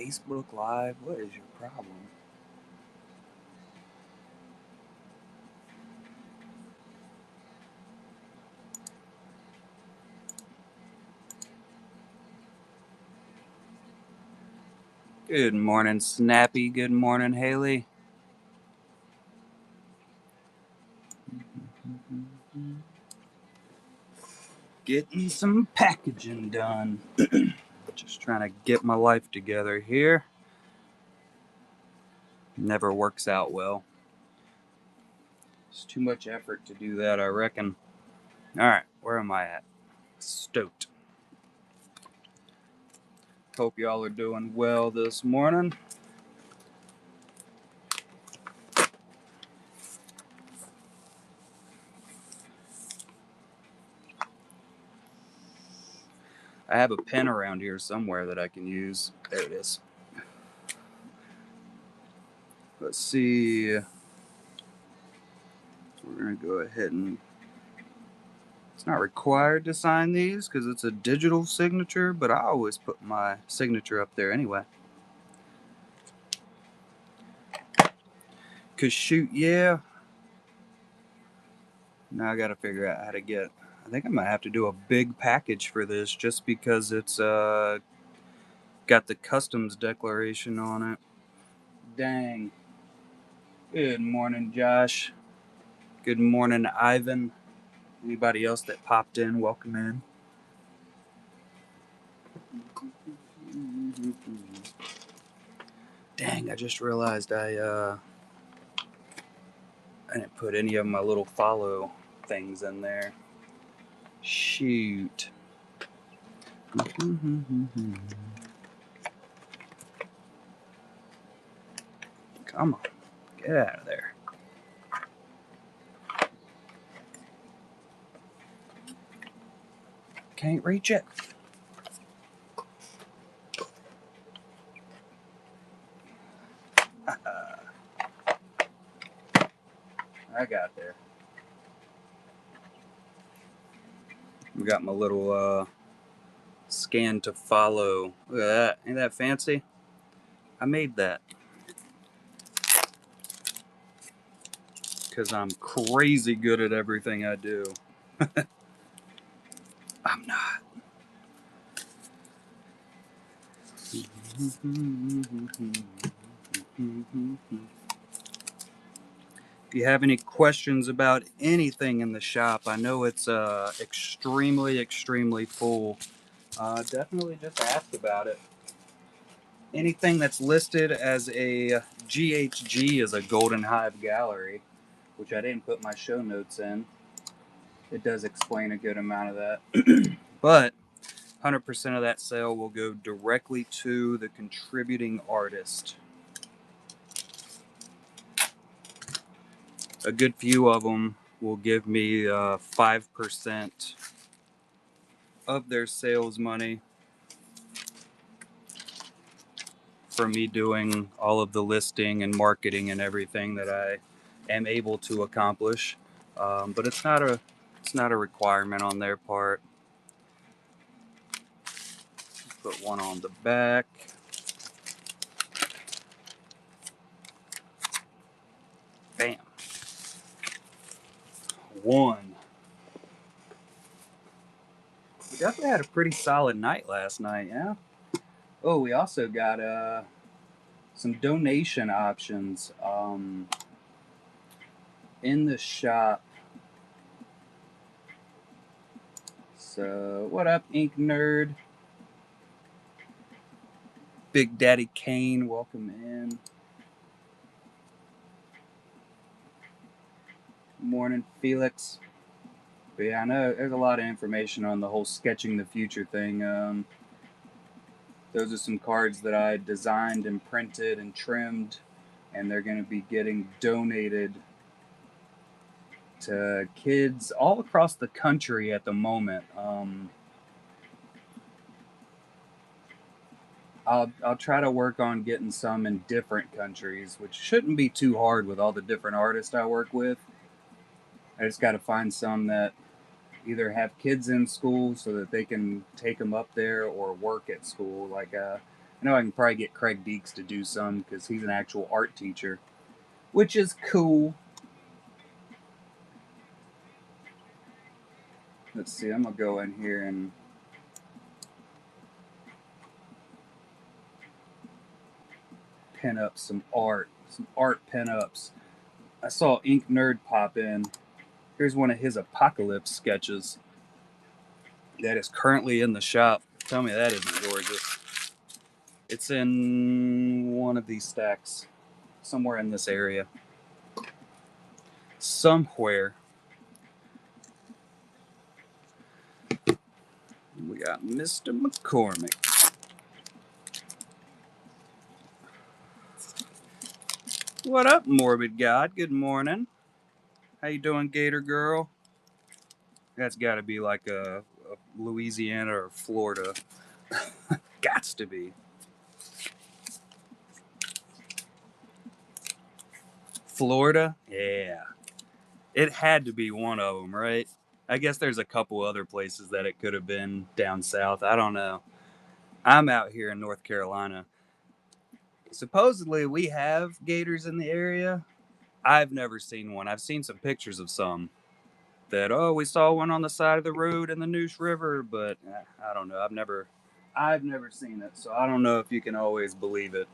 Facebook Live? What is your problem? Good morning, Snappy. Good morning, Haley. Getting some packaging done. Just trying to get my life together here. Never works out well. It's too much effort to do that, I reckon. Alright, where am I at? Stoked. Hope y'all are doing well this morning. I have a pen around here somewhere that I can use. There it is. Let's see. We're going to go ahead and. It's not required to sign these because it's a digital signature, but I always put my signature up there anyway. Because, shoot, yeah. Now I got to figure out how to get. I think I might have to do a big package for this just because it's got the customs declaration on it. Dang. Good morning, Josh. Good morning, Ivan. Anybody else that popped in, welcome in. Dang, I just realized I didn't put any of my little follow things in there. Shoot. Come on. Get out of there. Can't reach it. I got there. We got my little scan to follow. Look at that. Ain't that fancy? I made that. Because I'm crazy good at everything I do. I'm not. If you have any questions about anything in the shop, I know it's extremely full. Definitely just ask about it. Anything that's listed as a GHG is a Golden Hive gallery, which I didn't put my show notes in. It does explain a good amount of that. But 100% of that sale will go directly to the contributing artist. A good few of them will give me 5% of their sales money for me doing all of the listing and marketing and everything that I am able to accomplish. But it's not a requirement on their part. Put one on the back. Bam. One. We definitely had a pretty solid night last night, yeah? Oh, we also got some donation options in the shop. So, what up, Ink Nerd? Big Daddy Kane, welcome in. Morning, Felix. But yeah, I know there's a lot of information on the whole sketching the future thing. Those are some cards that I designed and printed and trimmed, and they're going to be getting donated to kids all across the country at the moment. I'll try to work on getting some in different countries, which shouldn't be too hard with all the different artists I work with. I just got to find some that either have kids in school so that they can take them up there or work at school. Like I know I can probably get Craig Deeks to do some because he's an actual art teacher, which is cool. Let's see, I'm gonna go in here and pin up some art pinups. I saw Ink Nerd pop in. Here's one of his apocalypse sketches that is currently in the shop. Tell me that isn't gorgeous. It's in one of these stacks, somewhere in this area. Somewhere. We got Mr. McCormick. What up, Morbid God? Good morning. How you doing, Gator Girl? That's got to be like a Louisiana or Florida. Gots to be. Florida? Yeah. It had to be one of them, right? I guess there's a couple other places that it could have been down south. I don't know. I'm out here in North Carolina. Supposedly, we have gators in the area. I've never seen one. I've seen some pictures of some that, oh, we saw one on the side of the road in the Neuse River, but I don't know. I've never seen it, so I don't know if you can always believe it.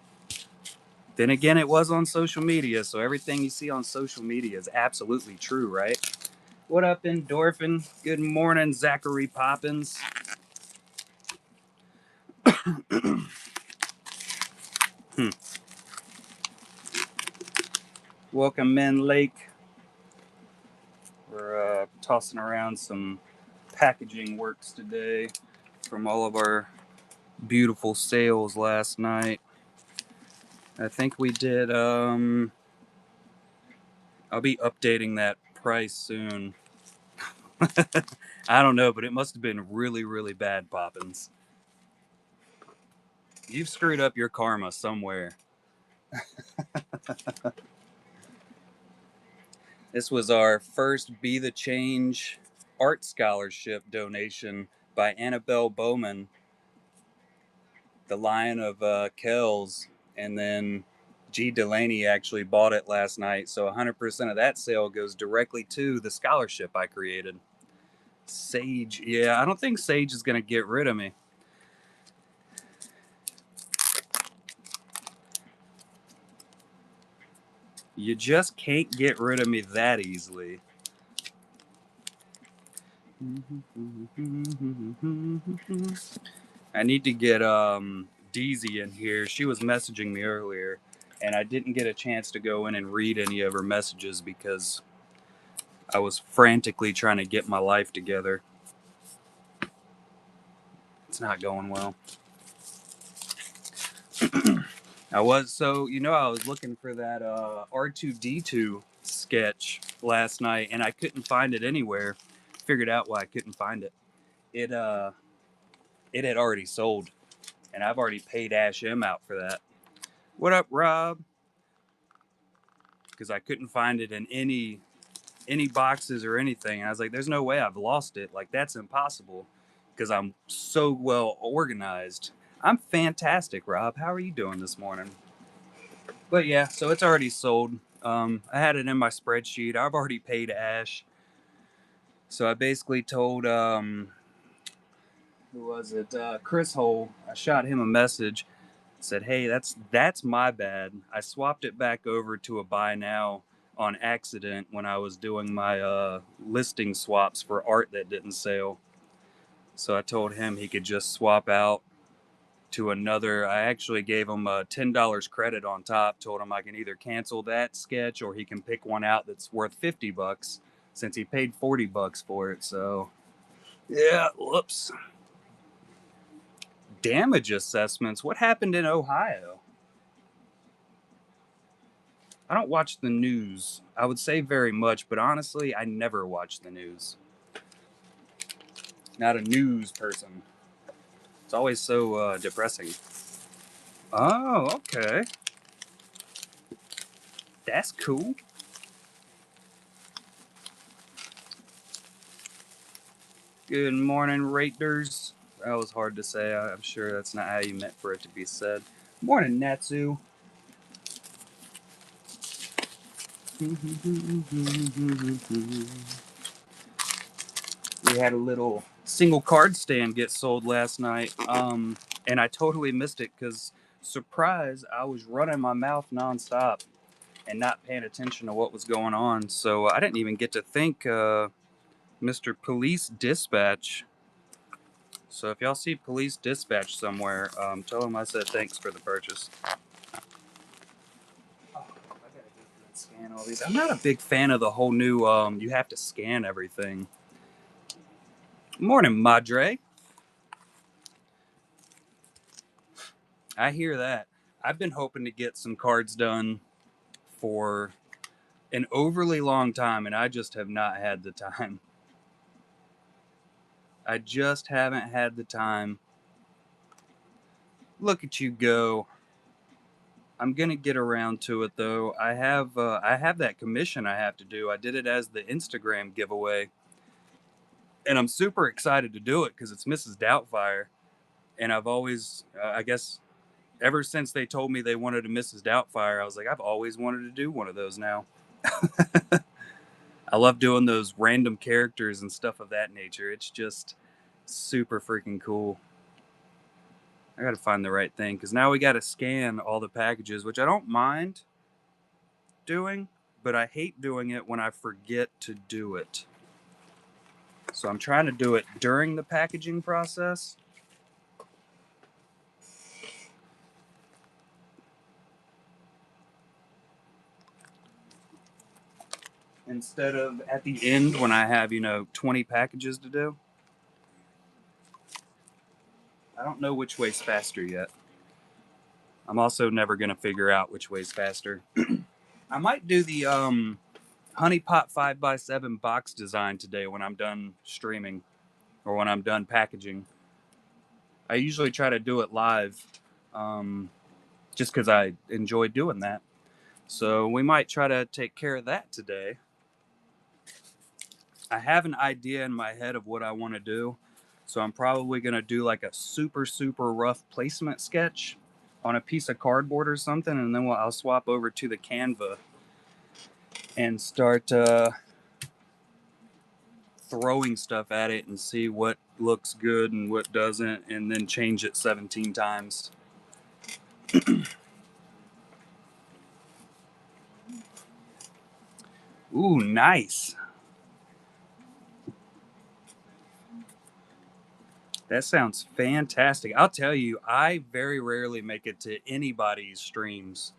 Then again, it was on social media, so everything you see on social media is absolutely true, right? What up, Endorphin? Good morning, Zachary Poppins. Welcome, Men Lake. We're tossing around some packaging works today from all of our beautiful sales last night. I think we did, I'll be updating that price soon. I don't know, but it must have been really, really bad, Poppins. You've screwed up your karma somewhere. This was our first Be the Change art scholarship donation by Annabelle Bowman, the Lion of Kells, and then G. Delaney actually bought it last night, so 100% of that sale goes directly to the scholarship I created. Sage, yeah, I don't think Sage is going to get rid of me. You just can't get rid of me that easily. I need to get Deezy in here. She was messaging me earlier, and I didn't get a chance to go in and read any of her messages because I was frantically trying to get my life together. It's not going well. I was looking for that R2D2 sketch last night, and I couldn't find it anywhere. Figured out why I couldn't find it. It had already sold, and I've already paid Ash M out for that. What up, Rob? Because I couldn't find it in any boxes or anything. And I was like, there's no way I've lost it. Like, that's impossible because I'm so well organized. I'm fantastic, Rob. How are you doing this morning? But yeah, so it's already sold. I had it in my spreadsheet. I've already paid Ash. So I basically told, who was it? Chris Hole. I shot him a message. Said, hey, that's my bad. I swapped it back over to a buy now on accident when I was doing my listing swaps for art that didn't sell. So I told him he could just swap out to another. I actually gave him a $10 credit on top. Told him I can either cancel that sketch or he can pick one out that's worth $50 since he paid $40 for it. So yeah, whoops. Damage assessments. What happened in Ohio? I don't watch the news. I would say very much, but honestly, I never watch the news. Not a news person. It's always so depressing. Oh, okay. That's cool. Good morning, Raiders. That was hard to say. I'm sure that's not how you meant for it to be said. Morning, Natsu. We had a little single card stand get sold last night, and I totally missed it because, surprise, I was running my mouth nonstop and not paying attention to what was going on. So I didn't even get to thank Mr. Police Dispatch. So if y'all see Police Dispatch somewhere, tell him I said thanks for the purchase. Oh, I gotta go through and scan all these. I'm not a big fan of the whole new you have to scan everything. Morning, Madre. I hear that. I've been hoping to get some cards done for an overly long time, and I just have not had the time. I just haven't had the time. Look at you go. I'm gonna get around to it though. I have that commission I have to do. I did it as the Instagram giveaway, and I'm super excited to do it because it's Mrs. Doubtfire, and I've always, I guess, ever since they told me they wanted a Mrs. Doubtfire, I was like, I've always wanted to do one of those now. I love doing those random characters and stuff of that nature. It's just super freaking cool. I gotta find the right thing because now we gotta scan all the packages, which I don't mind doing, but I hate doing it when I forget to do it. So I'm trying to do it during the packaging process. Instead of at the end when I have, 20 packages to do. I don't know which way's faster yet. I'm also never going to figure out which way's faster. I might do the Honey Pot 5x7 box design today when I'm done streaming or when I'm done packaging. I usually try to do it live just because I enjoy doing that. So we might try to take care of that today. I have an idea in my head of what I want to do. So I'm probably going to do like a super, super rough placement sketch on a piece of cardboard or something. And then I'll swap over to the Canva and start throwing stuff at it and see what looks good and what doesn't, and then change it 17 times. Ooh, nice. That sounds fantastic. I'll tell you, I very rarely make it to anybody's streams.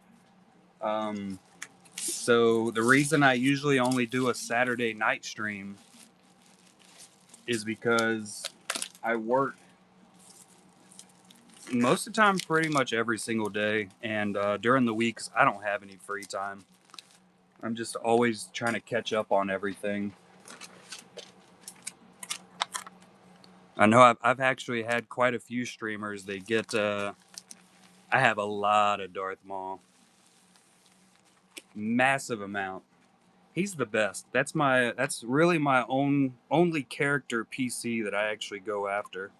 So the reason I usually only do a Saturday night stream is because I work most of the time pretty much every single day, and during the weeks I don't have any free time. I'm just always trying to catch up on everything. I know I've actually had quite a few streamers. They get I have a lot of Darth Maul, massive amount. He's the best. That's really my only character PC that I actually go after.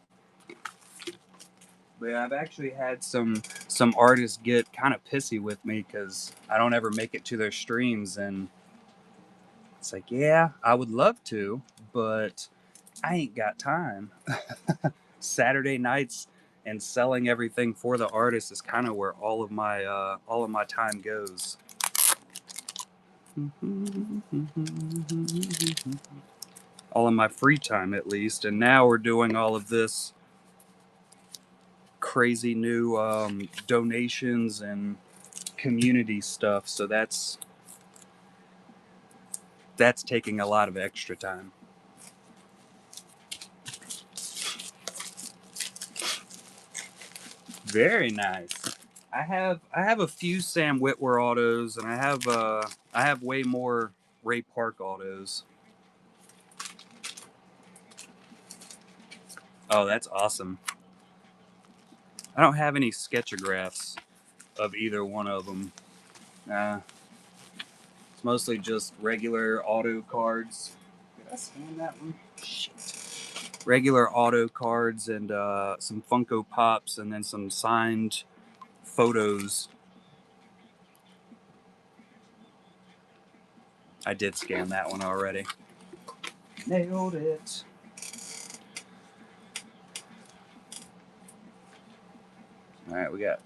But yeah, I've actually had some artists get kind of pissy with me because I don't ever make it to their streams, and it's like, yeah, I would love to, but I ain't got time. Saturday nights and selling everything for the artist is kind of where all of my time goes. All of my free time, at least. And now we're doing all of this crazy new donations and community stuff. So that's taking a lot of extra time. Very nice. I have a few Sam Witwer autos, and I have way more Ray Park autos. Oh, that's awesome. I don't have any sketchographs of either one of them. It's mostly just regular auto cards. Did I scan that one? Shit. regular auto cards and some Funko Pops, and then some signed photos. I did scan that one already. Nailed it. All right, we got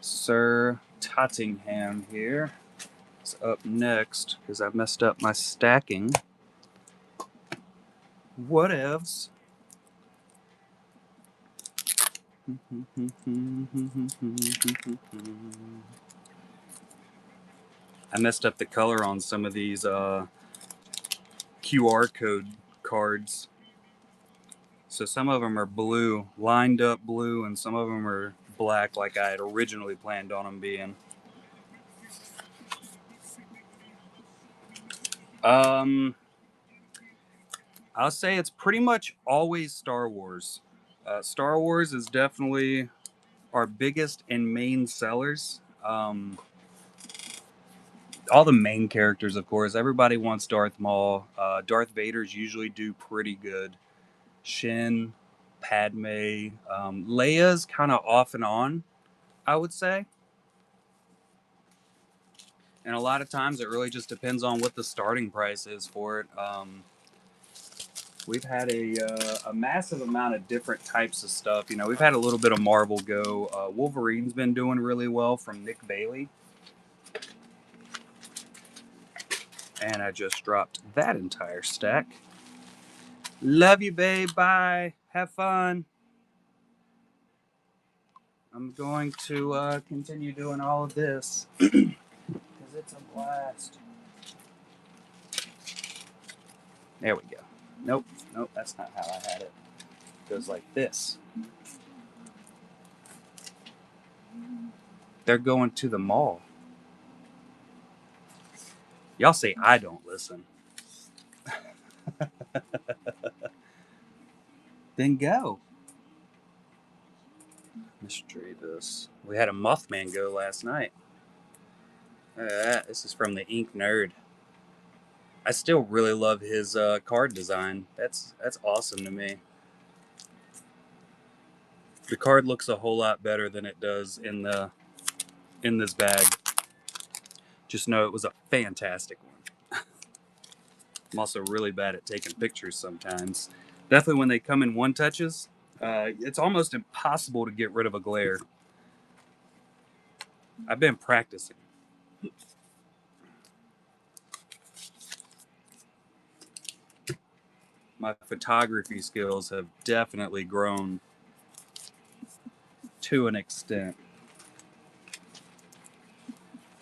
Sir Tottingham here. It's up next because I messed up my stacking. Whatevs. I messed up the color on some of these QR code cards. So some of them are blue, lined up blue, and some of them are black like I had originally planned on them being. I'll say it's pretty much always Star Wars. Star Wars is definitely our biggest and main sellers. All the main characters, of course. Everybody wants Darth Maul. Darth Vader's usually do pretty good. Shin, Padme, Leia's kind of off and on, I would say. And a lot of times it really just depends on what the starting price is for it. We've had a massive amount of different types of stuff. You know, we've had a little bit of Marvel go. Wolverine's been doing really well from Nick Bailey. And I just dropped that entire stack. Love you, babe. Bye. Have fun. I'm going to continue doing all of this because it's a blast. There we go. Nope, that's not how I had it. It goes like this. They're going to the mall. Y'all say I don't listen. Then go. Mystery this. We had a Mothman go last night. Look at that. This is from the Ink Nerd. I still really love his card design. That's awesome to me. The card looks a whole lot better than it does in this bag. Just know it was a fantastic one. I'm also really bad at taking pictures sometimes. Definitely when they come in one touches, it's almost impossible to get rid of a glare. I've been practicing. My photography skills have definitely grown to an extent.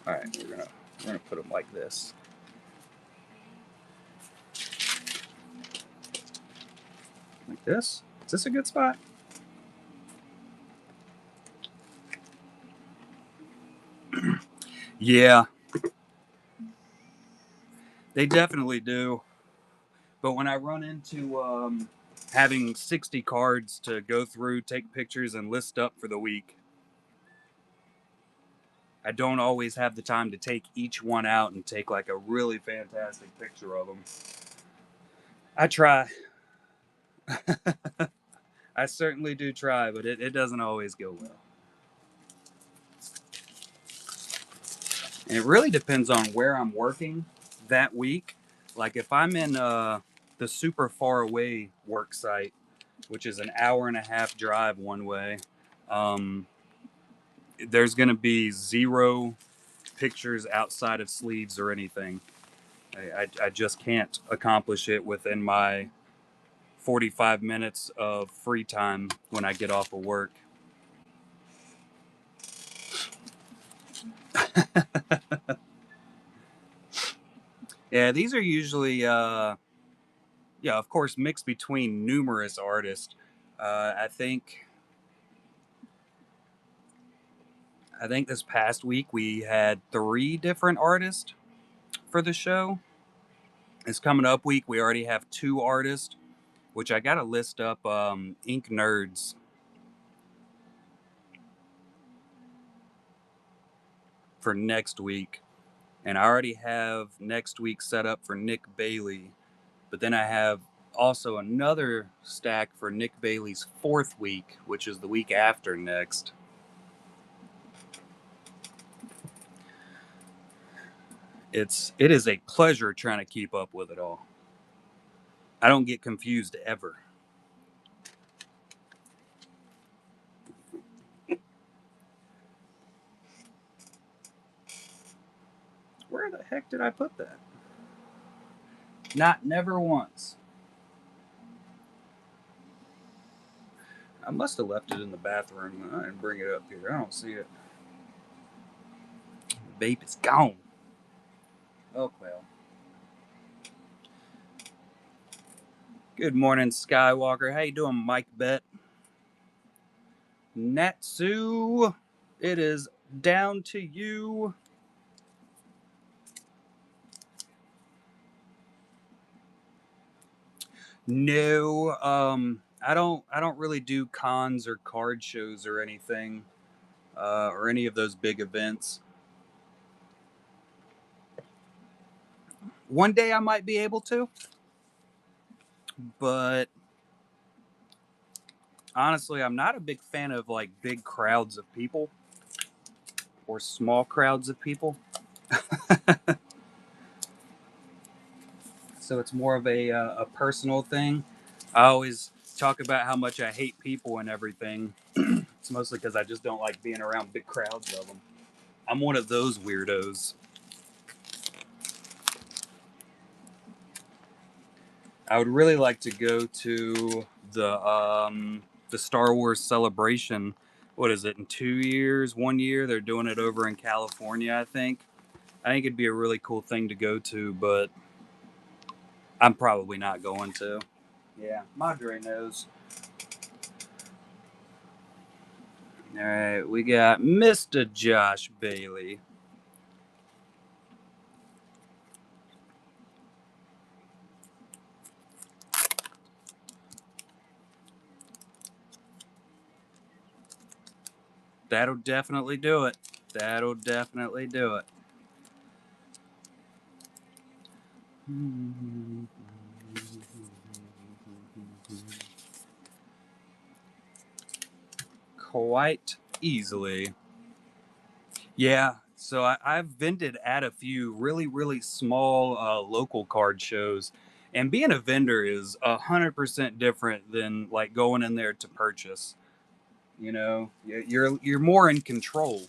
All right, we're gonna put them like this. Like this. Is this a good spot? Yeah, they definitely do. But when I run into having 60 cards to go through, take pictures, and list up for the week, I don't always have the time to take each one out and take like a really fantastic picture of them. I try. I certainly do try, but it doesn't always go well. And it really depends on where I'm working that week. Like if I'm in the super far away work site, which is an hour and a half drive one way, there's going to be zero pictures outside of sleeves or anything. I just can't accomplish it within my 45 minutes of free time when I get off of work. Yeah, these are usually, yeah, of course, mixed between numerous artists. I think this past week we had 3 different artists for the show. This coming up week we already have 2 artists, which I got to list up Ink Nerds for next week. And I already have next week set up for Nick Bailey. But then I have also another stack for Nick Bailey's 4th week, which is the week after next. It is a pleasure trying to keep up with it all. I don't get confused ever. Where the heck did I put that? Never once. I must have left it in the bathroom. I didn't bring it up here. I don't see it. The vape is gone. Oh well. Good morning, Skywalker. How you doing, Mike Bet? Natsu, it is down to you. No, I don't really do cons or card shows or anything, or any of those big events. One day I might be able to, but honestly, I'm not a big fan of like big crowds of people or small crowds of people. So it's more of a personal thing. I always talk about how much I hate people and everything. It's mostly because I just don't like being around big crowds of them. I'm one of those weirdos. I would really like to go to the Star Wars celebration. What is it, in 2 years, 1 year? They're doing it over in California, I think. I think it'd be a really cool thing to go to, but I'm probably not going to. Yeah, Madre knows. All right, we got Mr. Josh Bailey. That'll definitely do it. That'll definitely do it. Quite easily. Yeah, so I've vended at a few really, really small local card shows, and being a vendor is 100% different than like going in there to purchase. You know, you're more in control.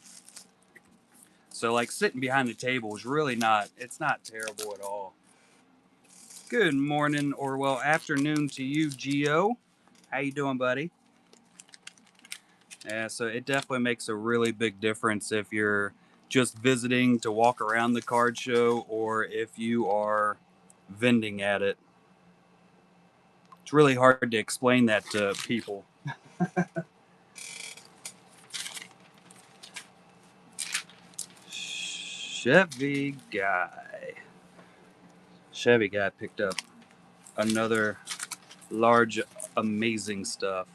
So like sitting behind the table is really not. It's not terrible at all. Good morning, or well, afternoon to you, Geo. How you doing, buddy? Yeah, so it definitely makes a really big difference if you're just visiting to walk around the card show or if you are vending at it. It's really hard to explain that to people. Chevy guy. Chevy guy picked up another large, amazing stuff.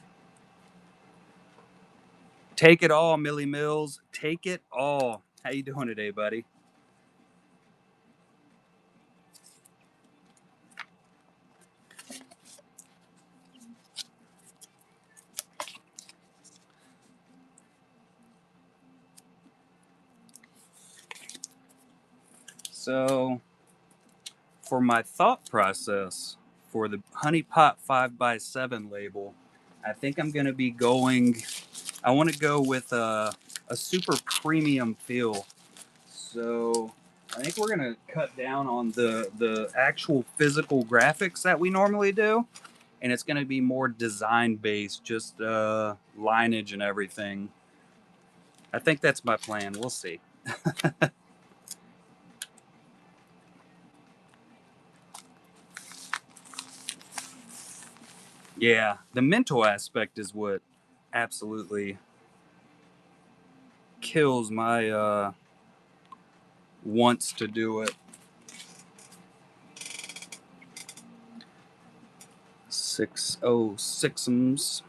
Take it all, Millie Mills. Take it all. How you doing today, buddy? So, for my thought process for the Honey Pot 5x7 label, I think I'm going to be going. I want to go with a super premium feel. So I think we're going to cut down on the actual physical graphics that we normally do. And it's going to be more design based, just lineage and everything. I think that's my plan. We'll see. Yeah, the mental aspect is what absolutely kills my wants to do it. 606ums.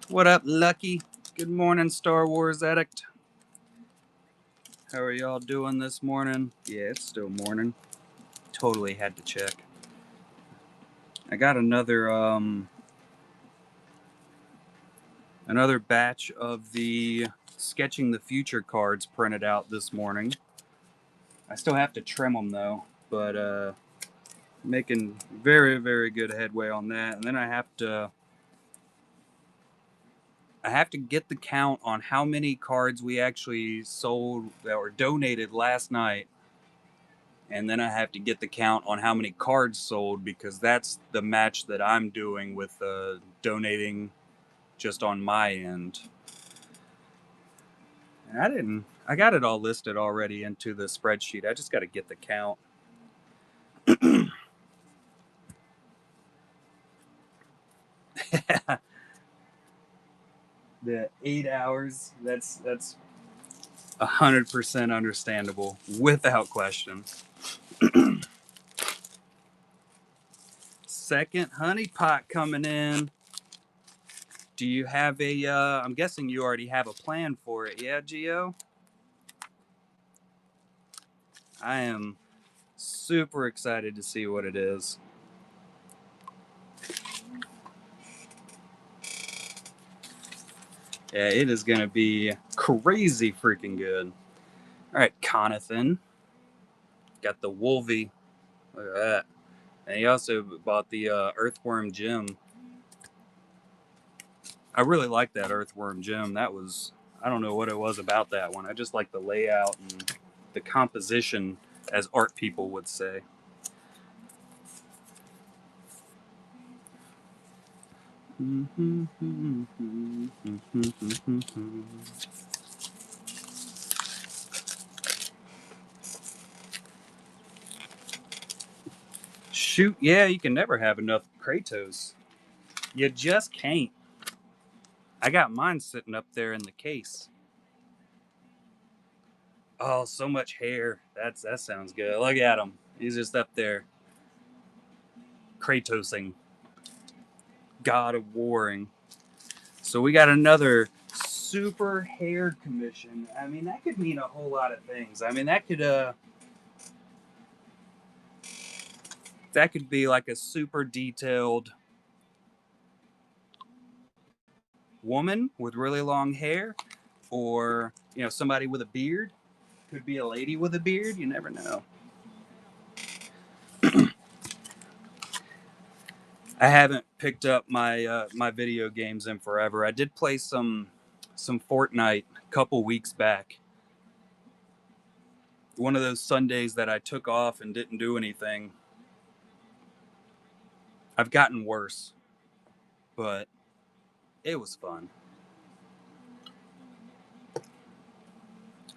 What up, Lucky? Good morning, Star Wars addict. How are y'all doing this morning? Yeah, it's still morning. totally had to check. I got another batch of the Sketching the Future cards printed out this morning. I still have to trim them though, but making very, very good headway on that. And then I have to get the count on how many cards we actually sold that were donated last night. And then I have to get the count on how many cards sold, because that's the match that I'm doing with donating just on my end. And I got it all listed already into the spreadsheet. I just got to get the count. The 8 hours, that's 100% understandable, without question. Second honey pot coming in. Do you have I'm guessing you already have a plan for it, yeah, Gio? I am super excited to see what it is. Yeah, it is going to be crazy freaking good. All right, Conathan. Got the Wolvie. Look at that. And he also bought the Earthworm Gem. I really like that Earthworm Gem. That was, I don't know what it was about that one. I just like the layout and the composition, as art people would say. Shoot, yeah, you can never have enough Kratos. You just can't. I got mine sitting up there in the case. Oh, so much hair. That sounds good. Look at him. He's just up there Kratosing. God of Warring. So we got another super hair commission. I mean, that could mean a whole lot of things. I mean, that could be like a super detailed woman with really long hair, or somebody with a beard. Could be a lady with a beard. You never know. I haven't picked up my video games in forever. I did play some Fortnite a couple weeks back. One of those Sundays that I took off and didn't do anything. I've gotten worse, but it was fun.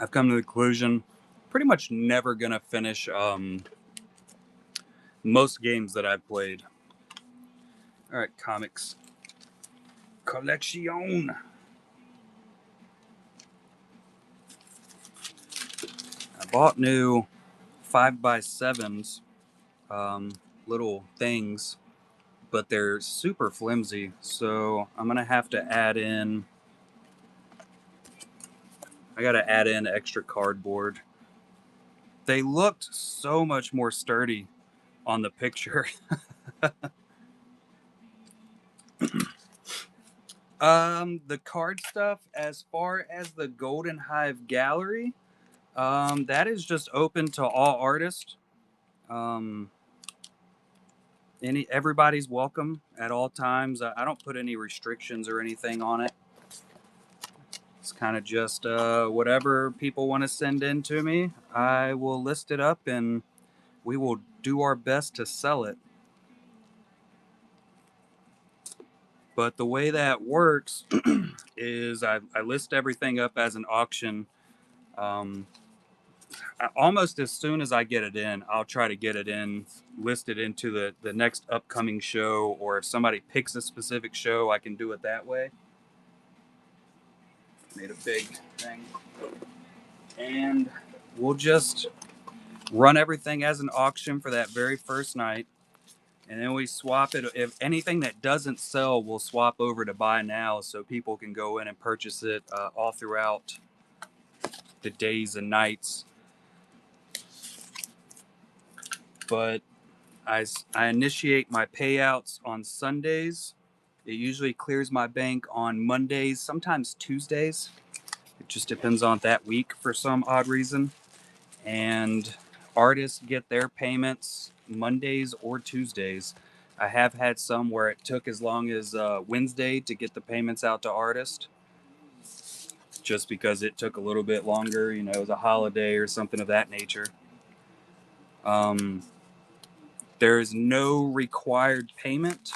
I've come to the conclusion, pretty much never gonna finish most games that I've played. All right, comics collection. I bought new 5x7s, little things, but they're super flimsy, so I'm gonna have to add in. I gotta add in extra cardboard. They looked so much more sturdy on the picture. The card stuff, as far as the Golden Hive gallery, that is just open to all artists. Everybody's welcome at all times. I don't put any restrictions or anything on it. It's kind of just whatever people want to send in to me, I will list it up and we will do our best to sell it. But the way that works is I list everything up as an auction. Almost as soon as I get it in, I'll try to get it in, listed into the next upcoming show, or if somebody picks a specific show, I can do it that way. Made a big thing. And we'll just run everything as an auction for that very first night. And then we swap it. If anything that doesn't sell, we'll swap over to buy now, so people can go in and purchase it all throughout the days and nights. but I initiate my payouts on Sundays. It usually clears my bank on Mondays, sometimes Tuesdays. It just depends on that week for some odd reason. And artists get their payments Mondays or Tuesdays. I have had some where it took as long as Wednesday to get the payments out to artists, just because it took a little bit longer. You know, it was a holiday or something of that nature. Um, there is no required payment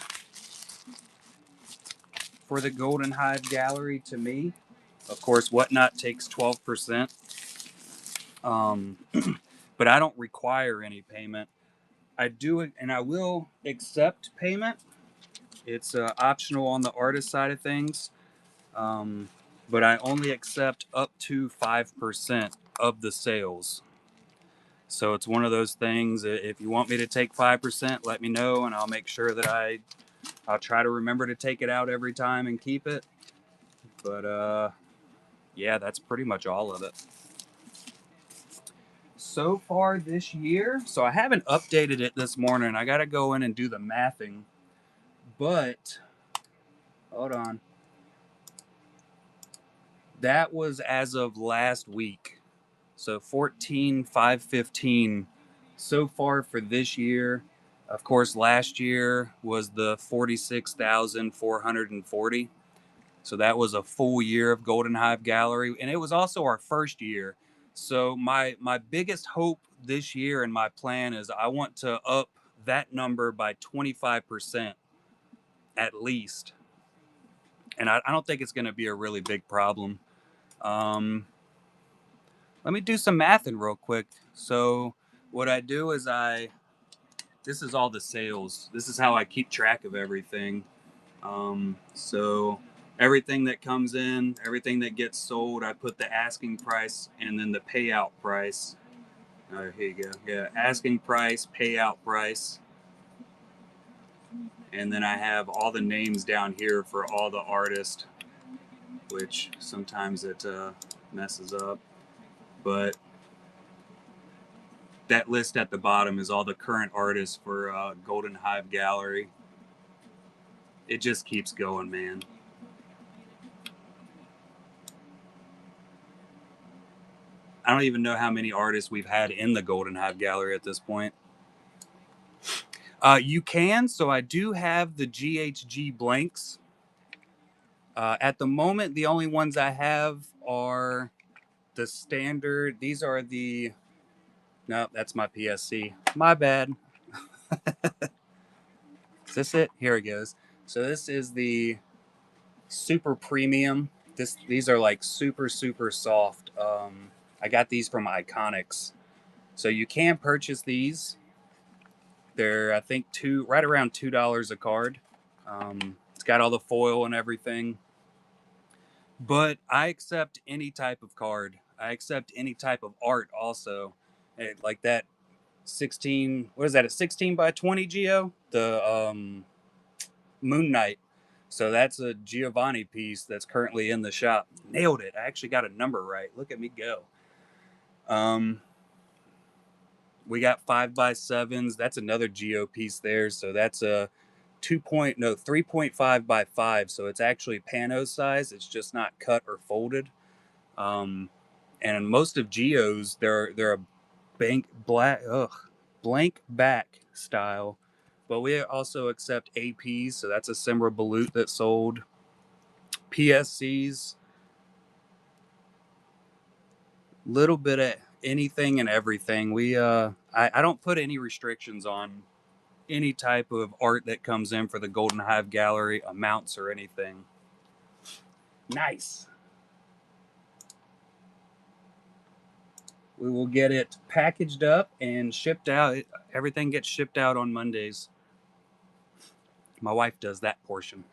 for the Golden Hive Gallery to me. Of course, Whatnot takes 12%. Um, but I don't require any payment. I do it, and I will accept payment. It's optional on the artist side of things, um, but I only accept up to 5% of the sales. So it's one of those things. If you want me to take 5%, let me know, and I'll make sure that I'll try to remember to take it out every time and keep it. But yeah, that's pretty much all of it. So far this year, so I haven't updated it this morning. I got to go in and do the mathing. But hold on. That was as of last week. So 14,515 so far for this year. Of course, last year was the 46,440. So that was a full year of Golden Hive Gallery, and it was also our first year. So my biggest hope this year and my plan is I want to up that number by 25% at least. And I don't think it's going to be a really big problem. Um, Let me do some mathing real quick. So what I do is this is all the sales. This is how I keep track of everything. So everything that comes in, everything that gets sold, I put the asking price and then the payout price. Here you go. Yeah, asking price, payout price. And then I have all the names down here for all the artists, which sometimes it messes up. But that list at the bottom is all the current artists for Golden Hive Gallery. It just keeps going, man. I don't even know how many artists we've had in the Golden Hive Gallery at this point. You can, so I do have the GHG blanks. At the moment, the only ones I have are the standard. These are the. No, that's my PSC. My bad. Is this it? Here it goes. So this is the super premium. These are like super soft. I got these from Iconics, so you can purchase these. They're I think right around $2 a card. It's got all the foil and everything. But I accept any type of card. I accept any type of art also. Like that 16, what is that, a 16 by 20 Geo? The Moon Knight. So that's a Giovanni piece that's currently in the shop. Nailed it. I actually got a number right. Look at me go. Um, we got 5x7s. That's another Geo piece there. So that's a 3.5 by 5. So it's actually pano size. It's just not cut or folded. And most of Geo's, they're a blank back style. But we also accept APs, so that's a Simra Balut that sold. PSCs, little bit of anything and everything. I don't put any restrictions on any type of art that comes in for the Golden Hive Gallery, amounts or anything. Nice. We will get it packaged up and shipped out. Everything gets shipped out on Mondays. My wife does that portion.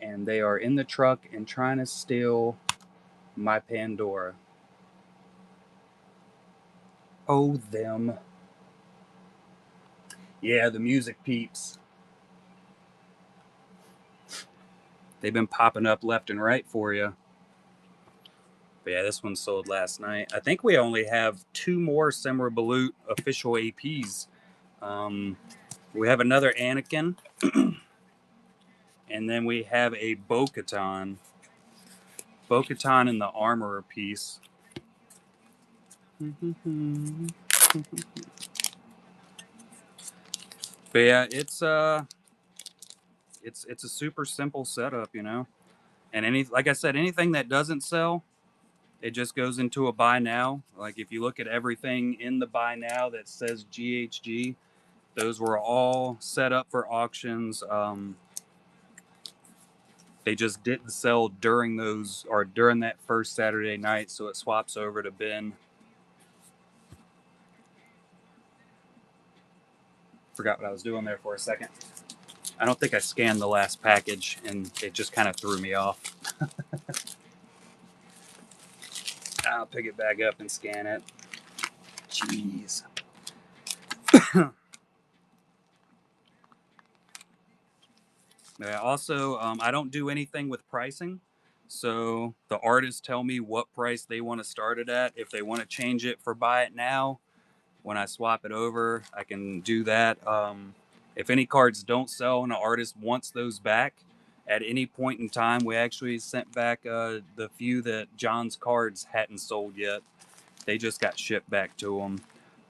And they are in the truck and trying to steal my Pandora. Oh, them. Yeah, the music peeps. They've been popping up left and right for you. But yeah, this one sold last night. I think we only have 2 more Simra Balut official APs. Um, we have another Anakin, and then we have a Bo-Katan. Bo-Katan in the armorer piece. But yeah, it's a super simple setup, you know. And like I said, anything that doesn't sell, it just goes into a buy now. Like if you look at everything in the buy now that says GHG, those were all set up for auctions. They just didn't sell during those or during that first Saturday night, so it swaps over to bin. Forgot what I was doing there for a second. I don't think I scanned the last package, and it just kind of threw me off. I'll pick it back up and scan it. Jeez. Also, I don't do anything with pricing. So the artists tell me what price they want to start it at. If they want to change it for buy it now, when I swap it over, I can do that. If any cards don't sell and an artist wants those back, at any point in time, we actually sent back the few that John's cards hadn't sold yet. They just got shipped back to them.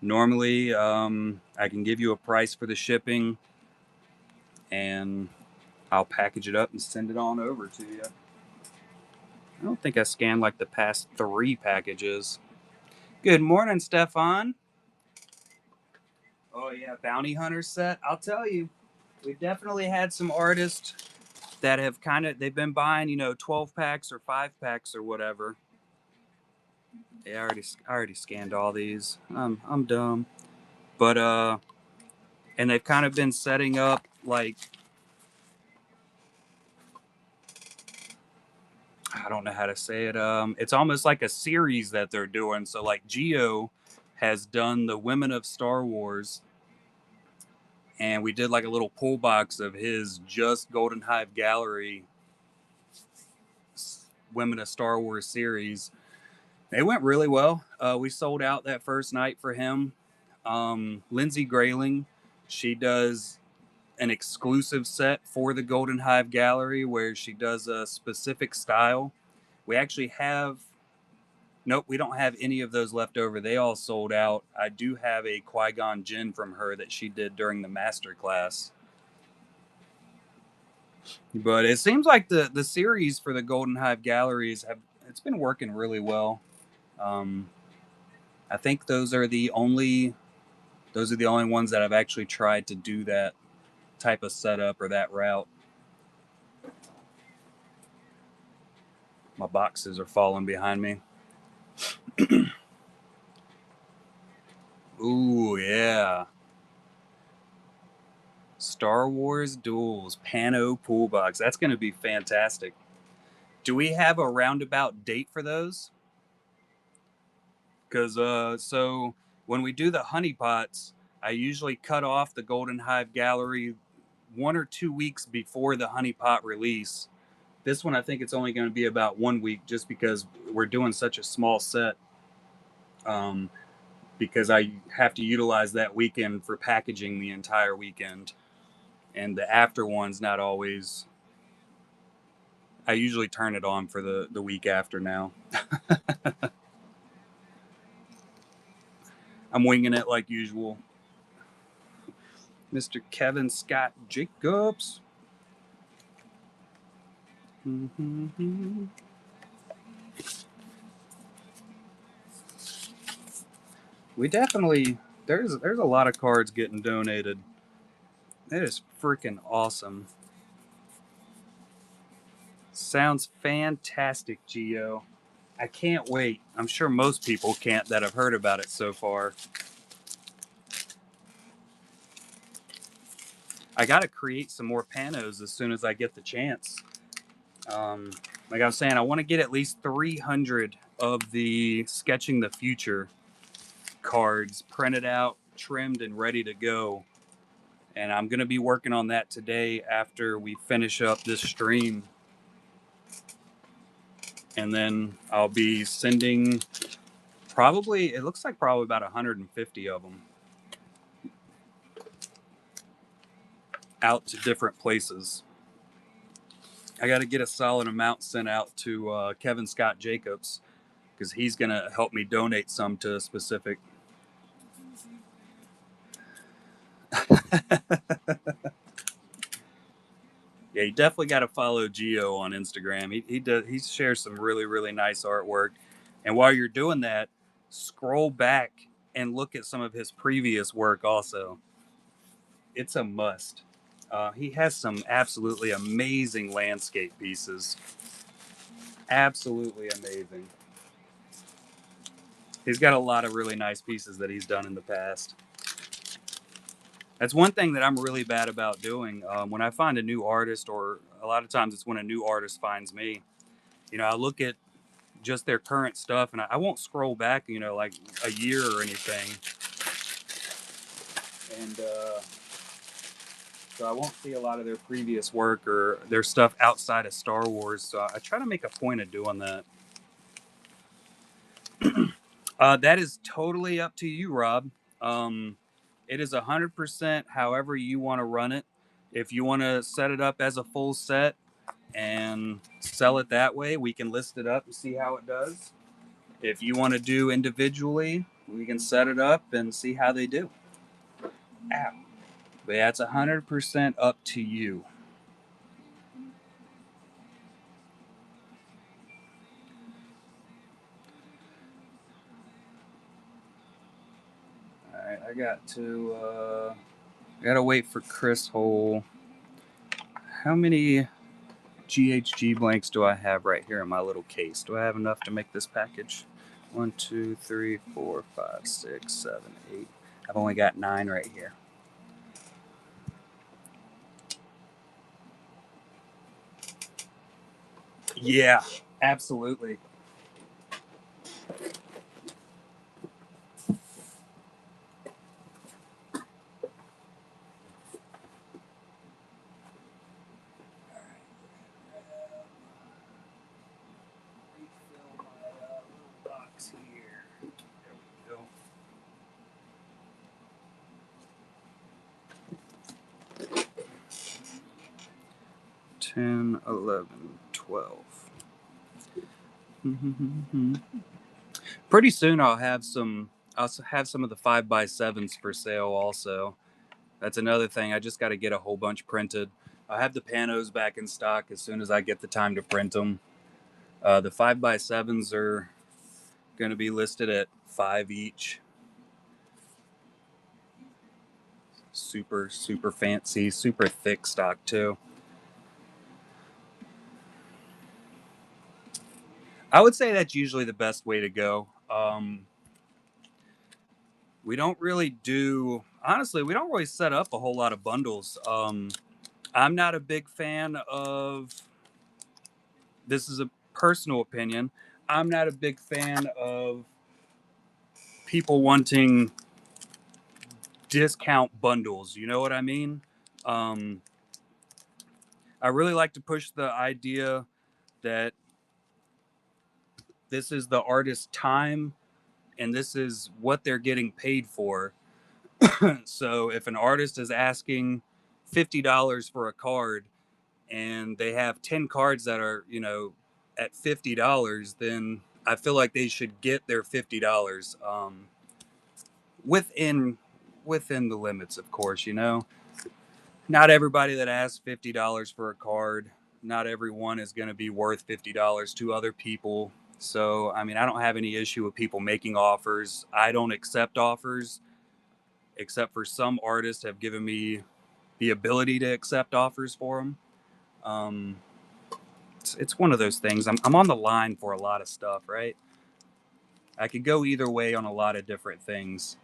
Normally, I can give you a price for the shipping, and I'll package it up and send it on over to you. I don't think I scanned like the past 3 packages. Good morning, Stefan. Oh yeah, bounty hunter set. I'll tell you, we've definitely had some artists that have they've been buying 12 packs or 5 packs or whatever. Yeah, I already scanned all these. I'm dumb, but and they've kind of been setting up like, I don't know how to say it. It's almost like a series that they're doing. So like Geo has done the Women of Star Wars, and we did like a little pull box of his just Golden Hive Gallery Women of Star Wars series. It went really well. We sold out that first night for him. Lindsay Grayling, she does an exclusive set for the Golden Hive Gallery where she does a specific style. We actually have, nope, we don't have any of those left over. They all sold out. I do have a Qui-Gon Jinn from her that she did during the master class. But it seems like the series for the Golden Hive Galleries it's been working really well. Um, I think those are the only ones that I've actually tried to do that type of setup or that route. My boxes are falling behind me. Ooh, yeah. Star Wars Duels Pano Pool Box. That's going to be fantastic. Do we have a roundabout date for those? Because so when we do the honeypots, I usually cut off the Golden Hive Gallery 1 or 2 weeks before the honeypot release. This one, I think it's only going to be about 1 week, just because we're doing such a small set. Because I have to utilize that weekend for packaging the entire weekend, and the after one's not always. I usually turn it on for the week after now. I'm winging it like usual. Mr. Kevin Scott Jacobs. We definitely there's a lot of cards getting donated. That is freaking awesome. Sounds fantastic, Geo. I can't wait. I'm sure most people can't that have heard about it so far. I got to create some more panos as soon as I get the chance. Like I was saying, I want to get at least 300 of the Sketching the Future cards printed out, trimmed, and ready to go. And I'm going to be working on that today after we finish up this stream. And then I'll be sending probably, it looks like probably about 150 of them out to different places. I got to get a solid amount sent out to Kevin Scott Jacobs because he's going to help me donate some to a specific. Yeah, you definitely got to follow Geo on Instagram. He shares some really nice artwork. And while you're doing that, scroll back and look at some of his previous work also. It's a must. He has some absolutely amazing landscape pieces. Absolutely amazing. He's got a lot of really nice pieces that he's done in the past. That's one thing that I'm really bad about doing. When I find a new artist, or a lot of times it's when a new artist finds me, I look at just their current stuff and I won't scroll back, like a year or anything. And so I won't see a lot of their previous work or their stuff outside of Star Wars. So I try to make a point of doing that. That is totally up to you, Rob. It is 100% however you want to run it. If you want to set it up as a full set and sell it that way, we can list it up and see how it does. If you want to do individually, we can set it up and see how they do. Ow. But yeah, it's 100% up to you. All right, I gotta wait for Chris Hole. How many GHG blanks do I have right here in my little case? Do I have enough to make this package? 1, 2, 3, 4, 5, 6, 7, 8. I've only got 9 right here. Yeah, absolutely. Refill my little box here. There we go. 10, 11, 12. Pretty soon I'll have some of the 5x7s for sale also. That's another thing. I just got to get a whole bunch printed. I have the panos back in stock as soon as I get the time to print them. The 5x7s are going to be listed at 5 each. Super fancy, super thick stock too. I would say that's usually the best way to go. We don't really do, honestly, we don't really set up a whole lot of bundles. I'm not a big fan of, this is a personal opinion, I'm not a big fan of people wanting discount bundles. You know what I mean? Um, I really like to push the idea that this is the artist's time and this is what they're getting paid for. So if an artist is asking $50 for a card and they have 10 cards that are, at $50, then I feel like they should get their $50 within within the limits, of course. Not everybody that asks $50 for a card, not everyone is going to be worth $50 to other people. So, I mean, I don't have any issue with people making offers. I don't accept offers, except for some artists have given me the ability to accept offers for them. Um, it's one of those things. I'm on the line for a lot of stuff, right? I could go either way on a lot of different things.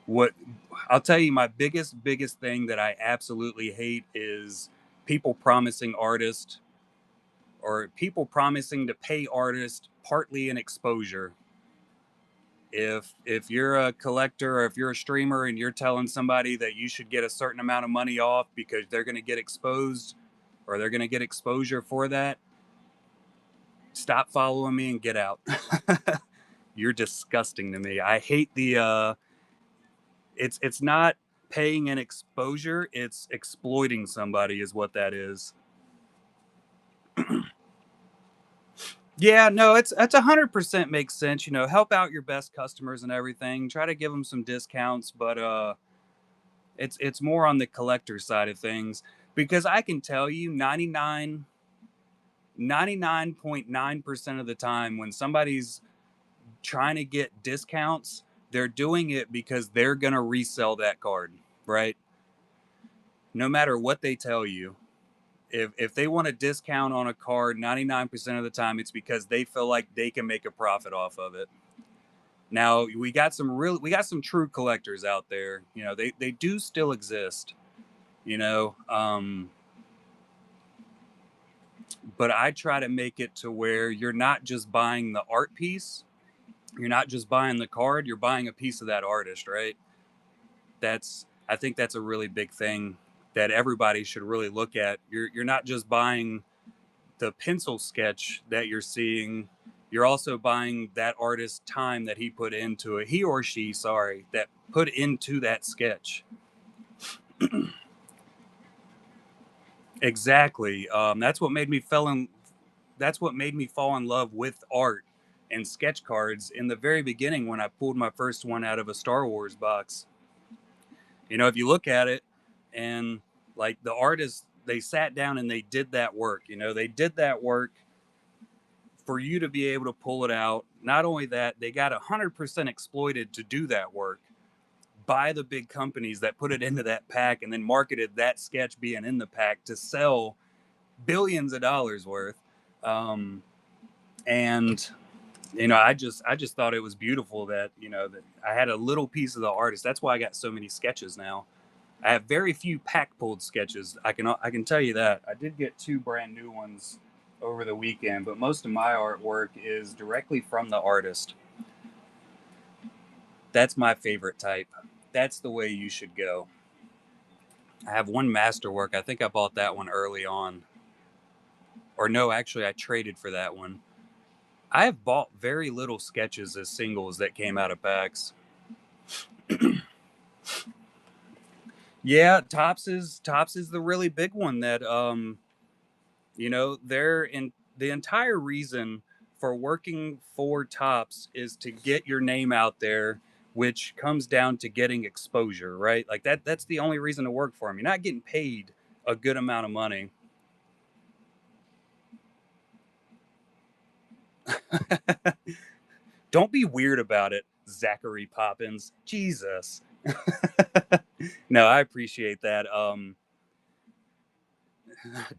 What I'll tell you, my biggest thing that I absolutely hate is people promising artists or people promising to pay artists partly in exposure. If you're a collector or if you're a streamer and you're telling somebody that you should get a certain amount of money off because they're going to get exposed or they're going to get exposure for that, Stop following me and get out. You're disgusting to me. I hate the it's not paying an exposure, it's exploiting somebody is what that is. Yeah, no, it's 100% makes sense. You know, help out your best customers and everything. Try to give them some discounts, but it's more on the collector side of things because I can tell you 99.9% of the time when somebody's trying to get discounts, they're doing it because they're going to resell that card, right? No matter what they tell you. If they want a discount on a card, 99% of the time it's because they feel like they can make a profit off of it. Now, we got some true collectors out there. You know, they do still exist, you know. But I try to make it to where you're not just buying the art piece, you're not just buying the card, you're buying a piece of that artist, right? I think that's a really big thing that everybody should really look at. You're not just buying the pencil sketch that you're seeing, you're also buying that artist's time that he put into it. He or she, sorry, that put into that sketch. Exactly. That's what made me fall in love with art and sketch cards in the very beginning when I pulled my first one out of a Star Wars box. You know, if you look at it and like the artists, they sat down and they did that work. You know, they did that work for you to be able to pull it out. Not only that, they got 100% exploited to do that work by the big companies that put it into that pack and then marketed that sketch being in the pack to sell billions of dollars worth. Um, and you know, I just thought it was beautiful that you know that I had a little piece of the artist. That's why I got so many sketches now. I have very few pack pulled sketches. I can tell you that. I did get two brand new ones over the weekend, but most of my artwork is directly from the artist. That's my favorite type. That's the way you should go. I have one masterwork. I think I bought that one early on. Or no, actually I traded for that one. I have bought very little sketches as singles that came out of packs. Yeah, Tops is the really big one that you know, they're in the entire reason for working for Tops is to get your name out there, which comes down to getting exposure, right? Like that's the only reason to work for them. You're not getting paid a good amount of money. Don't be weird about it, Zachary Poppins. Jesus. No, I appreciate that.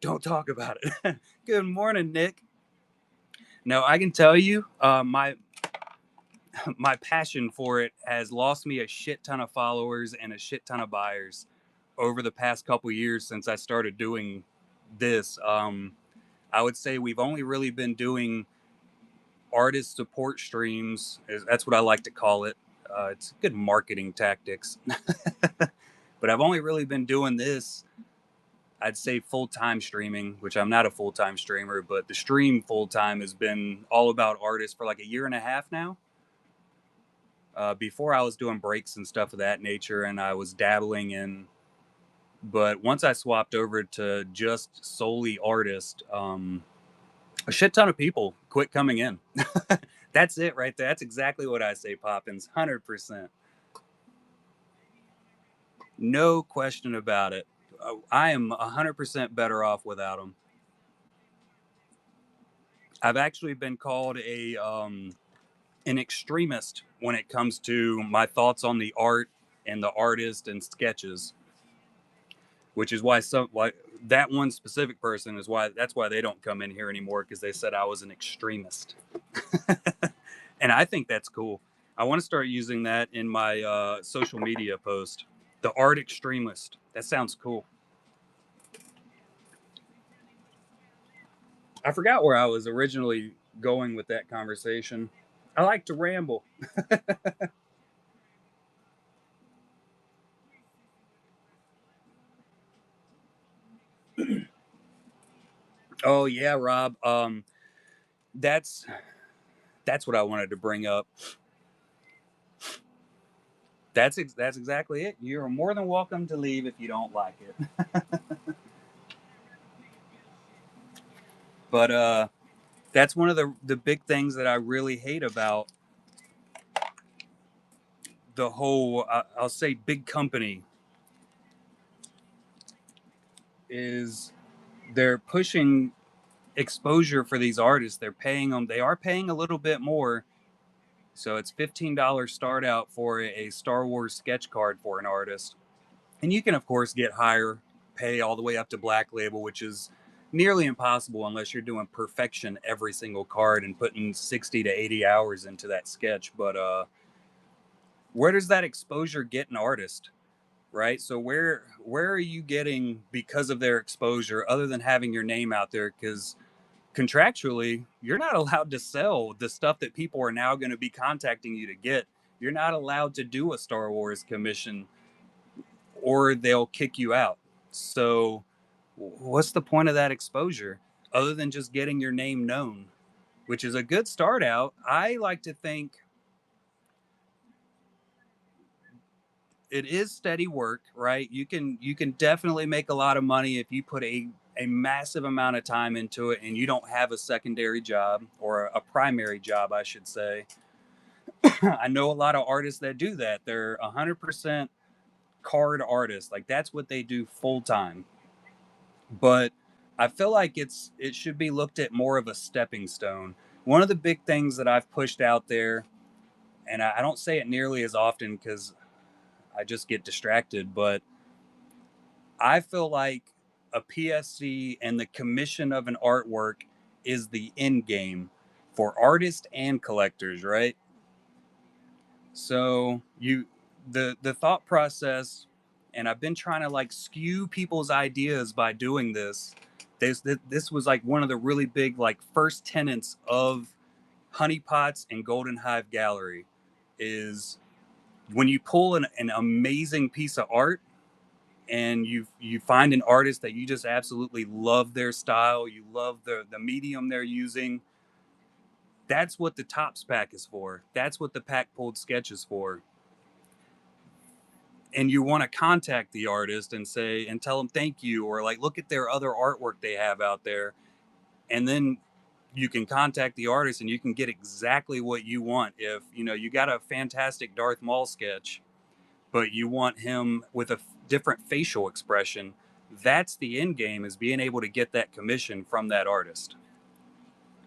Don't talk about it. Good morning, Nick. No, I can tell you, my passion for it has lost me a shit ton of followers and a shit ton of buyers over the past couple years since I started doing this. I would say we've only really been doing artist support streams. That's what I like to call it. It's good marketing tactics. But I've only really been doing this, I'd say full time streaming, which I'm not a full time streamer, but the stream full time has been all about artists for like a year and a half now. Before I was doing breaks and stuff of that nature, and I was dabbling in. But once I swapped over to just solely artist, a shit ton of people quit coming in. That's it right there. That's exactly what I say, Poppins. 100%. No question about it. I am 100% better off without them. I've actually been called a an extremist when it comes to my thoughts on the art and the artist and sketches, which is why that one specific person is why that's why they don't come in here anymore because they said I was an extremist, and I think that's cool. I want to start using that in my social media post. The art extremist. That sounds cool. I forgot where I was originally going with that conversation. I like to ramble. Oh yeah, Rob. that's that's what I wanted to bring up. That's exactly it. You're more than welcome to leave if you don't like it. But that's one of the big things that I really hate about the whole I'll say big company is they're pushing exposure for these artists. They're paying them. They are paying a little bit more. So it's $15 start out for a Star Wars sketch card for an artist. And you can of course get higher pay all the way up to Black Label, which is nearly impossible unless you're doing perfection every single card and putting 60 to 80 hours into that sketch. But where does that exposure get an artist? Right? So where are you getting because of their exposure other than having your name out there? Because contractually, you're not allowed to sell the stuff that people are now going to be contacting you to get. You're not allowed to do a Star Wars commission or they'll kick you out. So, what's the point of that exposure other than just getting your name known, which is a good start out? I like to think it is steady work, right? You can definitely make a lot of money if you put a massive amount of time into it and you don't have a secondary job or a primary job, I should say. I know a lot of artists that do that. They're 100% card artists. Like that's what they do full time. But I feel like it should be looked at more of a stepping stone. One of the big things that I've pushed out there, and I don't say it nearly as often because I just get distracted, but I feel like a PSC and the commission of an artwork is the end game for artists and collectors, right? So the thought process, and I've been trying to like skew people's ideas by doing this. This was like one of the really big like first tenets of Honeypots and Golden Hive Gallery is when you pull an amazing piece of art and you find an artist that you just absolutely love their style, you love the medium they're using. That's what the tops pack is for. That's what the pack pulled sketch is for. And you want to contact the artist and say and tell them thank you or like look at their other artwork they have out there, and then you can contact the artist and you can get exactly what you want. If you got a fantastic Darth Maul sketch but you want him with a different facial expression, that's the end game, is being able to get that commission from that artist.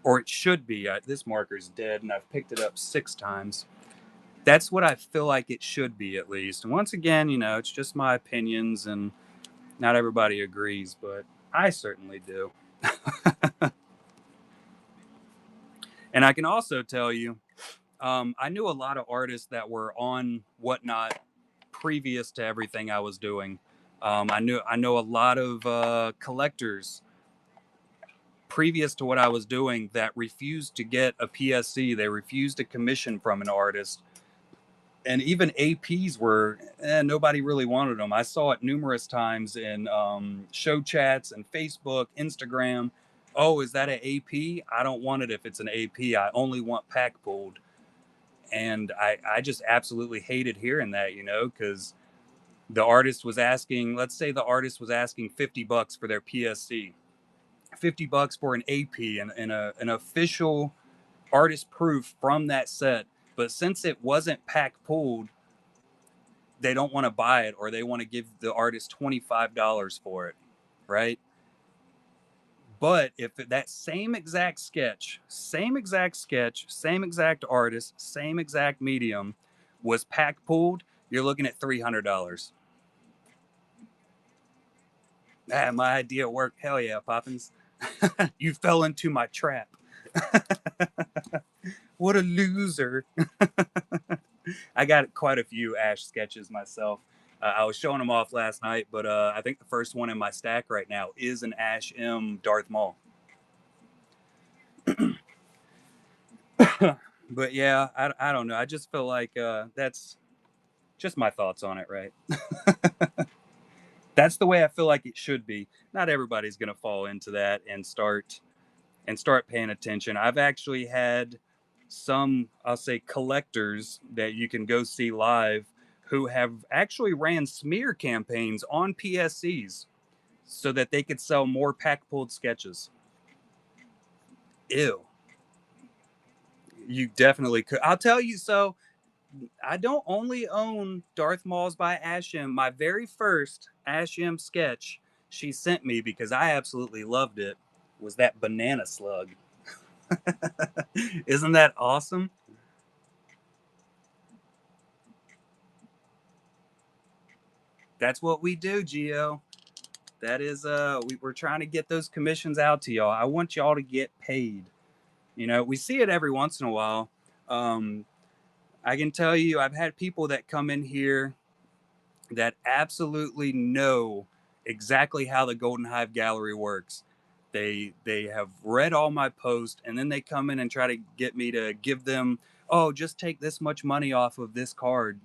Or it should be. This marker's dead and I've picked it up 6 times. That's what I feel like it should be, at least. And once again, it's just my opinions and not everybody agrees, but I certainly do. And I can also tell you, I knew a lot of artists that were on Whatnot previous to everything I was doing. I know a lot of collectors previous to what I was doing that refused to get a PSC. They refused a commission from an artist, and even APs were nobody really wanted them. I saw it numerous times in show chats and Facebook, Instagram. Oh, is that an AP? I don't want it if it's an AP. I only want pack pulled. And I just absolutely hated hearing that, because the artist was asking, let's say the artist was asking $50 for their PSC, $50 for an AP and an official artist proof from that set. But since it wasn't pack pulled, they don't want to buy it, or they want to give the artist $25 for it, right? But if that same exact artist, same exact medium was pack pulled, you're looking at $300. Ah, my idea worked. Hell yeah, Poppins. You fell into my trap. What a loser. I got quite a few Ash sketches myself. I was showing them off last night, but I think the first one in my stack right now is an Ash M Darth Maul. But yeah, I don't know. I just feel like that's just my thoughts on it, right? That's the way I feel like it should be. Not everybody's going to fall into that and start and start paying attention. I've actually had some, I'll say, collectors that you can go see live who have actually ran smear campaigns on PSCs so that they could sell more pack pulled sketches. Ew. You definitely could. I'll tell you so. I don't only own Darth Maul's by Ashim. My very first Ashim sketch she sent me because I absolutely loved it was that banana slug. Isn't that awesome? That's what we do, Gio. That is we're trying to get those commissions out to y'all. I want y'all to get paid. You know, we see it every once in a while. Um, I can tell you, I've had people that come in here that absolutely know exactly how the Golden Hive Gallery works. They have read all my posts, and then they come in and try to get me to give them, oh, just take this much money off of this card.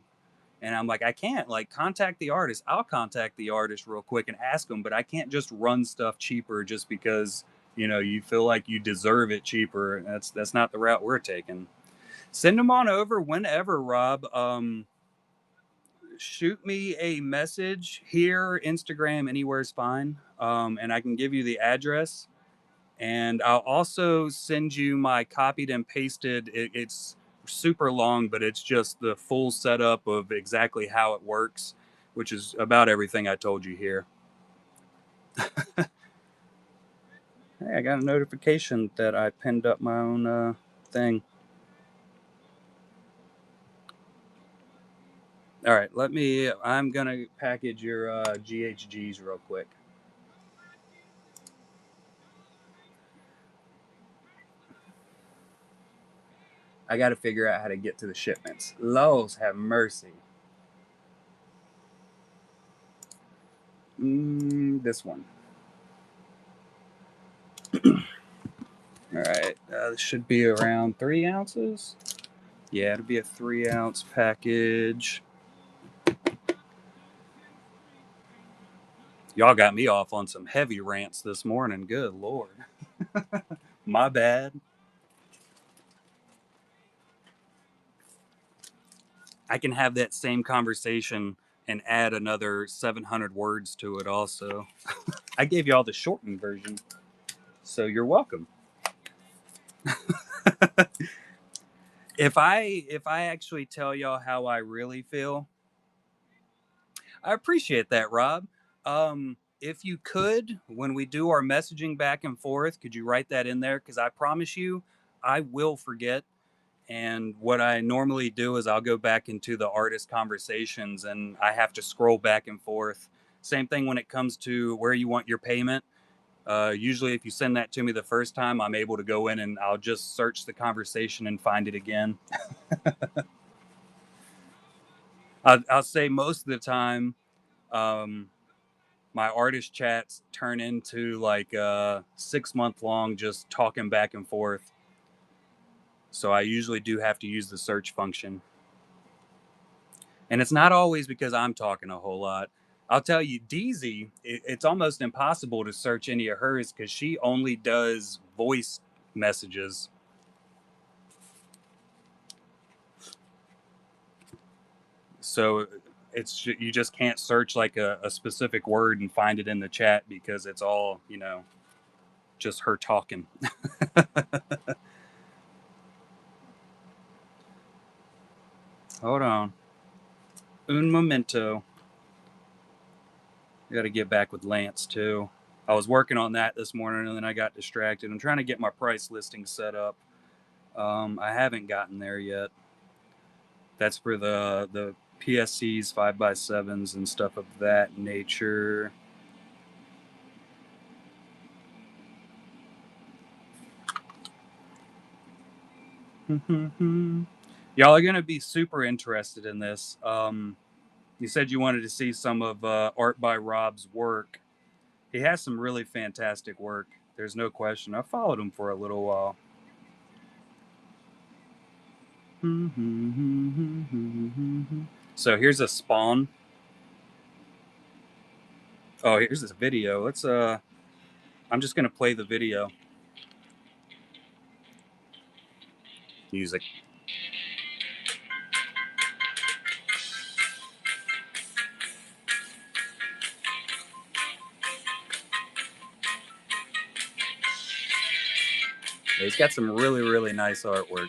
And I'm like, I can't. Like, contact the artist. I'll contact the artist real quick and ask them, but I can't just run stuff cheaper just because you feel like you deserve it cheaper. That's not the route we're taking. Send them on over whenever, Rob. Shoot me a message here, Instagram, anywhere is fine. And I can give you the address. And I'll also send you my copied and pasted. It's super long, but it's just the full setup of exactly how it works, which is about everything I told you here. Hey, I got a notification that I pinned up my own thing. All right, I'm going to package your GHGs real quick. I got to figure out how to get to the shipments. Laws have mercy. This one. All right. This should be around 3 ounces. Yeah, it'll be a 3 ounce package. Y'all got me off on some heavy rants this morning. Good Lord. My bad. I can have that same conversation and add another 700 words to it also. I gave y'all the shortened version, so you're welcome. If I actually tell y'all how I really feel, I appreciate that, Rob. If you could, when we do our messaging back and forth, could you write that in there? Because I promise you, I will forget. And what I normally do is I'll go back into the artist conversations and I have to scroll back and forth. Same thing when it comes to where you want your payment. Usually, if you send that to me the first time, I'm able to go in and I'll just search the conversation and find it again. I'll say most of the time, um, my artist chats turn into like 6 month long just talking back and forth. So I usually do have to use the search function. And it's not always because I'm talking a whole lot. I'll tell you, Deezy, it's almost impossible to search any of hers because she only does voice messages. So it's you just can't search like a specific word and find it in the chat because it's all just her talking. Hold on, un momento. I got to get back with Lance too. I was working on that this morning and then I got distracted. I'm trying to get my price listing set up. I haven't gotten there yet. That's for the PSCs, 5x7s, and stuff of that nature. Y'all are gonna be super interested in this. You said you wanted to see some of Art by Rob's work. He has some really fantastic work. There's no question. I followed him for a little while. So here's a spawn. Oh, here's this video. I'm just gonna play the video. music. He's got some really, really nice artwork.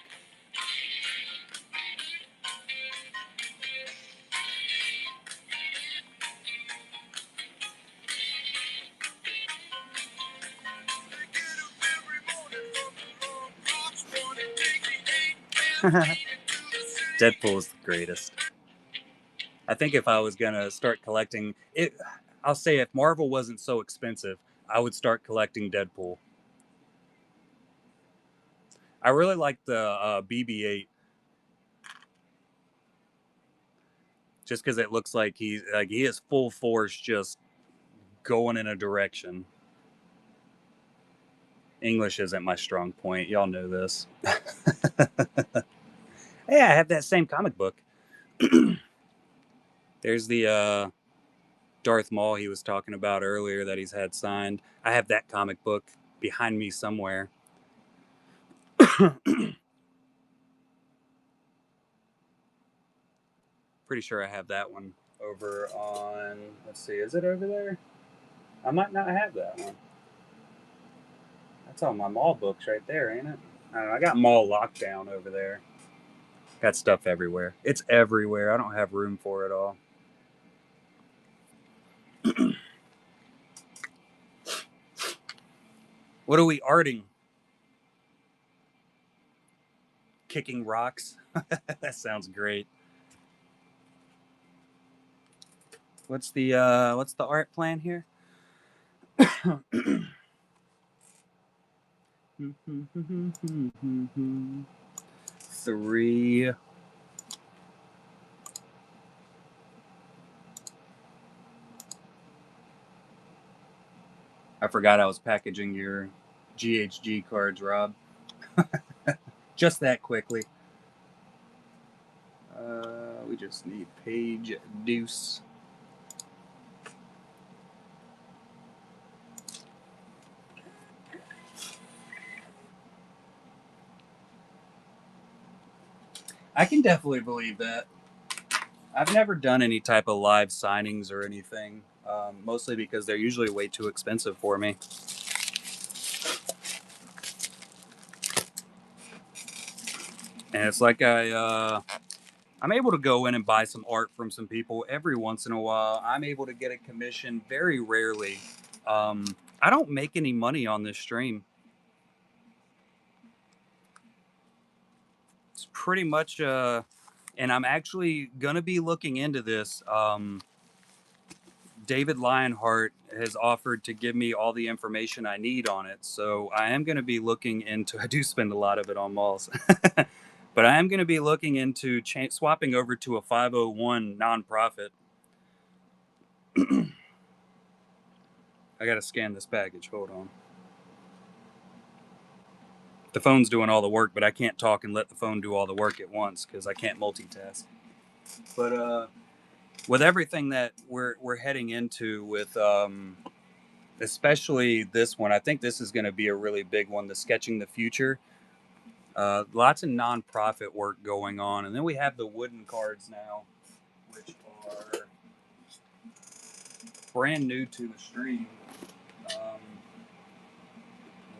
Deadpool is the greatest. I think if I was gonna start collecting it, I'll say if Marvel wasn't so expensive, I would start collecting Deadpool. I really like the BB-8, just because it looks like he is full force, just going in a direction. English isn't my strong point. Y'all know this. Hey, I have that same comic book. There's the Darth Maul he was talking about earlier that he's had signed. I have that comic book behind me somewhere. Pretty sure I have that one over on, let's see, is it over there? I might not have that one. That's all my mall books right there, ain't it? I don't know, I got mall lockdown over there. Got stuff everywhere. It's everywhere. I don't have room for it all. What are we arting? Kicking rocks? That sounds great. What's the art plan here? 3. I forgot I was packaging your GHG cards, Rob. Just that quickly. We just need page deuce. I can definitely believe that. I've never done any type of live signings or anything, mostly because they're usually way too expensive for me. And it's like I'm able to go in and buy some art from some people every once in a while. I'm able to get a commission very rarely. I don't make any money on this stream. It's pretty much, and I'm actually going to be looking into this. David Lionheart has offered to give me all the information I need on it. So I am going to be looking into, I do spend a lot of it on malls, but I am going to be looking into swapping over to a 501 nonprofit. I got to scan this package. Hold on. The phone's doing all the work, but I can't talk and let the phone do all the work at once because I can't multitask. But with everything that we're heading into with especially this one, I think this is going to be a really big one, the Sketching the Future. Lots of nonprofit work going on. And then we have the wooden cards now, which are brand new to the stream.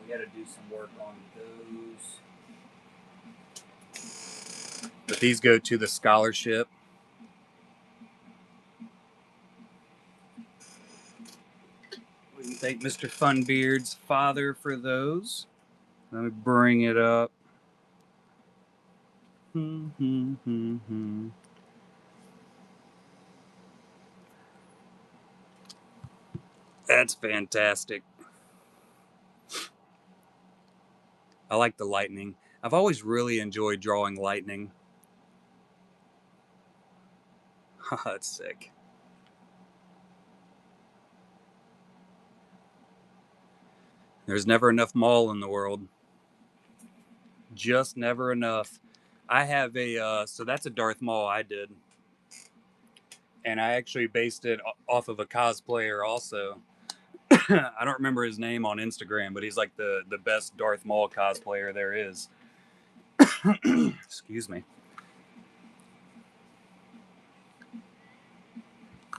We got to do some work on those. But these go to the scholarship. We can thank Mr. Funbeard's father for those. Let me bring it up. That's fantastic. I like the lightning. I've always really enjoyed drawing lightning. That's sick. There's never enough mall in the world. Just never enough. I have a, so that's a Darth Maul I did. And I actually based it off of a cosplayer also. I don't remember his name on Instagram, but he's like the best Darth Maul cosplayer there is. Excuse me.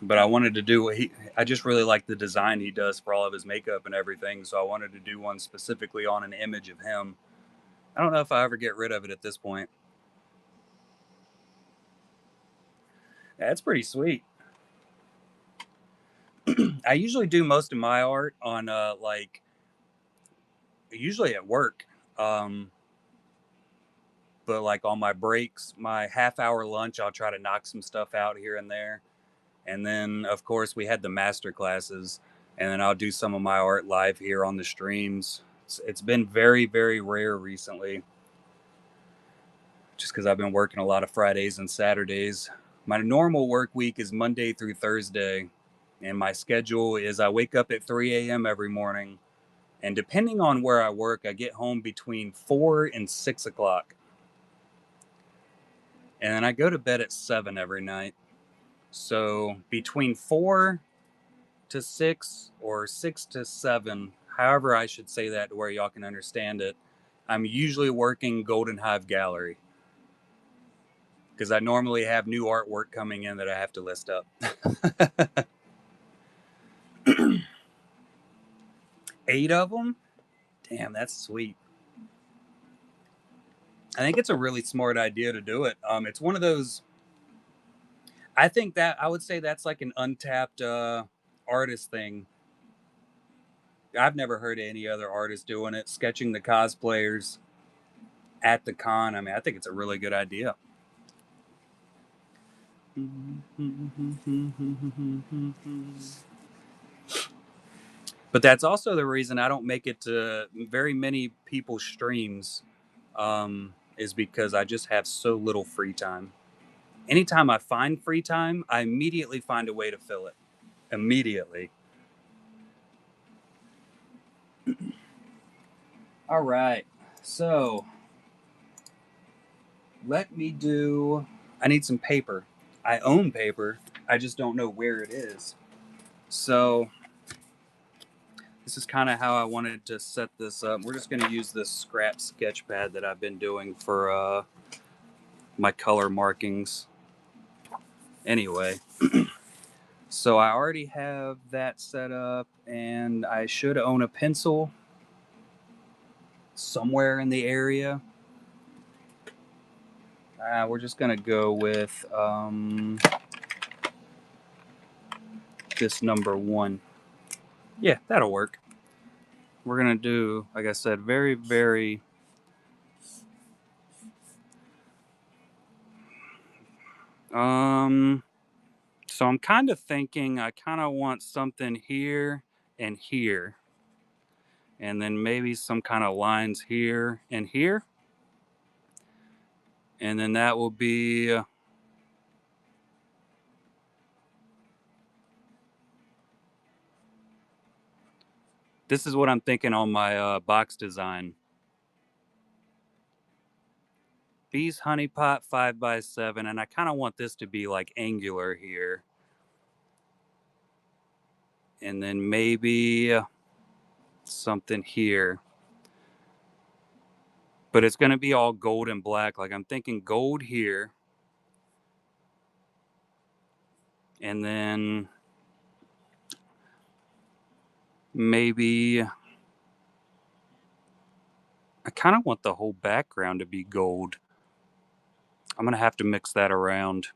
But I wanted to do what I just really like the design he does for all of his makeup and everything. So I wanted to do one specifically on an image of him. I don't know if I ever get rid of it at this point. That's pretty sweet. I usually do most of my art on like usually at work. Um, but like on my breaks, my half-hour lunch, I'll try to knock some stuff out here and there. And then of course we had the master classes, and then I'll do some of my art live here on the streams. It's been very, very rare recently, just because I've been working a lot of Fridays and Saturdays. My normal work week is Monday through Thursday, and my schedule is I wake up at 3 a.m. every morning, and depending on where I work, I get home between 4 and 6 o'clock. And then I go to bed at 7 every night. So between 4 to 6 or 6 to 7, however I should say that to where y'all can understand it, I'm usually working Golden Hive Gallery, because I normally have new artwork coming in that I have to list up. 8 of them? Damn, that's sweet. I think it's a really smart idea to do it. It's one of those. I think that I would say that's like an untapped artist thing. I've never heard of any other artist doing it, sketching the cosplayers at the con. I mean, I think it's a really good idea. But that's also the reason I don't make it to very many people's streams, is because I just have so little free time. Anytime I find free time, I immediately find a way to fill it. Immediately. All right. So let me do. I need some paper. I own paper. I just don't know where it is. So this is kind of how I wanted to set this up. We're just going to use this scrap sketch pad that I've been doing for my color markings. Anyway, so I already have that set up, and I should own a pencil somewhere in the area. We're just going to go with this number 1. Yeah, that'll work. We're going to do, like I said, very, very... So I'm kind of thinking I kind of want something here and here. And then maybe some kind of lines here and here. And then that will be... this is what I'm thinking on my box design. Bees honey pot 5x7, and I kind of want this to be like angular here. And then maybe something here. But it's going to be all gold and black. Like I'm thinking gold here. And then maybe I kind of want the whole background to be gold. I'm going to have to mix that around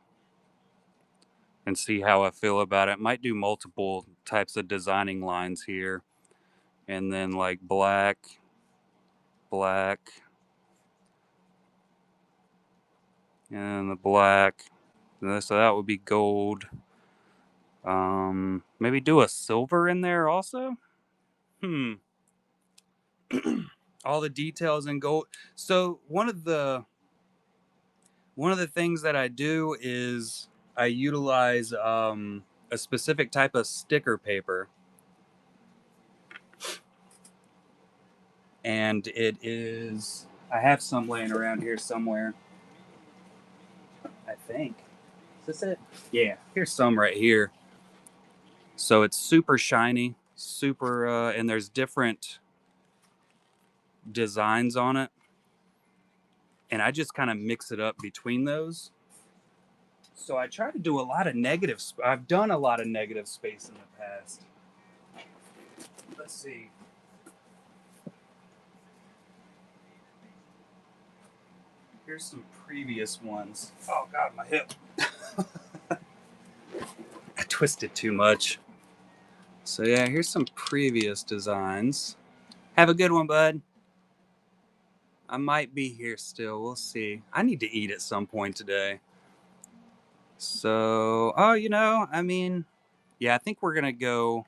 and see how I feel about it. Might do multiple types of designing lines here. And then like black, black, and the black. So that would be gold. Maybe do a silver in there also. All the details in gold. So one of the things that I do is I utilize a specific type of sticker paper, and it is, I have some laying around here somewhere. I think. Is this it? Yeah, here's some right here. So it's super shiny, super, and there's different designs on it. and I just kind of mix it up between those. So I try to do a lot of negative. I've done a lot of negative space in the past. Let's see. Here's some previous ones. Oh God, my hip. I twisted too much. So yeah, here's some previous designs. Have a good one, bud. I might be here still. We'll see. I need to eat at some point today. So, oh, I mean, yeah, I think we're gonna go.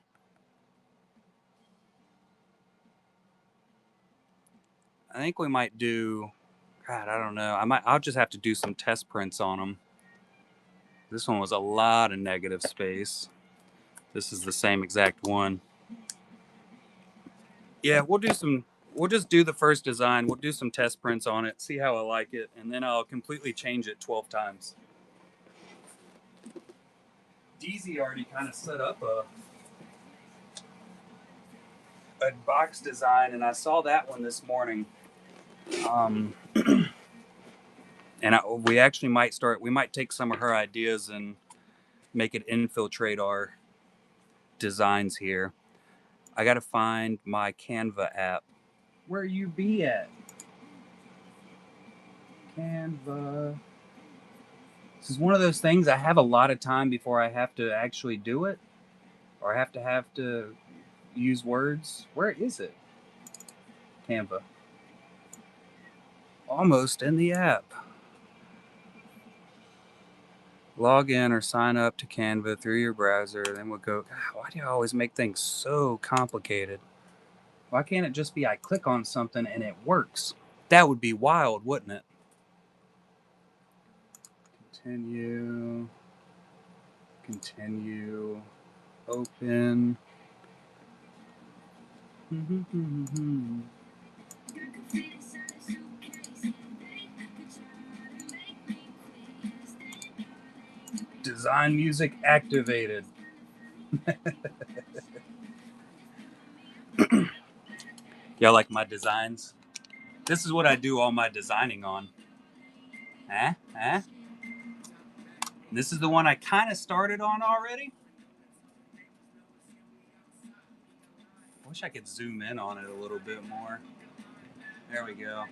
I think we might do. God, I don't know. I'll just have to do some test prints on them. This one was a lot of negative space. This is the same exact one. Yeah, we'll do some. We'll just do the first design. We'll do some test prints on it, see how I like it, and then I'll completely change it 12 times. DZ already kind of set up a box design, and I saw that one this morning. Um, and we actually might start. We might take some of her ideas and make it infiltrate our designs here. I got to find my Canva app. Where you be at? Canva. This is one of those things I have a lot of time before I have to actually do it, or I have to use words. Where is it? Canva. Almost in the app. Log in or sign up to Canva through your browser. Then we'll go. God, why do you always make things so complicated? Why can't it just be I click on something and it works? That would be wild, wouldn't it? Continue. Continue. Open. Design music activated. Y'all like my designs? This is what I do all my designing on. Huh? Huh? This is the one I kind of started on already. I wish I could zoom in on it a little bit more. There we go.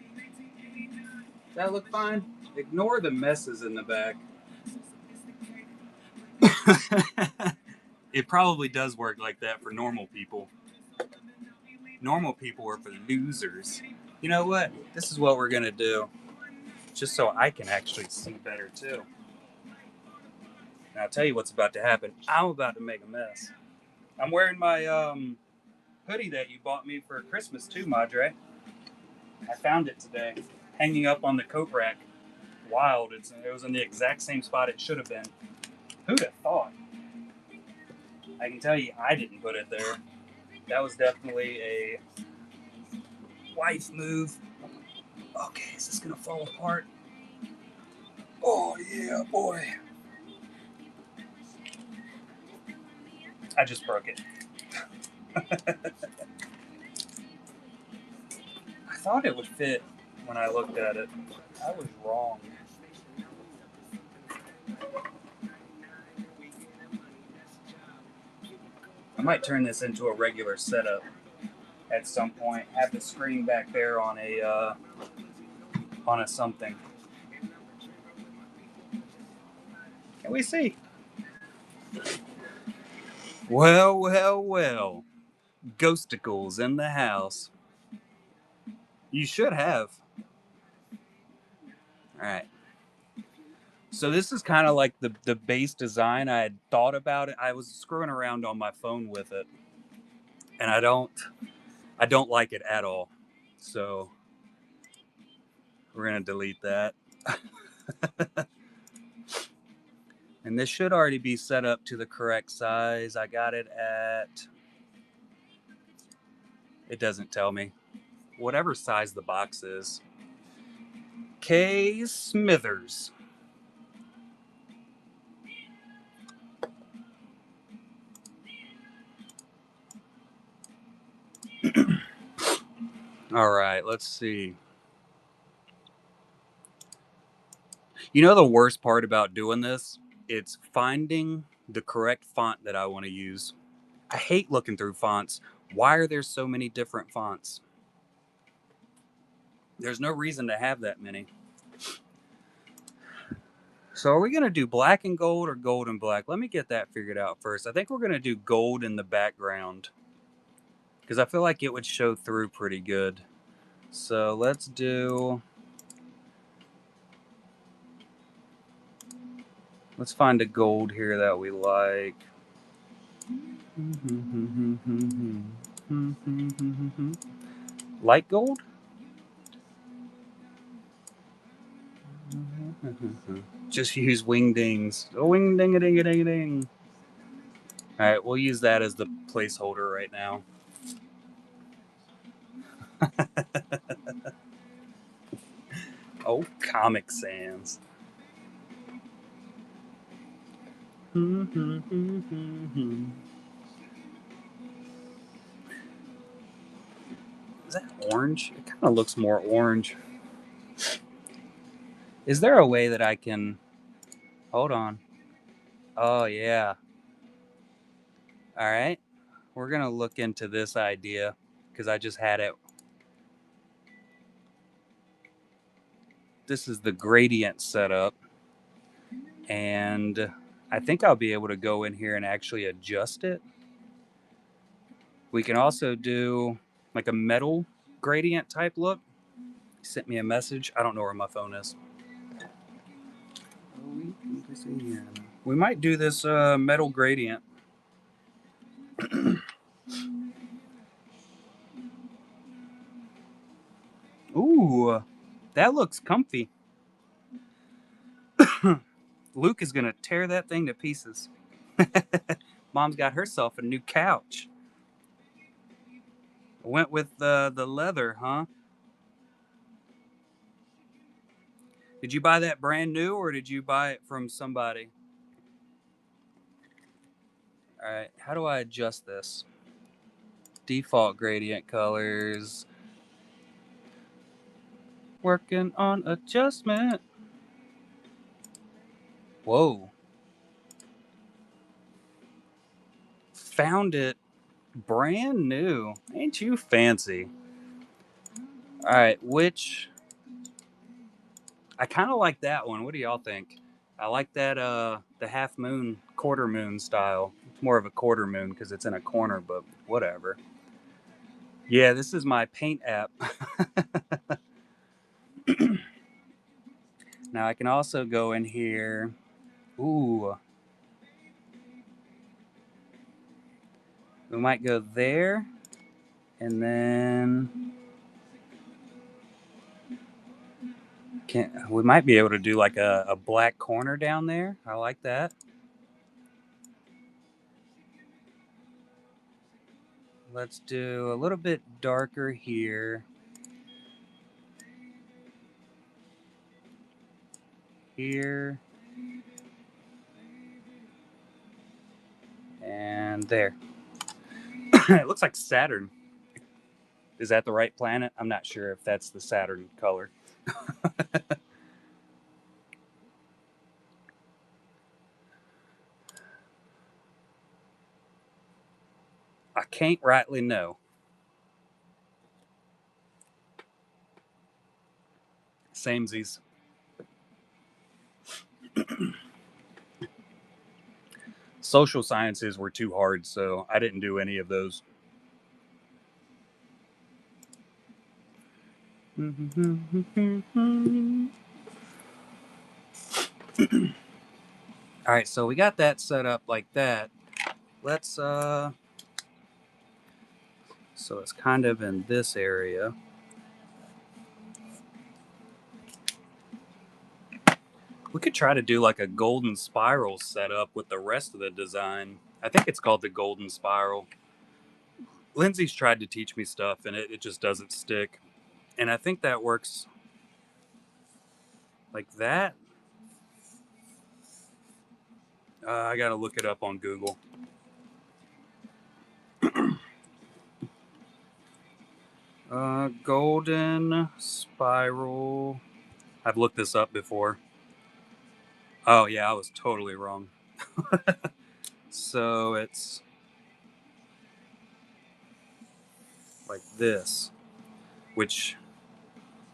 Does that look fine? Ignore the messes in the back. It probably does work like that for normal people. Normal people are for losers. You know what? This is what we're going to do. Just so I can actually see better too. And I'll tell you what's about to happen. I'm about to make a mess. I'm wearing my hoodie that you bought me for Christmas too, Madre. I found it today, hanging up on the coat rack. Wild. It was in the exact same spot it should have been. Who'd have thought? I can tell you I didn't put it there. That was definitely a wife move. Okay, is this going to fall apart? Oh, yeah, boy. I just broke it. I thought it would fit when I looked at it. I was wrong. I might turn this into a regular setup at some point. Have the screen back there on a something. Can we see? Well, well, well. Ghosticles in the house. You should have. All right. So this is kind of like the base design. I had thought about it. I was screwing around on my phone with it, and I don't like it at all. So we're gonna delete that. And this should already be set up to the correct size. I got it at. It doesn't tell me. Whatever size the box is. K. Smithers. All right, let's see. You know the worst part about doing this? It's finding the correct font that I want to use. I hate looking through fonts. Why are there so many different fonts? There's no reason to have that many. So are we going to do black and gold or gold and black? Let me get that figured out first. I think we're going to do gold in the background because I feel like it would show through pretty good. So let's find a gold here that we like. Light gold? Just use wingdings. Oh, wing ding a ding a ding a ding. All right, we'll use that as the placeholder right now. Oh, Comic Sans. Is that orange? It kind of looks more orange. Is there a way that I can... Hold on. Oh, yeah. All right. We're going to look into this idea because I just had it. This is the gradient setup. And I think I'll be able to go in here and actually adjust it. We can also do like a metal gradient type look. He sent me a message. I don't know where my phone is. We might do this metal gradient. Ooh, that looks comfy. Luke is going to tear that thing to pieces. Mom's got herself a new couch. Went with the leather, huh? Did you buy that brand new or did you buy it from somebody? All right, how do I adjust this? Default gradient colors. Working on adjustment. Whoa. Found it brand new. Ain't you fancy? All right, which... I kind of like that one. What do y'all think? I like that the half moon, quarter moon style. It's more of a quarter moon because it's in a corner, but whatever. Yeah, this is my paint app. Now I can also go in here. Ooh. We might go there. And then we might be able to do like a black corner down there. I like that. Let's do a little bit darker here. Here. And there. It looks like Saturn. Is that the right planet? I'm not sure if that's the Saturn color. I can't rightly know. Samesies. Social sciences were too hard, so I didn't do any of those. All right, so we got that set up like that. Let's so it's kind of in this area. We could try to do like a golden spiral setup with the rest of the design. I think it's called the golden spiral. Lindsay's tried to teach me stuff and it just doesn't stick. And I think that works like that. I got to look it up on Google. Golden spiral. I've looked this up before. Oh yeah, I was totally wrong. So it's like this, which,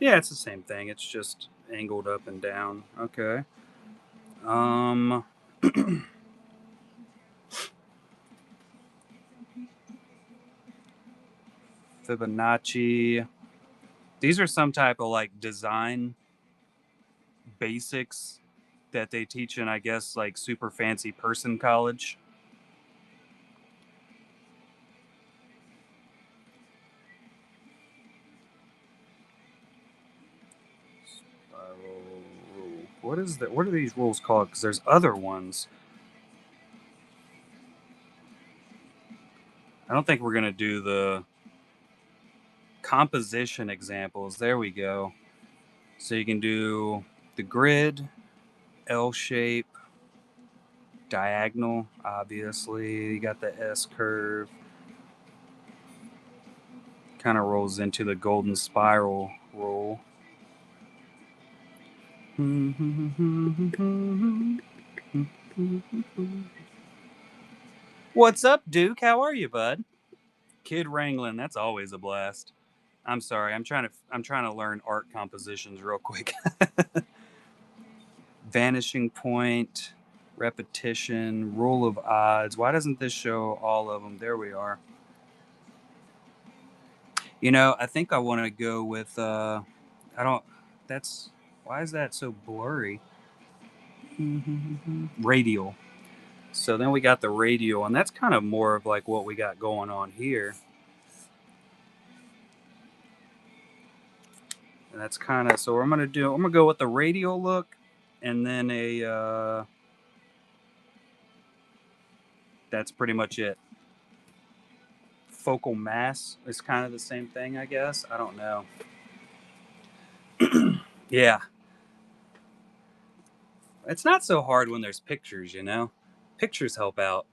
yeah, it's the same thing. It's just angled up and down. Okay. Um, Fibonacci. These are some type of like design basics that they teach in, I guess, like super fancy person college. Spiral rule. What is that? What are these rules called? Because there's other ones. I don't think we're gonna do the composition examples. There we go. So you can do the grid, L shape, diagonal, obviously. You got the S curve. Kind of rolls into the golden spiral rule. What's up, Duke? How are you, bud? Kid wrangling, that's always a blast. I'm sorry, I'm trying to learn art compositions real quick. Vanishing point, repetition, rule of odds. Why doesn't this show all of them? There we are. I think I want to go with I don't that's why is that so blurry? Radial. So then we got the radial, and that's kind of more of like what we got going on here. And that's kind of, so what I'm gonna go with the radial look, and then that's pretty much it. Focal mass is kind of the same thing, I guess. I don't know. Yeah, it's not so hard when there's pictures. Pictures help out.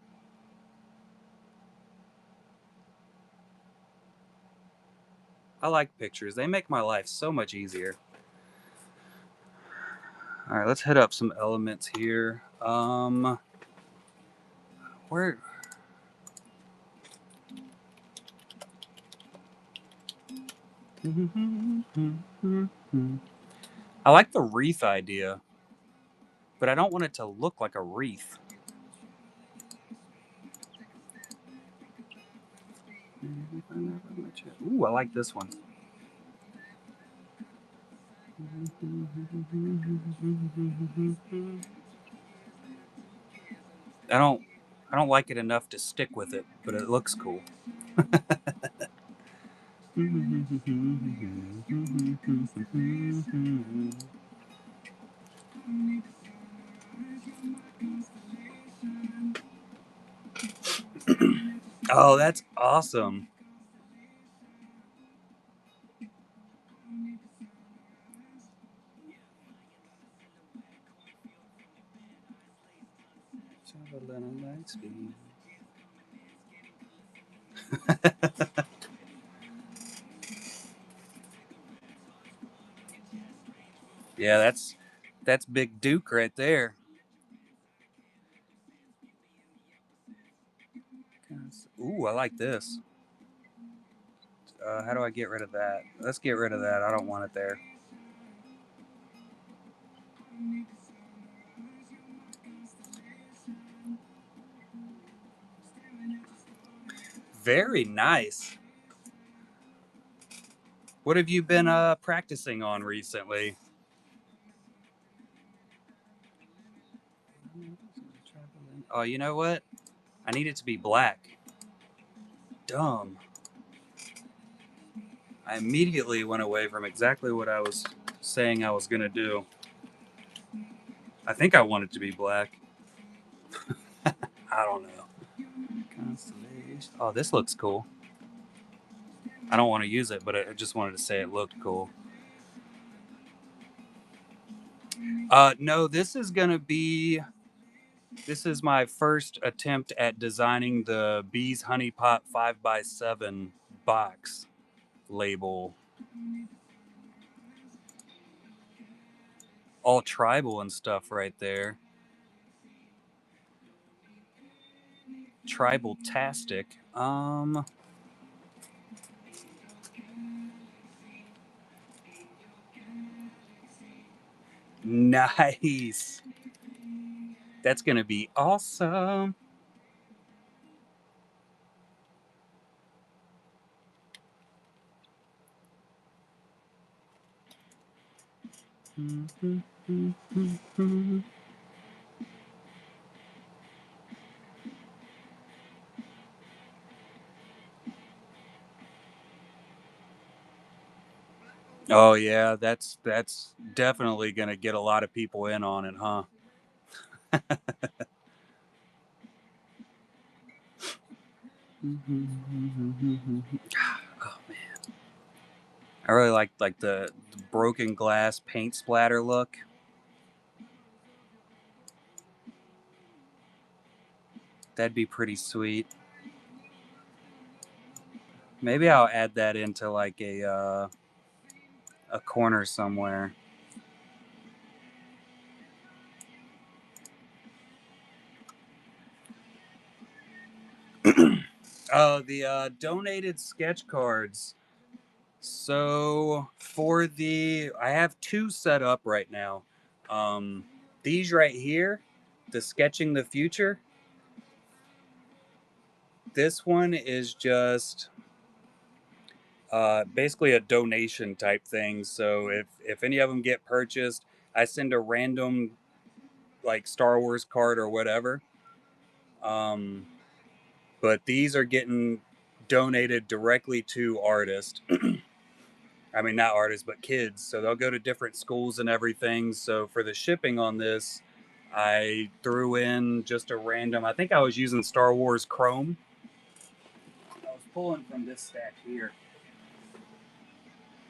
I like pictures. They make my life so much easier. All right, let's hit up some elements here. Where I like the wreath idea, but I don't want it to look like a wreath. Ooh, I like this one. I don't I don't like it enough to stick with it, but it looks cool. Oh, that's awesome. Yeah, that's Big Duke right there. Ooh, I like this. How do I get rid of that? Let's get rid of that. I don't want it there. Very nice. What have you been practicing on recently? Oh, you know what? I need it to be black. Dumb. I immediately went away from exactly what I was saying I was going to do. I think I want it to be black. I don't know. Constellation. Oh, this looks cool. I don't want to use it, but I just wanted to say it looked cool. No, this is my first attempt at designing the Bees Honey Pot 5x7 box label. All tribal and stuff right there. Tribal-tastic. Nice. That's gonna be awesome. Oh yeah, that's definitely gonna get a lot of people in on it, huh? Oh man, I really like the broken glass paint splatter look. That'd be pretty sweet. Maybe I'll add that into like a corner somewhere. Oh, the donated sketch cards. So for I have two set up right now. Um, these right here, the Sketching the Future. This one is just basically a donation type thing. So if any of them get purchased, I send a random like Star Wars card or whatever. Um, but these are getting donated directly to artists. I mean, not artists, but kids. So they'll go to different schools and everything. So for the shipping on this, I threw in just a random. I think I was using Star Wars Chrome. I was pulling from this stack here.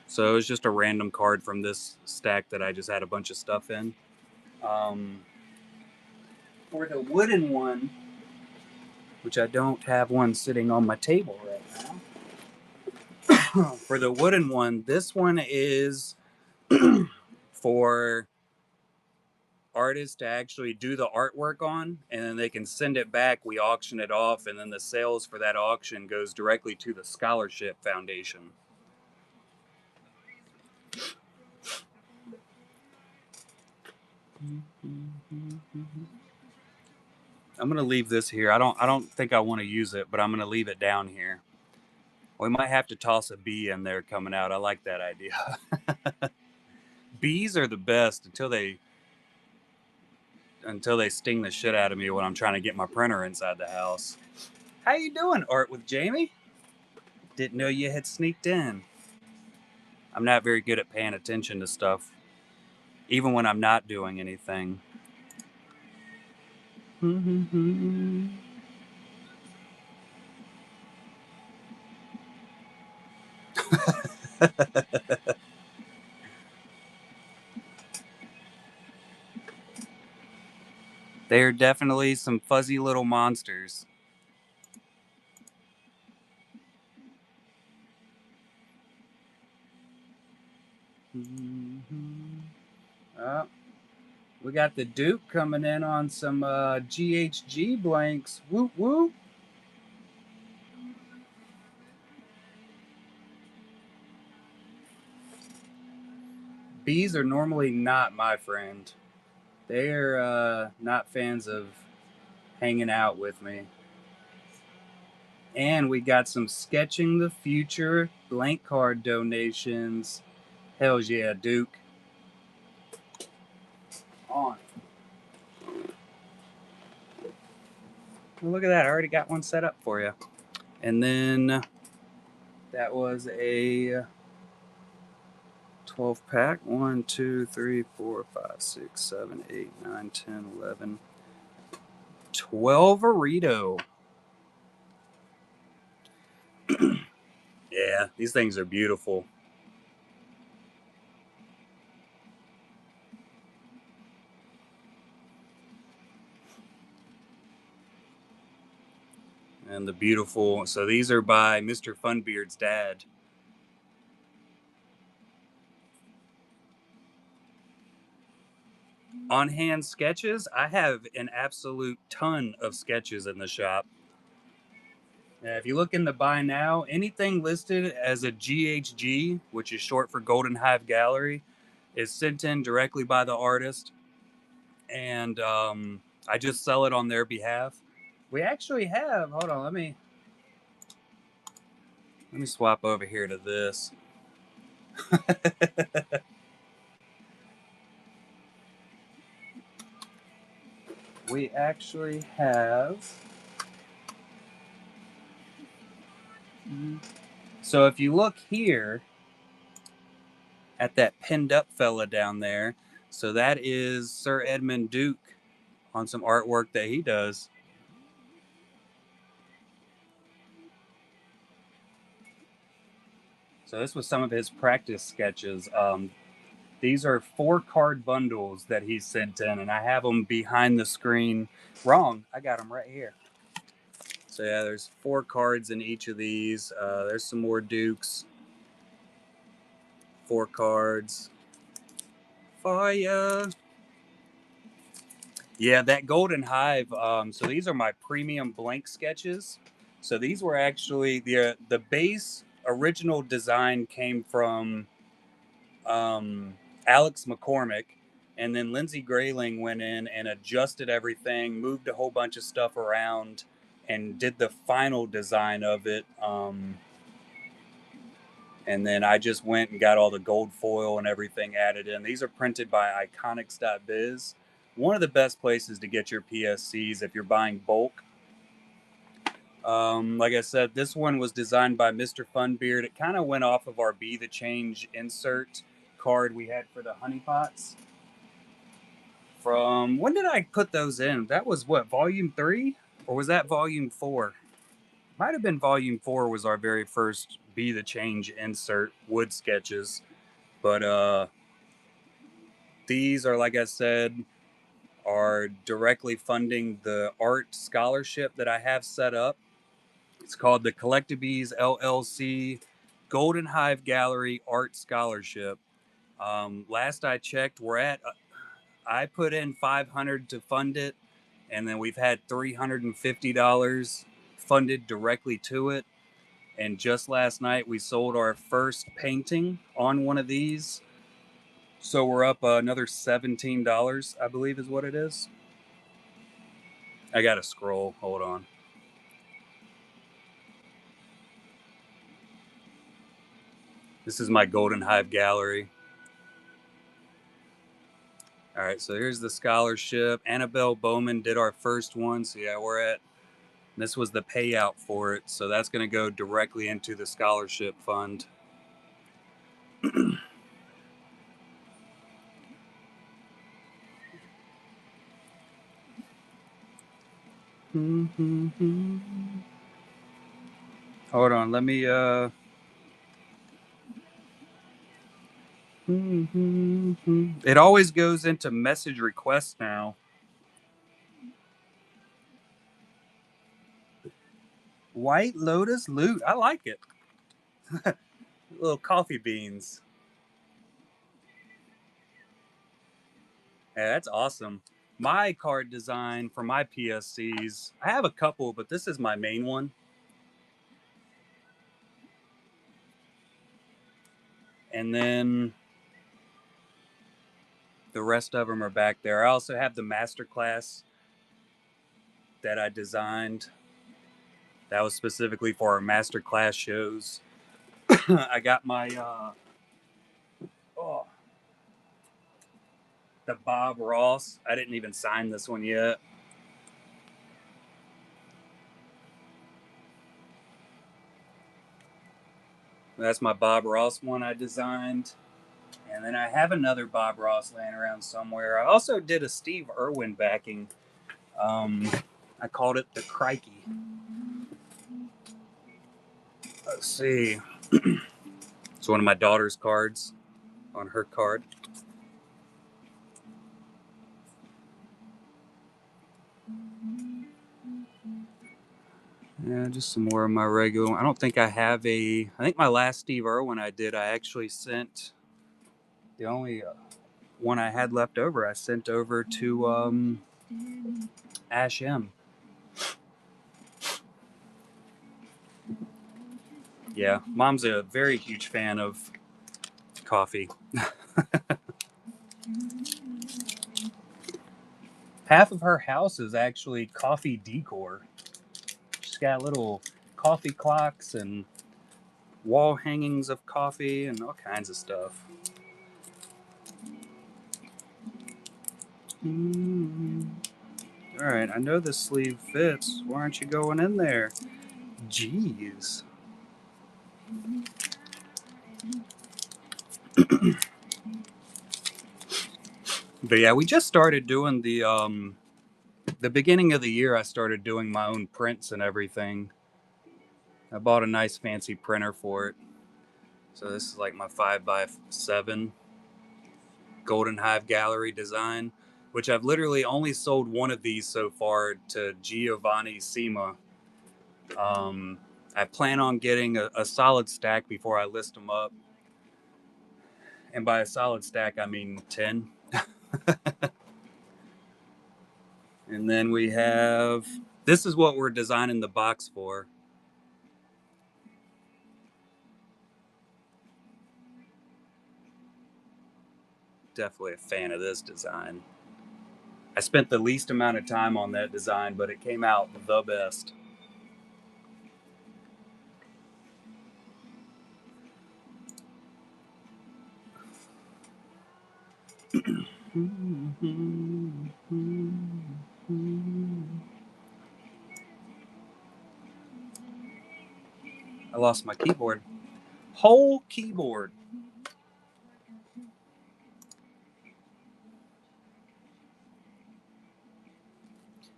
So it was just a random card from this stack that I just had a bunch of stuff in. Um, for the wooden one, which I don't have one sitting on my table right now. For the wooden one, this one is for artists to actually do the artwork on, and then they can send it back. We auction it off, and then the sales for that auction goes directly to the scholarship foundation. I'm gonna leave this here. I don't think I want to use it, but I'm gonna leave it down here. We might have to toss a bee in there coming out. I like that idea. Bees are the best until they sting the shit out of me when I'm trying to get my printer inside the house. How you doing, Art with Jamie? Didn't know you had sneaked in. I'm not very good at paying attention to stuff, even when I'm not doing anything. They are definitely some fuzzy little monsters. Oh, we got the Duke coming in on some GHG blanks. Whoop whoop. Bees are normally not my friend. They are not fans of hanging out with me. And we got some Sketching the Future blank card donations. Hells yeah, Duke. On. Well, look at that. I already got one set up for you. And then that was a 12 pack. 1, 2, 3, 4, 5, 6, 7, 8, 9, 10, 11, 12 Arito. Yeah, these things are beautiful. And the beautiful. So these are by Mr. Funbeard's dad. On hand sketches, I have an absolute ton of sketches in the shop. Yeah, if you look in the buy now, anything listed as a GHG, which is short for Golden Hive Gallery, is sent in directly by the artist, and I just sell it on their behalf. We actually have. Hold on, let me swap over here to this. We actually have. So if you look here at that pinned up fella down there, so that is Sir Edmund Duke on some artwork that he does. So this was some of his practice sketches. These are 4 card bundles that he sent in, and I have them behind the screen. Wrong, I got them right here. So yeah, there's 4 cards in each of these. There's some more Dukes. 4 cards. Fire. Yeah, that Golden Hive. So these are my premium blank sketches. So these were actually the base original design came from Alex McCormick, and then Lindsay Grayling went in and adjusted everything, moved a whole bunch of stuff around, and did the final design of it. And then I just went and got all the gold foil and everything added in. These are printed by iconics.biz. One of the best places to get your PSCs if you're buying bulk. Like I said, this one was designed by Mr. Funbeard. It kind of went off of our Be the Change insert card we had for the honeypots. From when did I put those in? That was what, volume 3? Or was that volume 4? Might have been volume 4 was our very first Be the Change insert wood sketches. But these are, like I said, are directly funding the art scholarship that I have set up. It's called the Collectibles LLC Golden Hive Gallery Art Scholarship. Last I checked, I put in $500 to fund it, and then we've had $350 funded directly to it. And just last night, we sold our first painting on one of these. So we're up another $17, I believe is what it is. I got to scroll. Hold on. This is my Golden Hive Gallery. All right, so here's the scholarship. Annabelle Bowman did our first one. So yeah, this was the payout for it. So that's going to go directly into the scholarship fund. Hold on, let me it always goes into message requests now. White Lotus Loot. I like it. Little coffee beans. Yeah, that's awesome. My card design for my PSCs, I have a couple, but this is my main one. And then the rest of them are back there. I also have the masterclass that I designed. That was specifically for our masterclass shows. I got my oh, the Bob Ross. I didn't even sign this one yet. That's my Bob Ross one I designed. And then I have another Bob Ross laying around somewhere. I also did a Steve Irwin backing. I called it the Crikey. Let's see. It's one of my daughter's cards on her card. Yeah, just some more of my regular one. I don't think I have I think my last Steve Irwin I did, I actually sent the only one I had left over, I sent over to Ash M. Yeah, Mom's a very huge fan of coffee. Half of her house is actually coffee decor. She's got little coffee clocks and wall hangings of coffee and all kinds of stuff. All right, I know this sleeve fits. Why aren't you going in there? Jeez. But yeah, we just started doing the beginning of the year. I started doing my own prints and everything. I bought a nice fancy printer for it. So this is like my 5x7 Golden Hive Gallery design, which I've literally only sold one of these so far to Giovanni Sima. Um, I plan on getting a solid stack before I list them up. And by a solid stack, I mean 10. And then we have, this is what we're designing the box for. Definitely a fan of this design. I spent the least amount of time on that design, but it came out the best. I lost my keyboard. Whole keyboard.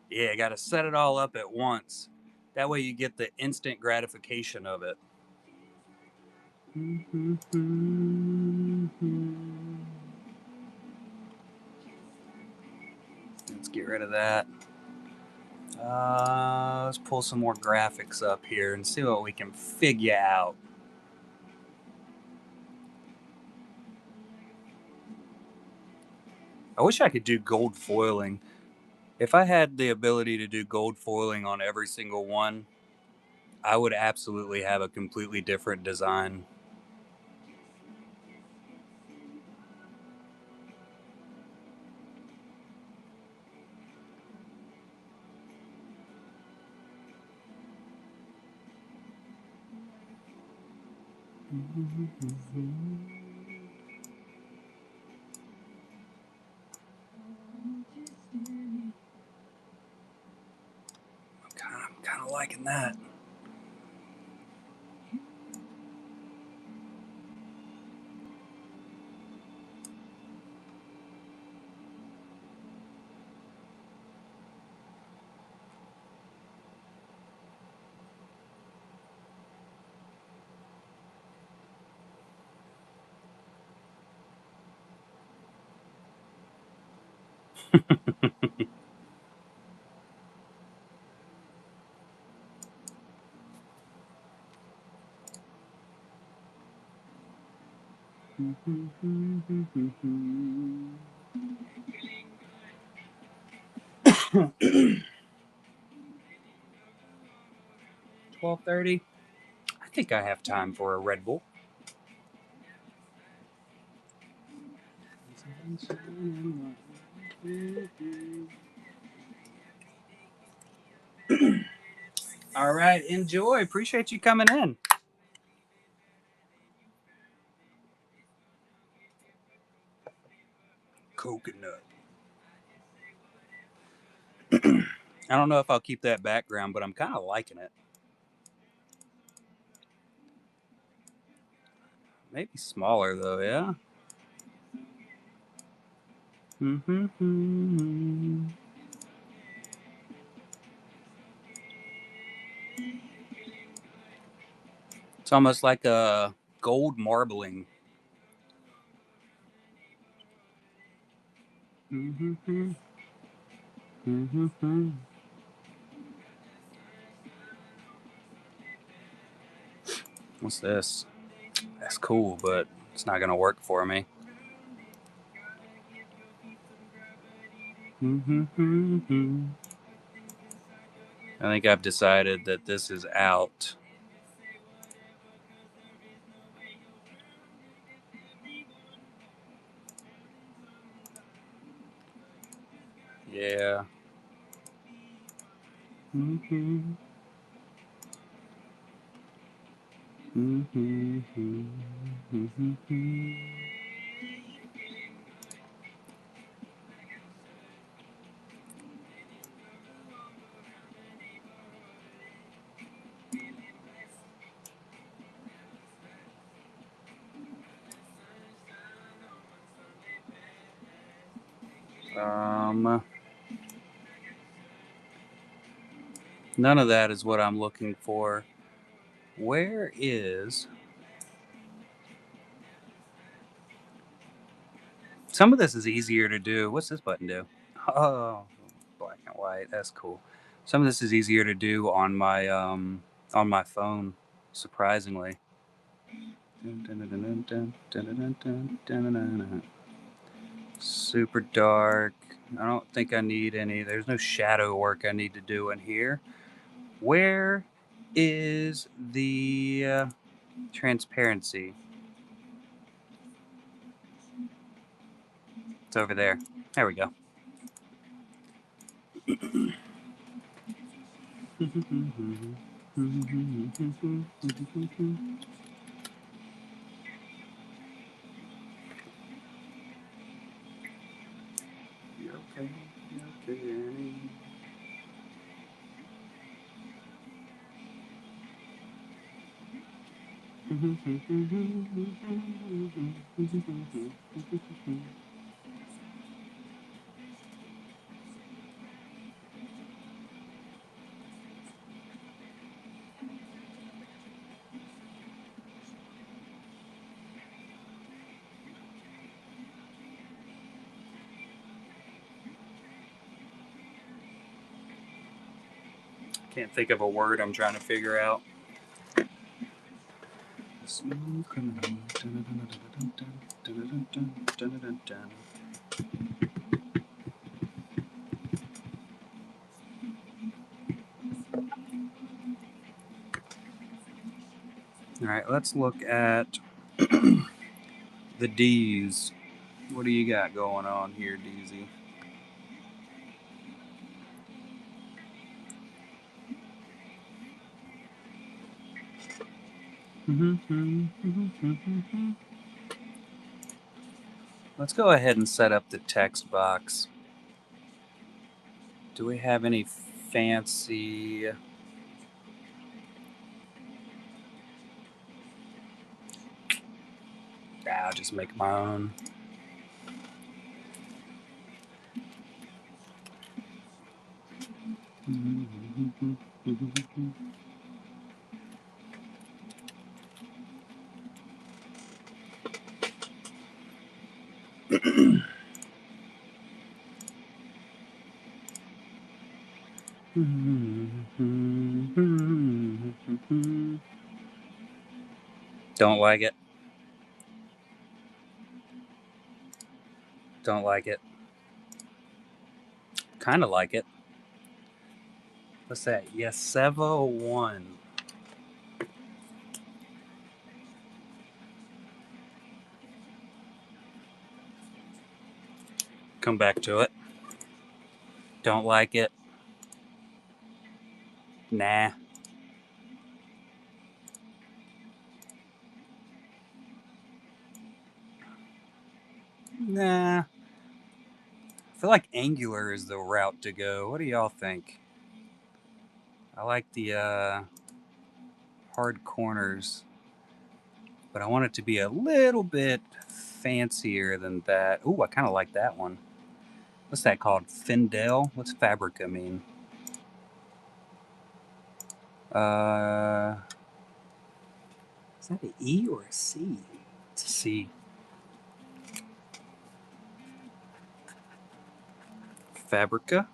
Yeah, got to set it all up at once. That way you get the instant gratification of it. Let's get rid of that. Let's pull some more graphics up here and see what we can figure out. I wish I could do gold foiling. If I had the ability to do gold foiling on every single one, I would absolutely have a completely different design. I'm kind of liking that. $12.30. I think I have time for a Red Bull. All right, enjoy. Appreciate you coming in. Coconut. I don't know if I'll keep that background, but I'm kind of liking it. Maybe smaller though, yeah. It's almost like a gold marbling. What's this? That's cool, but it's not gonna work for me. I think I've decided that this is out. Yeah. Mm-hmm. Mm-hmm. Mm-hmm. None of that is what I'm looking for. Where is... Some of this is easier to do. What's this button do? Oh, black and white. That's cool. Some of this is easier to do on my phone, surprisingly. Super dark. I don't think I need any. There's no shadow work I need to do in here. Where is the transparency? It's over there. There we go. You're okay. You're okay, Annie. Can't think of a word I'm trying to figure out. Smooth criminal. All right, let's look at the D's. What do you got going on here, DZ? Let's go ahead and set up the text box. Do we have any fancy... I'll just make my own. Don't like it. Don't like it. Kind of like it. What's that? Yeseva 1. Come back to it. Don't like it. Nah. Nah. I feel like Angular is the route to go. What do y'all think? I like the hard corners, but I want it to be a little bit fancier than that. Ooh, I kind of like that one. What's that called? Findel? What's Fabrica mean? Is that an E or a C? It's a C. Fabrica?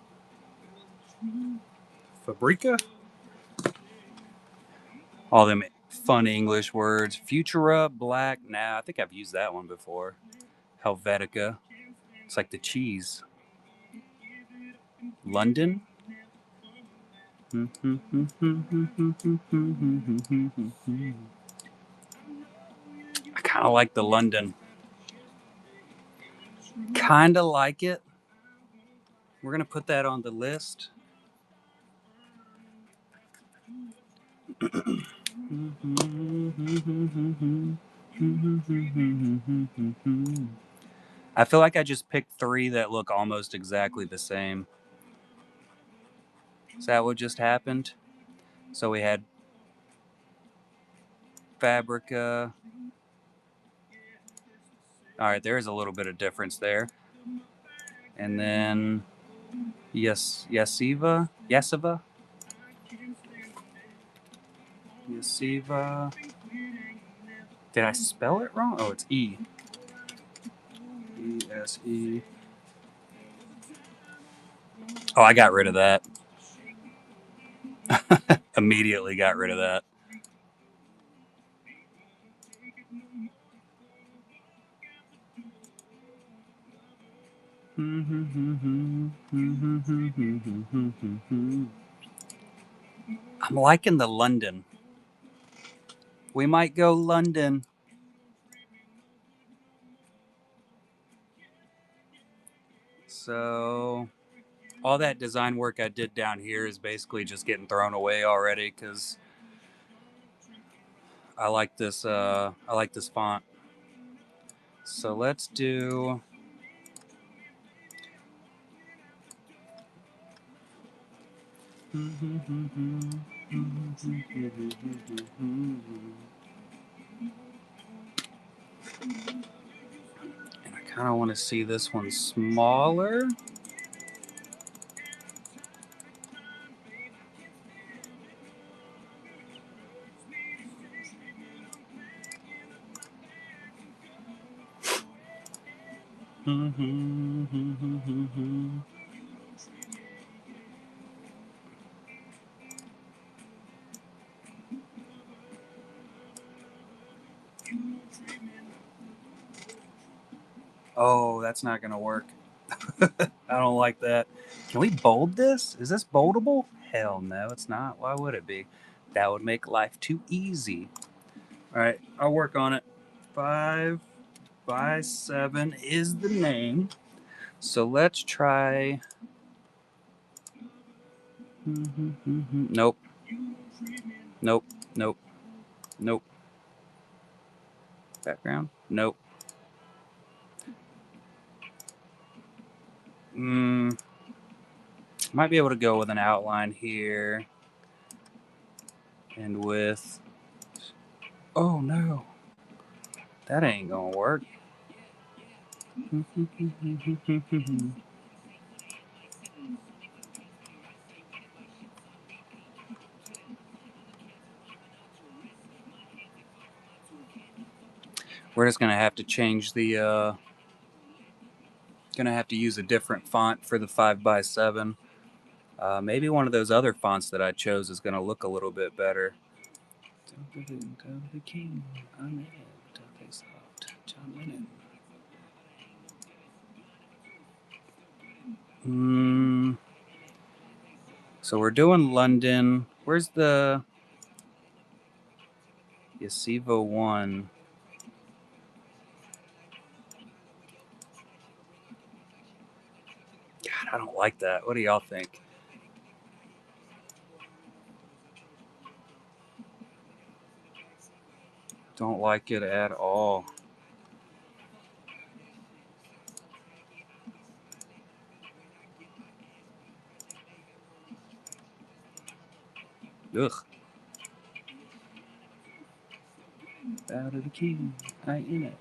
Fabrica? All them fun English words. Futura, black. Nah, I think I've used that one before. Helvetica. It's like the cheese. London? I kind of like the London. Kind of like it. We're gonna put that on the list. I feel like I just picked 3 that look almost exactly the same. Is that what just happened? So we had Fabrica. All right, there is a little bit of difference there. And then Yasiva. Did I spell it wrong? Oh, it's E. E-S-E. Oh, I got rid of that. Immediately got rid of that. I'm liking the London. We might go London. So all that design work I did down here is basically just getting thrown away already because I like this. I like this font. So let's do. And I kind of want to see this one smaller. Oh, that's not gonna work. I don't like that. Can we bold this? Is this boldable? Hell no, it's not. Why would it be? That would make life too easy. All right, I'll work on it. 5x7 is the name. So let's try. Nope. Nope. Nope. Nope. Background? Nope. Might be able to go with an outline here. And with. Oh no. That ain't gonna work. We're just gonna have to change the. Gonna have to use a different font for the 5x7. Maybe one of those other fonts that I chose is gonna look a little bit better. So we're doing London. Where's the Yasiva one? God, I don't like that. What do y'all think? Don't like it at all. Ugh. Out of the king, I in it.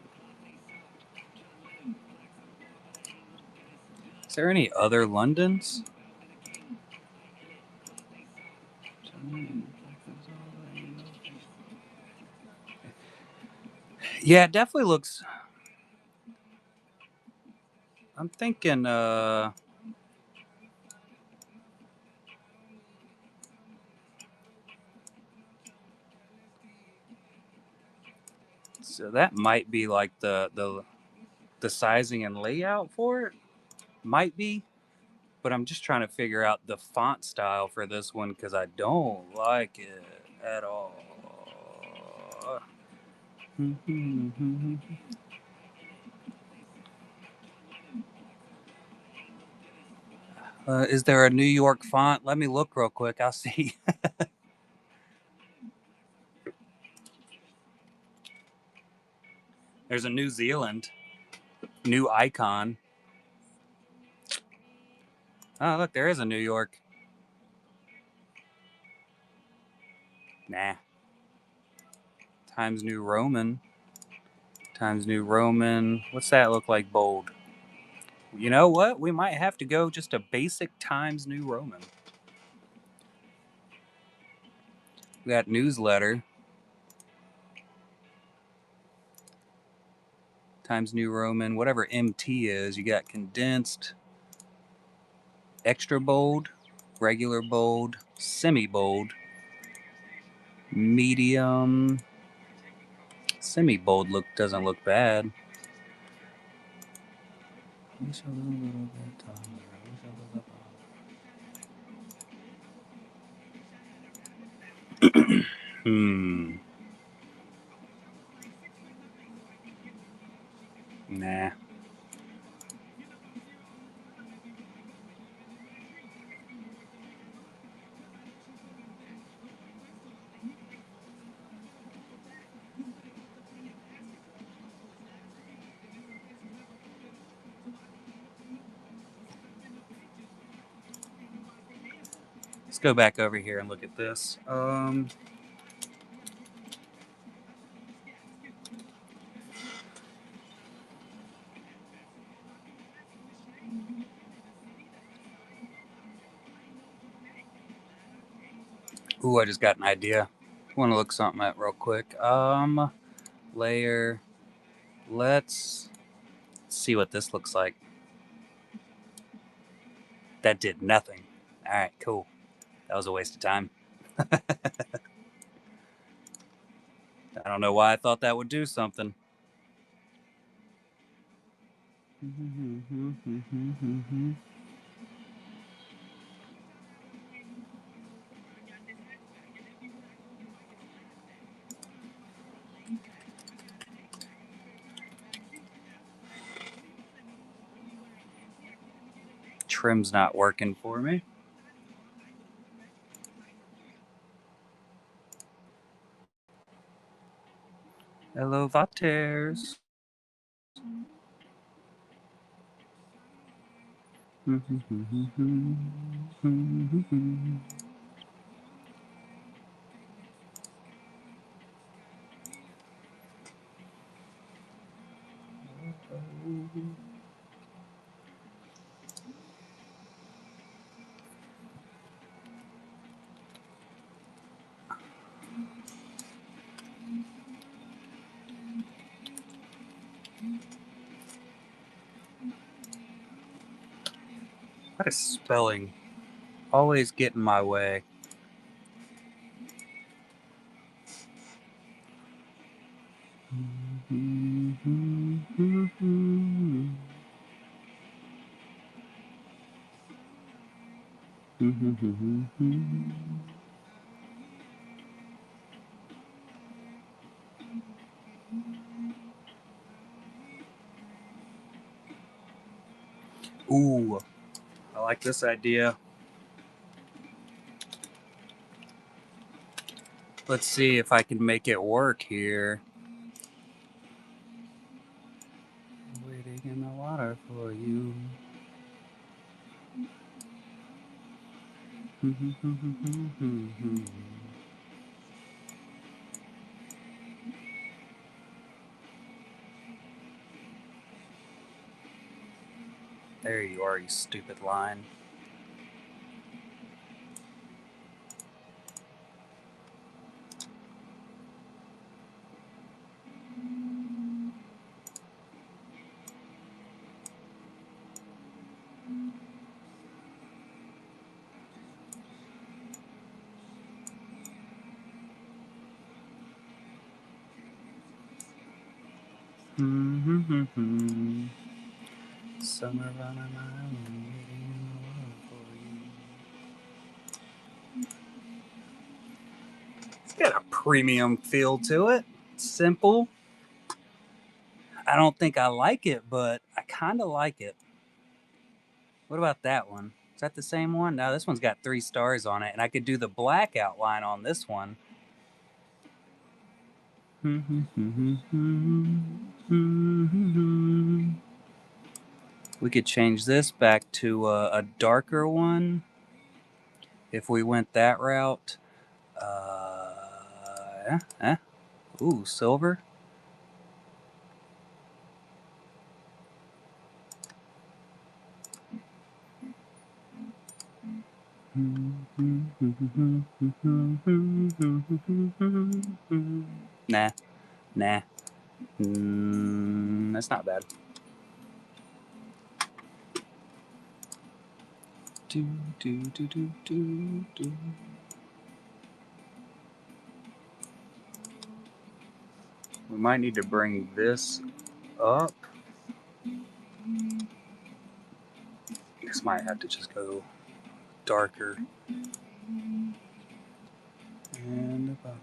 Is there any other Londons? Yeah, it definitely looks. I'm thinking. So that might be like the sizing and layout for it. Might be, but I'm just trying to figure out the font style for this one because I don't like it at all. Is there a New York font? Let me look real quick. I'll see. There's a New Zealand. New icon. Oh, look, there is a New York. Nah. Times New Roman. Times New Roman. What's that look like bold? You know what? We might have to go just a basic Times New Roman. We got newsletter. Times New Roman. Whatever MT is. You got condensed. Extra bold. Regular bold. Semi bold. Medium. Semi bold doesn't look bad. Nah. Let's go back over here and look at this. Ooh, I just got an idea. I want to look something up real quick. Layer. Let's see what this looks like. That did nothing. All right, cool. That was a waste of time. I don't know why I thought that would do something. Trim's not working for me. Hello, Vaters. What is spelling? Always get in my way. Ooh, I like this idea. Let's see if I can make it work here. Waiting in the water for you. There you are, you stupid line. Summer on an island, waiting in the water for you. It's got a premium feel to it. Simple. I don't think I like it, but I kind of like it. What about that one? Is that the same one? No, this one's got 3 stars on it, and I could do the black outline on this one. We could change this back to a darker one if we went that route. Ooh, silver. Nah, nah. That's not bad. Do, do, do, do, do, do. We might need to bring this up. This might have to just go darker. And the bottom.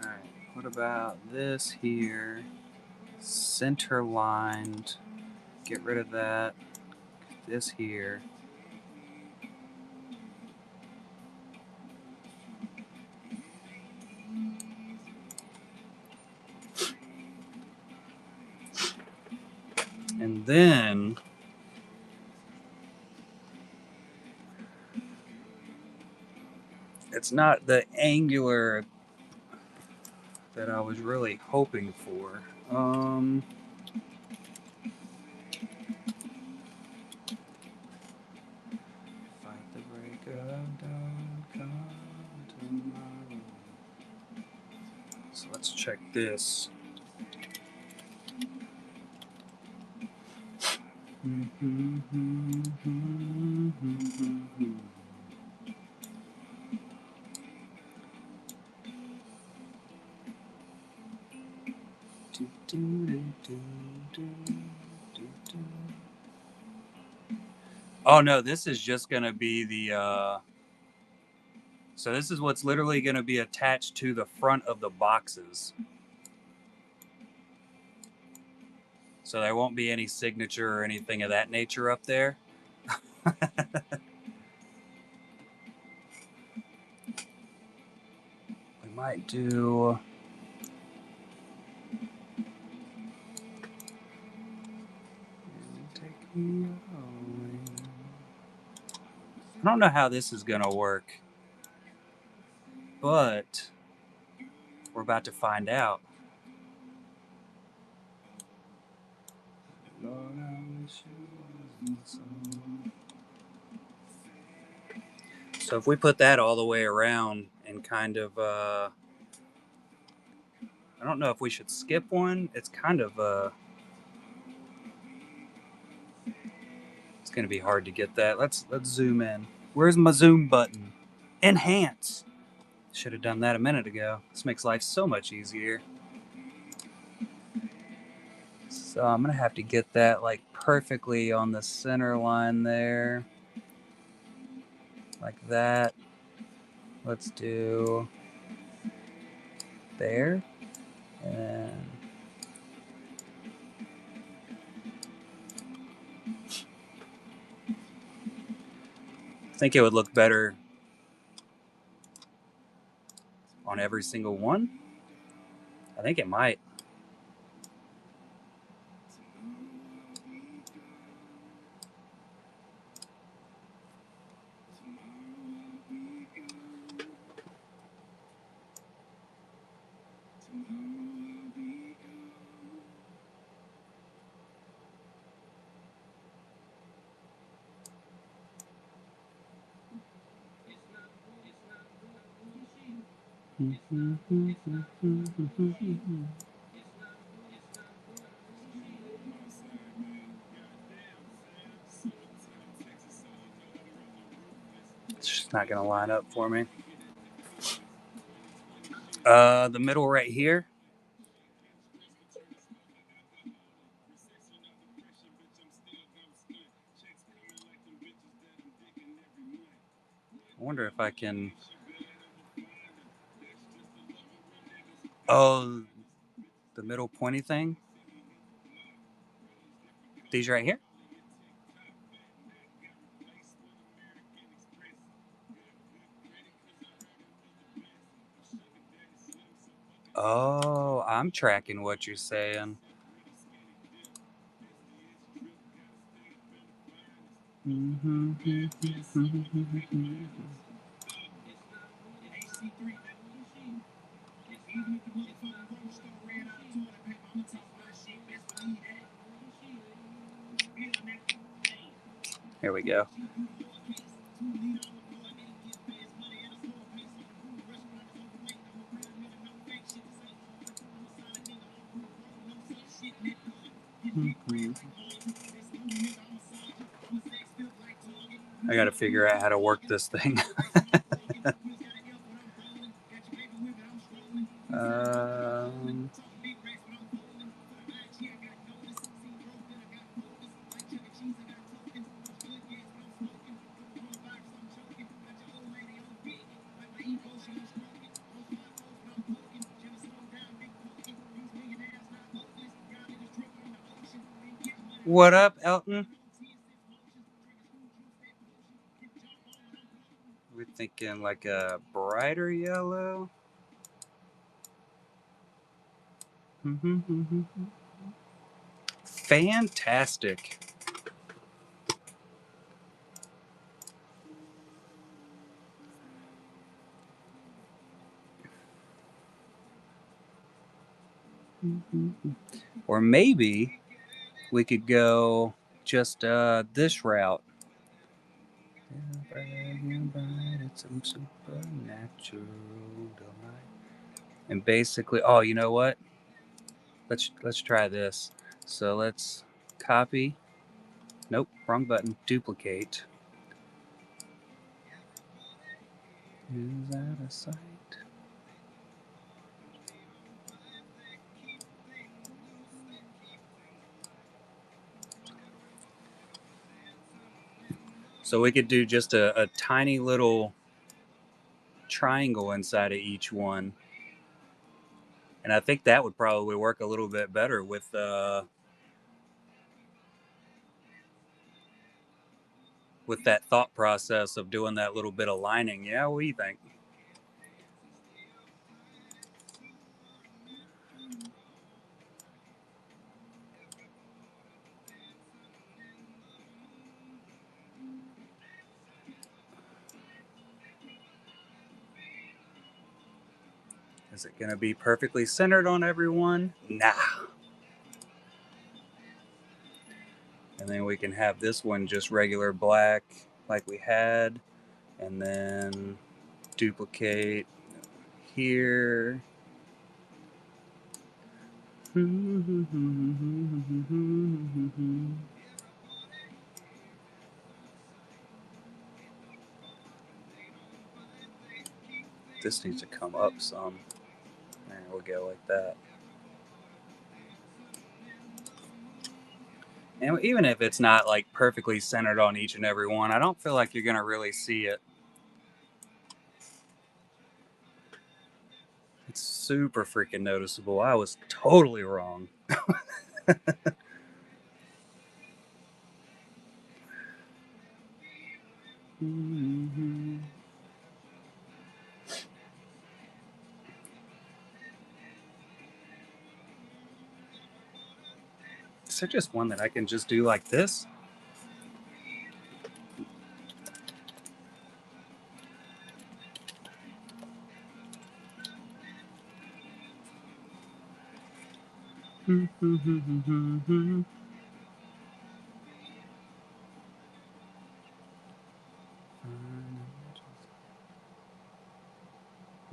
Alright, what about this here? Center lined. Get rid of that. This here. And then it's not the angular that I was really hoping for. Fight the break of dawn, come tomorrow. So let's check this. Oh no, this is just gonna be the so this is what's literally gonna be attached to the front of the boxes. So there won't be any signature or anything of that nature up there. We might do. Take me away. I don't know how this is gonna work, but we're about to find out. So if we put that all the way around and kind of, I don't know if we should skip one. It's kind of, it's gonna be hard to get that. Let's zoom in. Where's my zoom button? Enhance. Should have done that a minute ago. This makes life so much easier. So I'm gonna have to get that like perfectly on the center line there. Like that. Let's do there. And I think it would look better on every single one. I think it might. It's just not going to line up for me. The middle right here. I wonder if I can. Oh, the middle pointy thing. These right here. Oh, I'm tracking what you're saying. Here we go. I got to figure out how to work this thing. um, what up, Elton? We're thinking like a brighter yellow. Fantastic. Or maybe we could go just this route. It's some supernatural delight. And basically, oh, you know what? Let's try this. So let's copy. Nope, wrong button. Duplicate. Is that a sight? So we could do just a tiny little triangle inside of each one. And I think that would probably work a little bit better with that thought process of doing that little bit of lining. Yeah, what do you think? Is it going to be perfectly centered on everyone? Nah. And then we can have this one just regular black like we had. And then duplicate here. This needs to come up some. There, we'll go like that. And even if it's not like perfectly centered on each and every one, I don't feel like you're gonna really see it. It's super freaking noticeable. I was totally wrong. Is there just one that I can just do like this?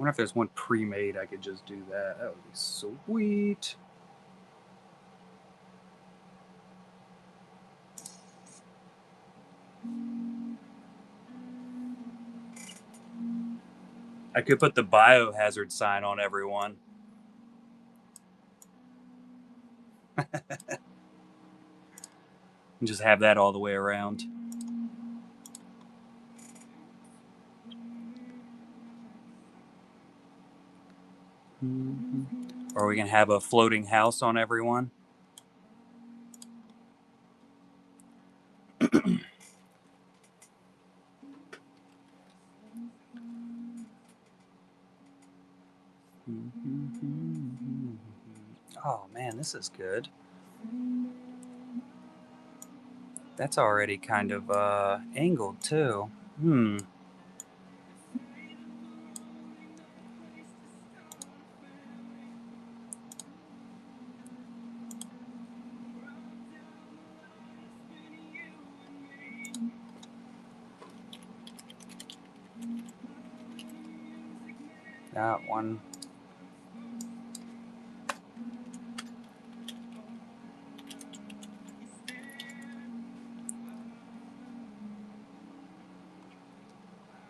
wonder if there's one pre-made I could just do that. That would be sweet. I could put the biohazard sign on everyone. And just have that all the way around. Or we can have a floating house on everyone. Oh man, this is good. That's already kind of angled too. That one.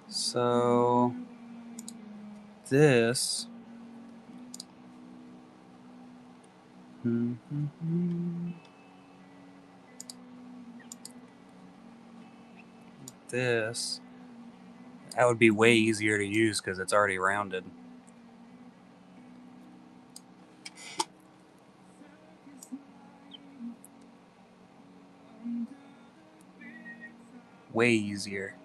So this. This. That would be way easier to use because it's already rounded. Way easier.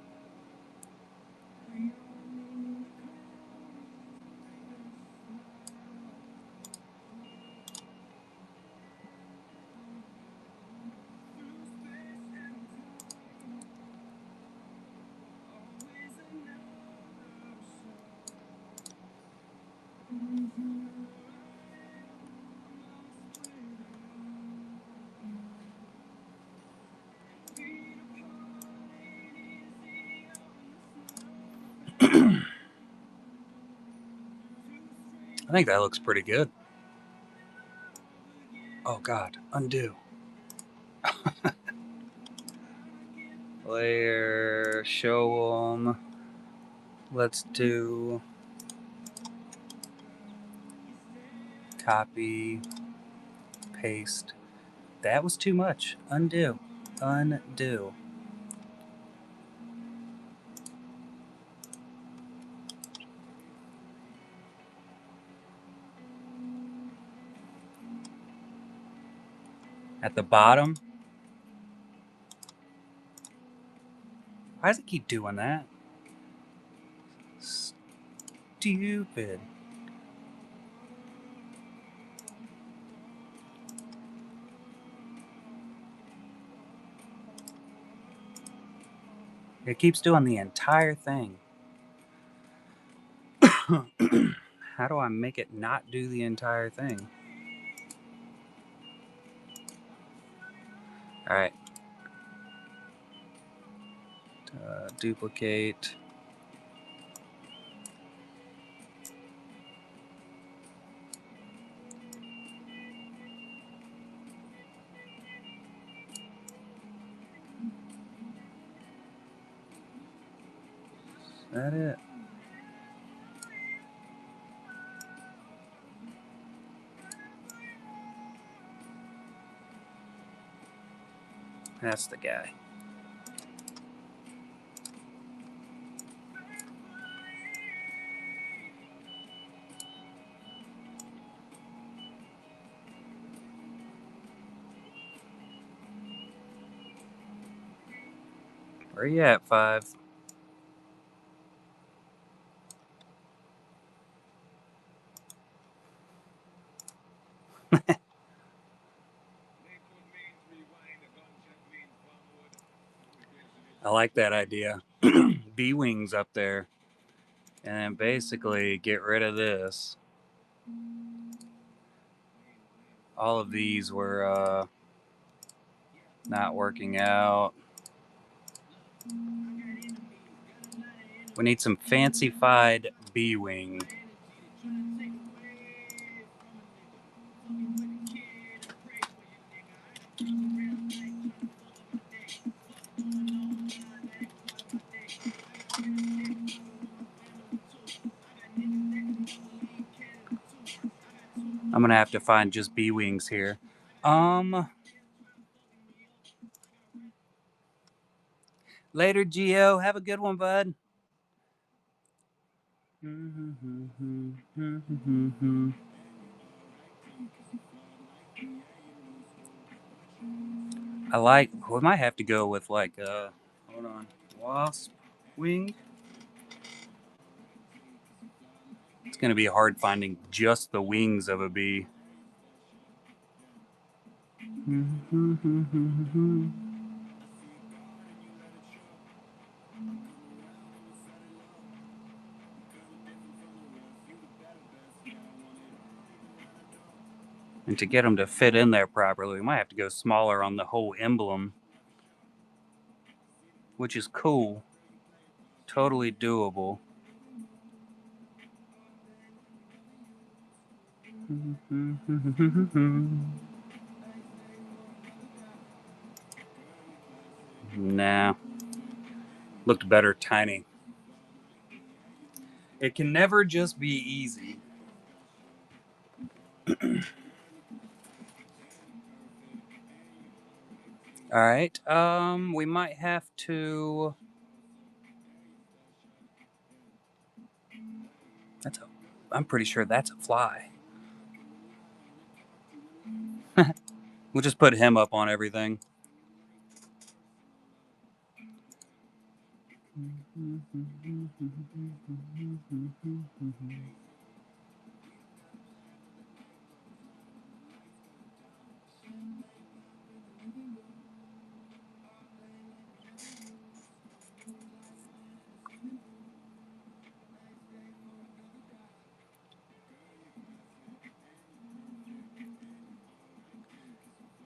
I think that looks pretty good. Oh God, undo. Layer, show them. Let's do copy, paste. That was too much. Undo. Undo. At the bottom. Why does it keep doing that? Stupid. It keeps doing the entire thing. How do I make it not do the entire thing? Alright. Duplicate. Is that it? That's the guy. Where you at, 5? I like that idea. Bee wings up there. And then basically get rid of this. All of these were not working out. We need some fancified bee wing. I'm gonna have to find just bee wings here. Later, Geo. Have a good one, bud. We might have to go with like hold on, wasp wing. It's gonna be hard finding just the wings of a bee. And to get them to fit in there properly, we might have to go smaller on the whole emblem, which is cool. Totally doable. Nah. Looked better tiny. It can never just be easy. All right. We might have to. I'm pretty sure that's a fly. We'll just put him up on everything.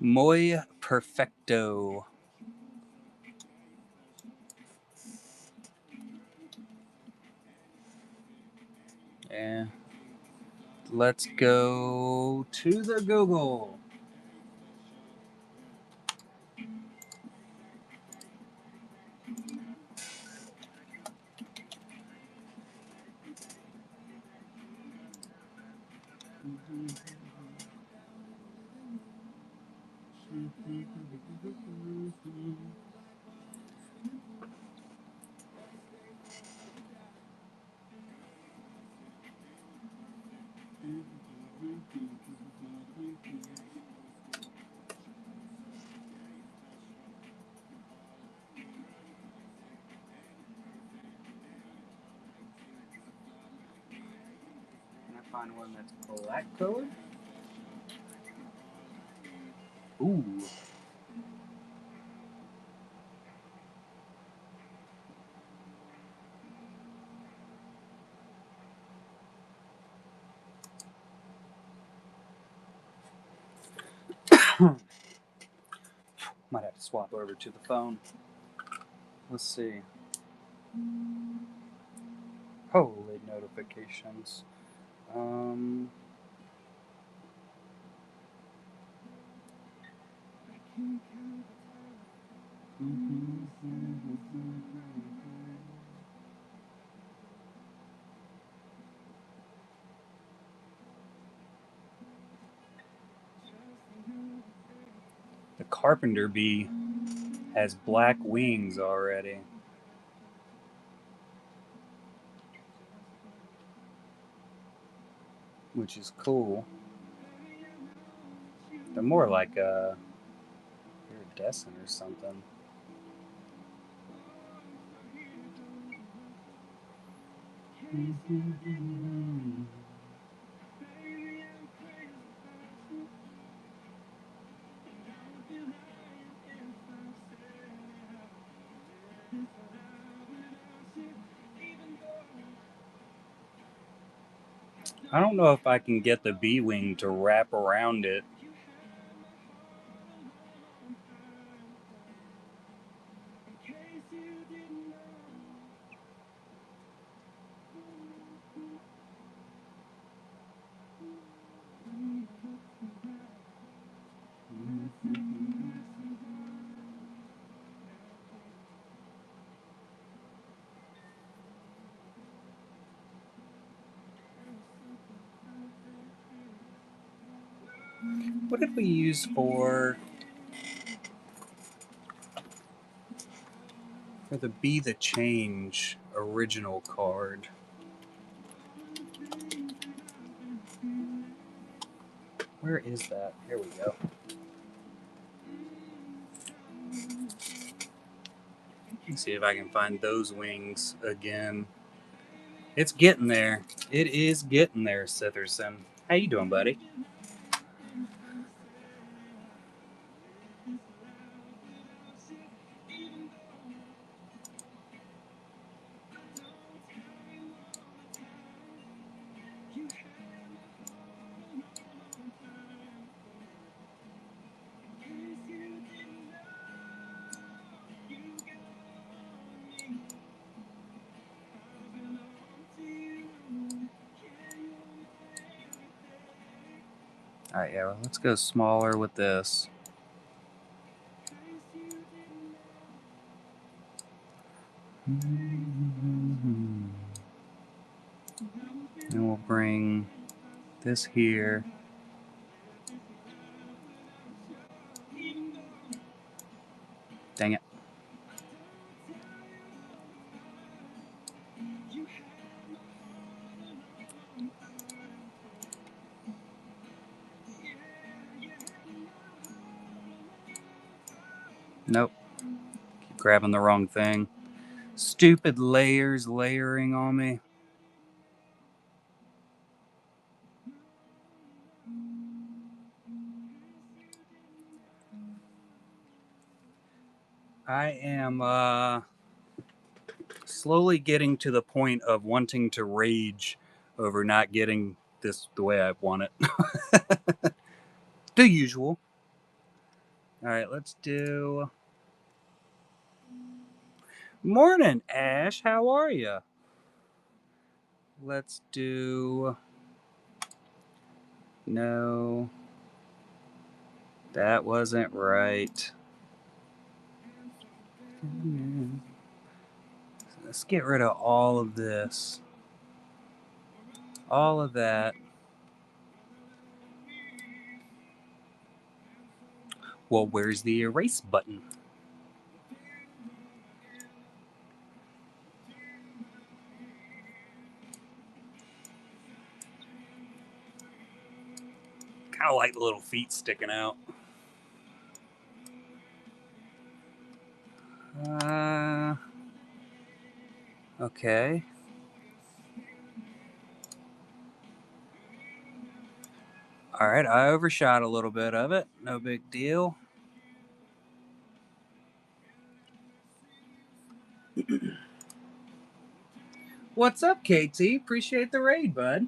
Muy perfecto. Yeah. Let's go to the Google. Can I find one that's black colored? Ooh. Might have to swap over to the phone. Let's see. Holy notifications. The carpenter bee has black wings already. Which is cool. They're more like a iridescent or something. I don't know if I can get the bee wing to wrap around it. What did we use for the Be the Change original card? Where is that? Here we go. Let's see if I can find those wings again. It's getting there. It is getting there, Sitherson. How you doing, buddy? Alright, yeah, well, let's go smaller with this. And we'll bring this here. Dang it. Nope. Keep grabbing the wrong thing. Stupid layers layering on me. I am slowly getting to the point of wanting to rage over not getting this the way I want it. The usual. Alright, let's do... Morning, Ash. How are you? Let's do... No. That wasn't right. Let's get rid of all of this. All of that. Well, where's the erase button? Kind of like the little feet sticking out. Okay. Alright, I overshot a little bit of it. No big deal. What's up, KT? Appreciate the raid, bud.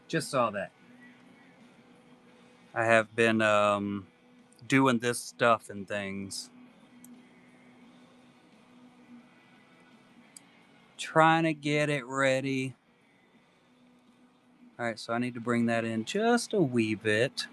Just saw that. I have been doing this stuff and things. Trying to get it ready. Alright, so I need to bring that in just a wee bit.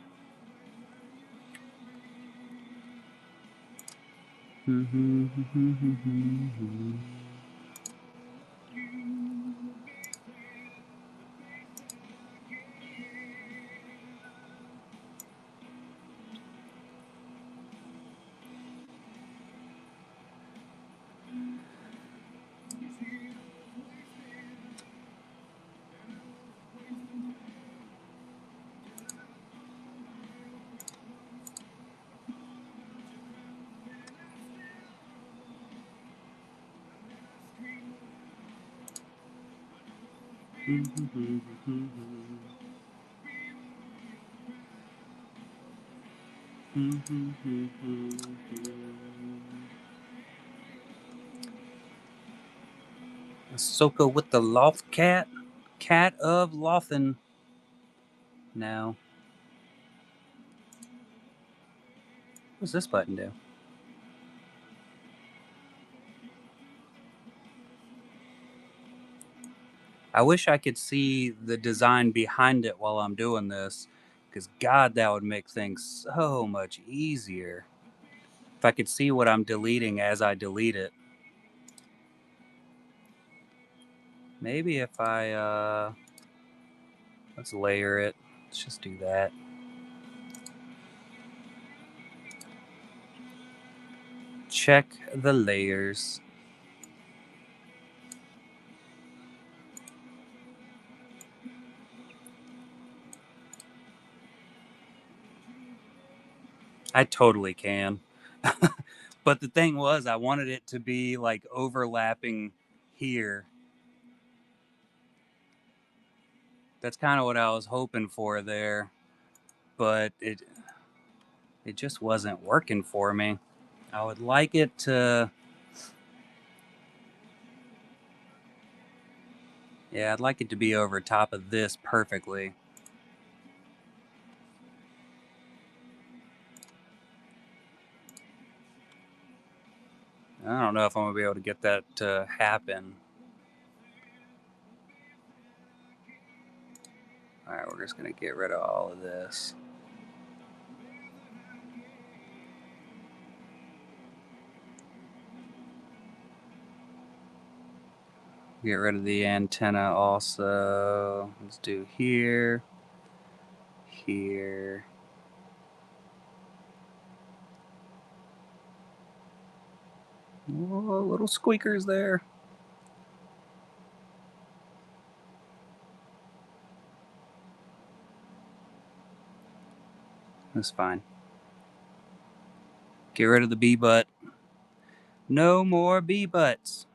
Ahsoka with the Loth Cat. Cat of Lothan. Now. What's this button do? I wish I could see the design behind it while I'm doing this, because God, that would make things so much easier. If I could see what I'm deleting as I delete it. Maybe if I, let's layer it. Let's just do that. Check the layers. I totally can. But the thing was, I wanted it to be like overlapping here. That's kind of what I was hoping for there, but it just wasn't working for me. I would like it to, yeah, I'd like it to be over top of this perfectly. I don't know if I'm gonna be able to get that to happen. All right, we're just gonna get rid of all of this. Get rid of the antenna also. Let's do here, here. Whoa, little squeakers there. That's fine. Get rid of the bee butt. No more bee butts.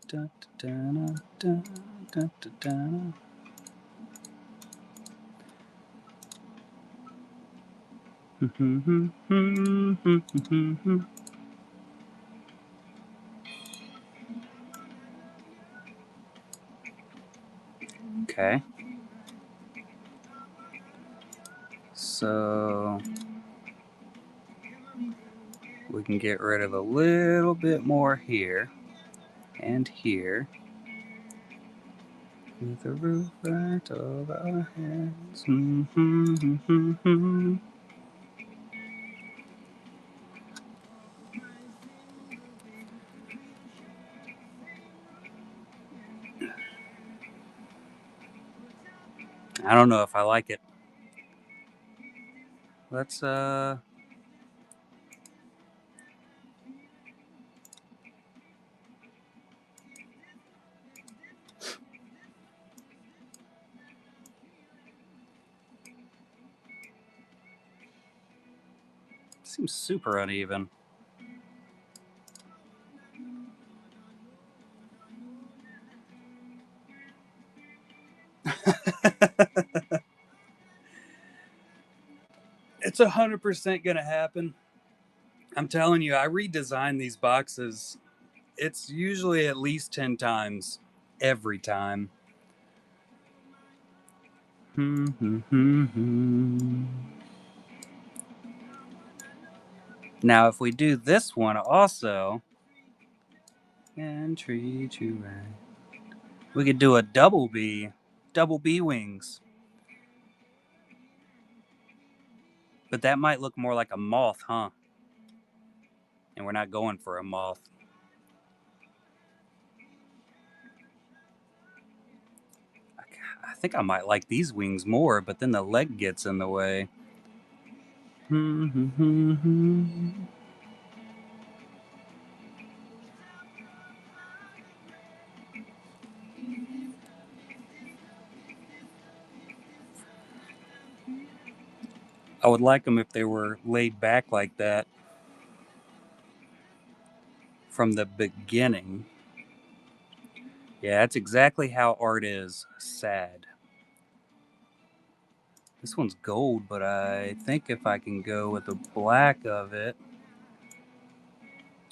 Da, da, da, da, da, da. Okay. So we can get rid of a little bit more here and here. With the roof right over our heads. I don't know if I like it. Let's seems super uneven. It's 100% gonna happen. I'm telling you, I redesign these boxes. It's usually at least 10 times every time. Now, if we do this one also, and treat you right, we could do a double B wings. But that might look more like a moth, huh? And we're not going for a moth. I think I might like these wings more, but then the leg gets in the way. I would like them if they were laid back like that from the beginning. Yeah, that's exactly how art is. Sad. This one's gold, but I think if I can go with the black of it.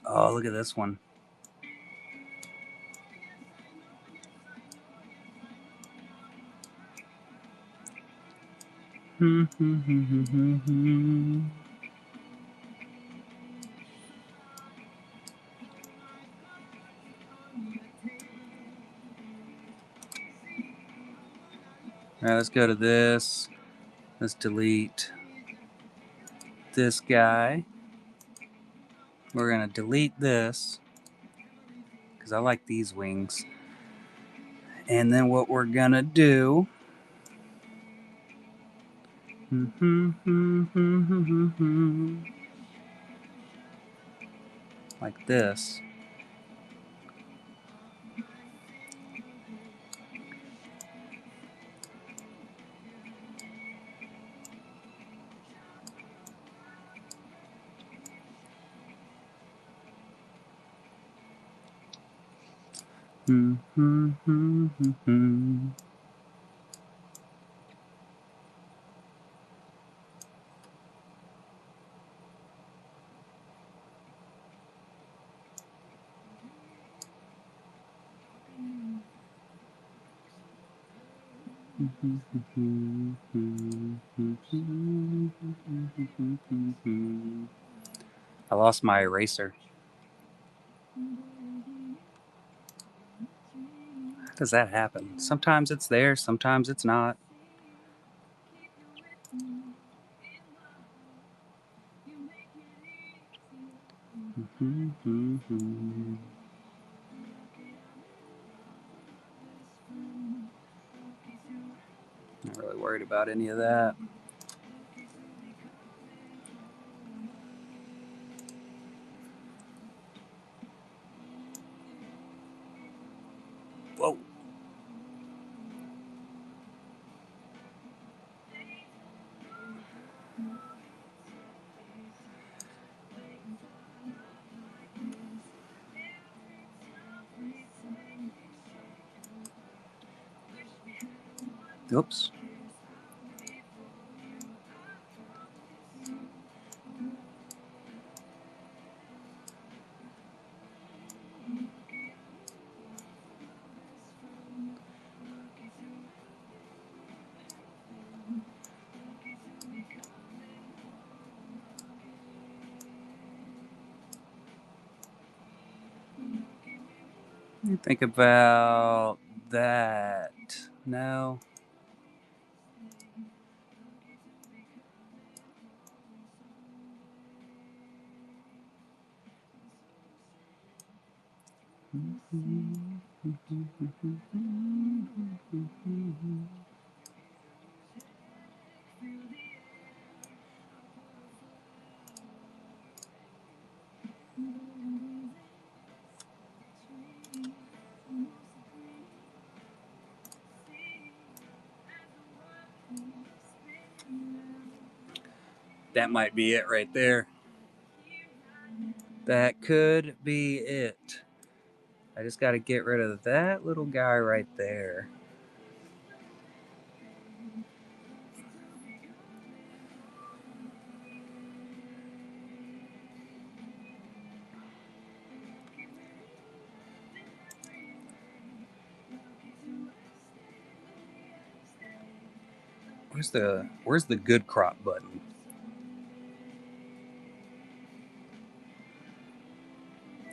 Oh, look at this one. All right, let's go to this. Let's delete this guy. We're going to delete this because I like these wings. And then what we're gonna do, like this. I lost my eraser. How does that happen? Sometimes it's there, sometimes it's not. Not really worried about any of that. Whoa. Oops. Think about that. No. That might be it right there. That could be it. I just got to get rid of that little guy right there. Where's the good crop button?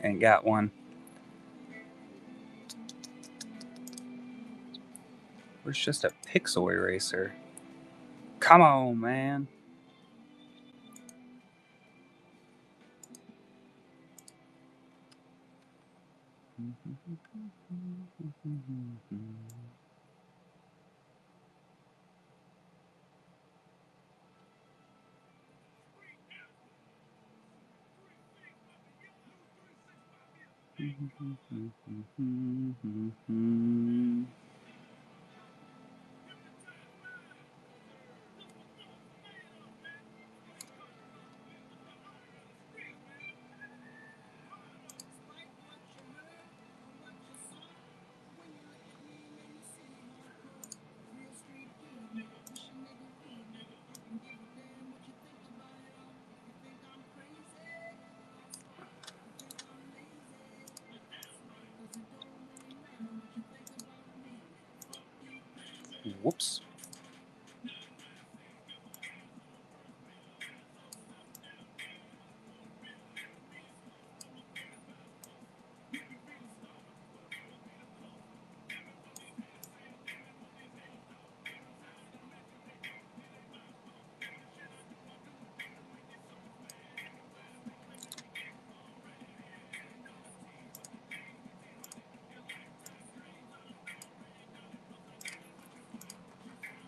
Ain't got one. Where's just a pixel eraser? Come on, man. Whoops.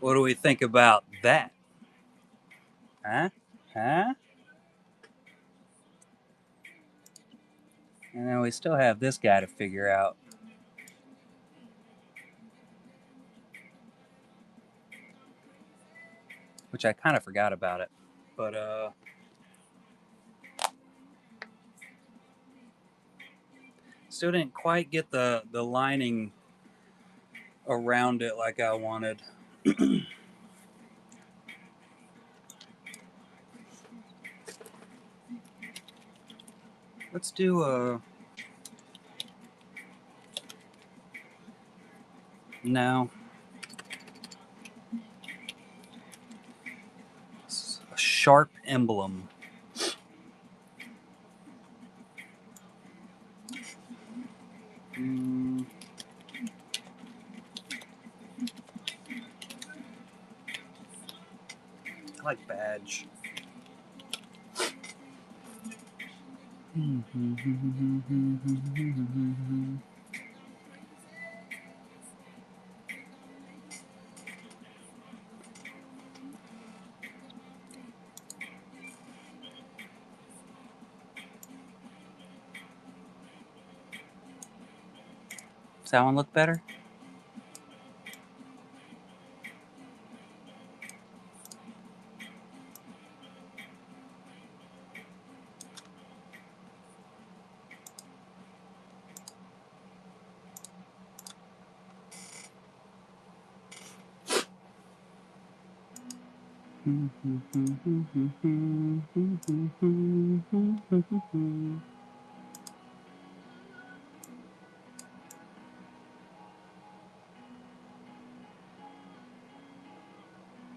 What do we think about that? Huh? Huh? And then we still have this guy to figure out. Which I kind of forgot about it. But, still didn't quite get the lining around it like I wanted. Let's do a... No. A sharp emblem. I like badge. Does that one look better?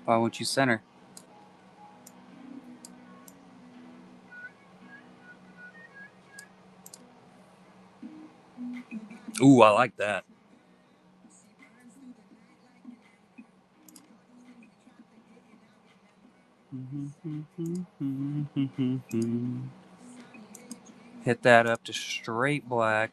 Why won't you center? Ooh, I like that. Hit that up to straight black.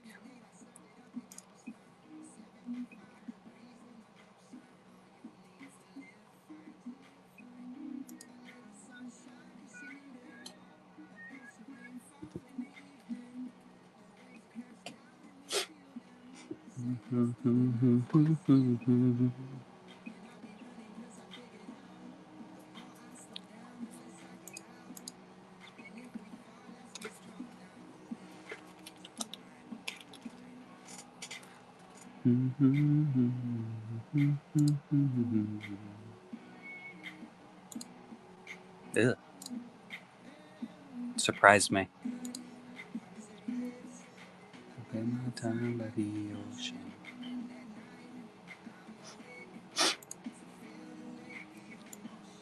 Ew. Surprised me. My time by the ocean.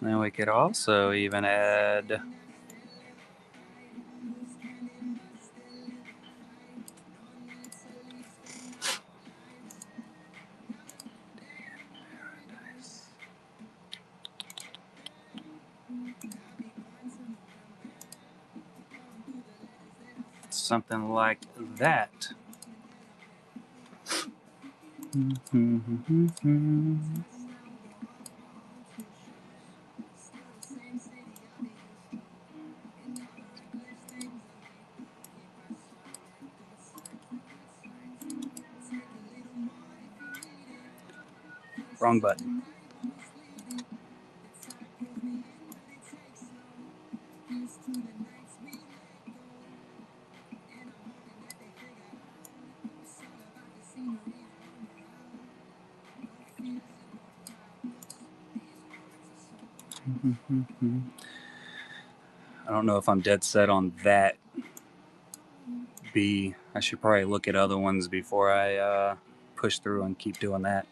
Then we could also even add something like that. Wrong button. I don't know if I'm dead set on that B. I should probably look at other ones before I push through and keep doing that.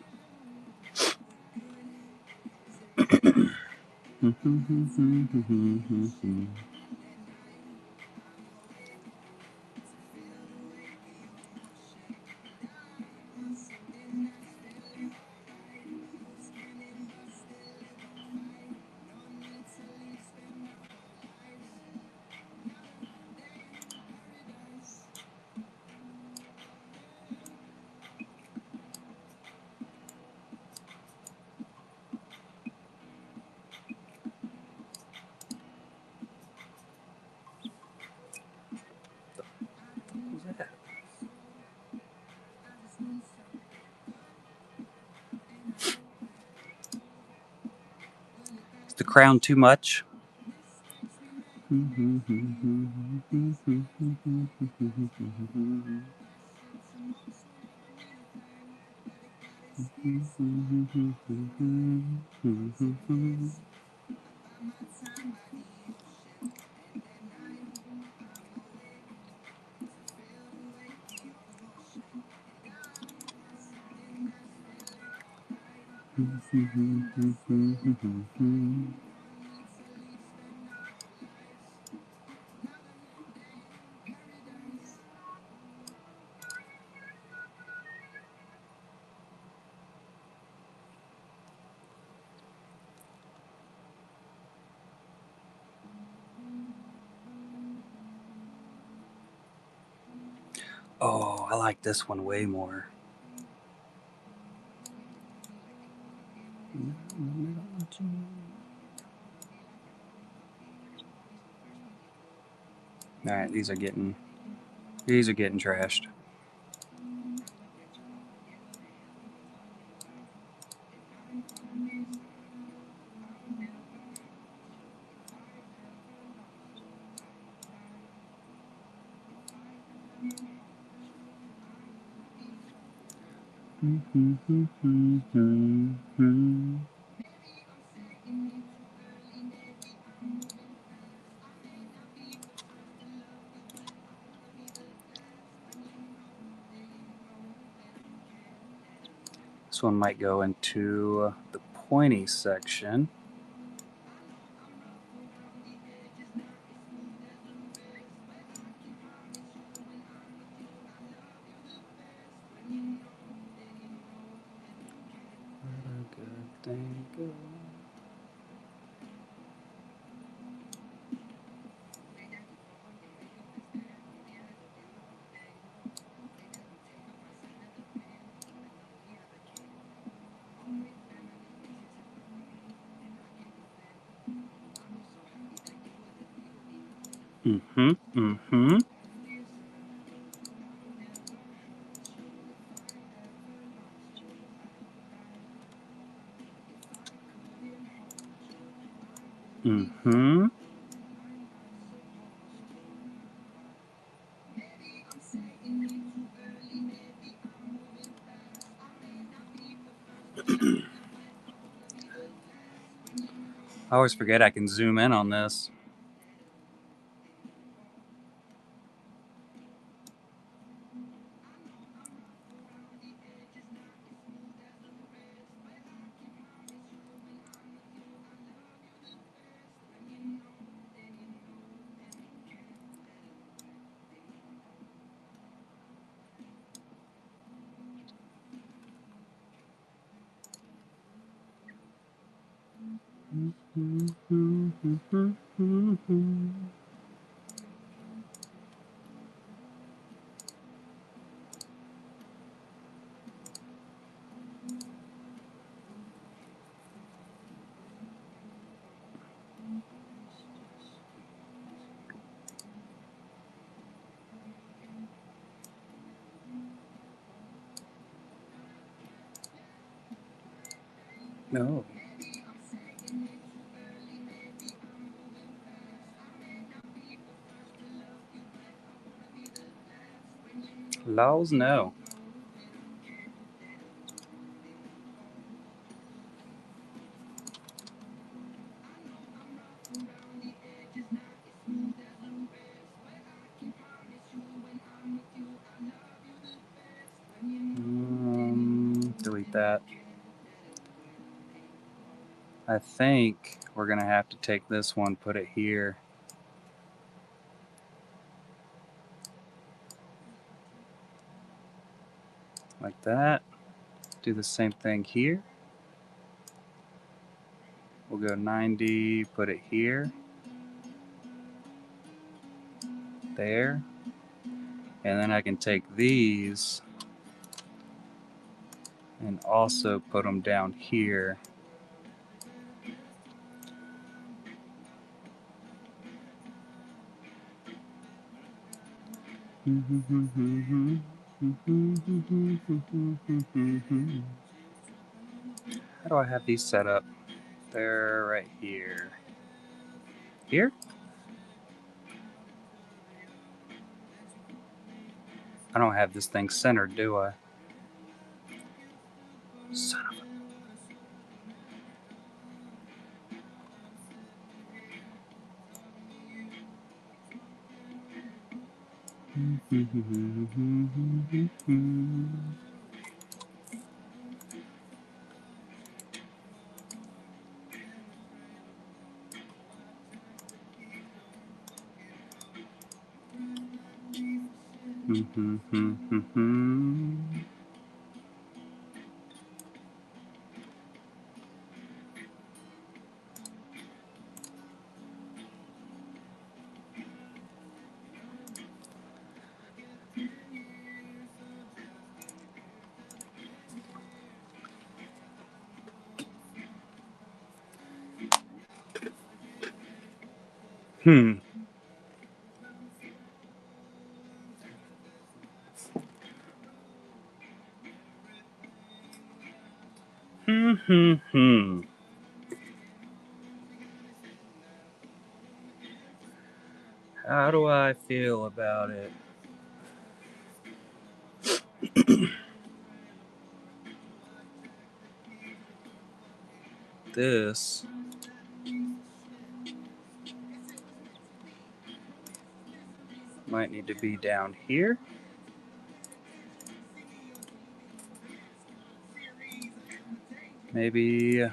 the crown too much? Oh, I like this one way more. All right, these are getting trashed. This one might go into the pointy section. Where a good thing goes. I always forget I can zoom in on this. No. Laws, no. Delete that. I think we're gonna have to take this one, put it here. Like that. Do the same thing here. We'll go 90, put it here. There. And then I can take these and also put them down here. How do I have these set up? They're right here. Here? I don't have this thing centered, do I? Son of a... How do I feel about it? This might need to be down here. Maybe everything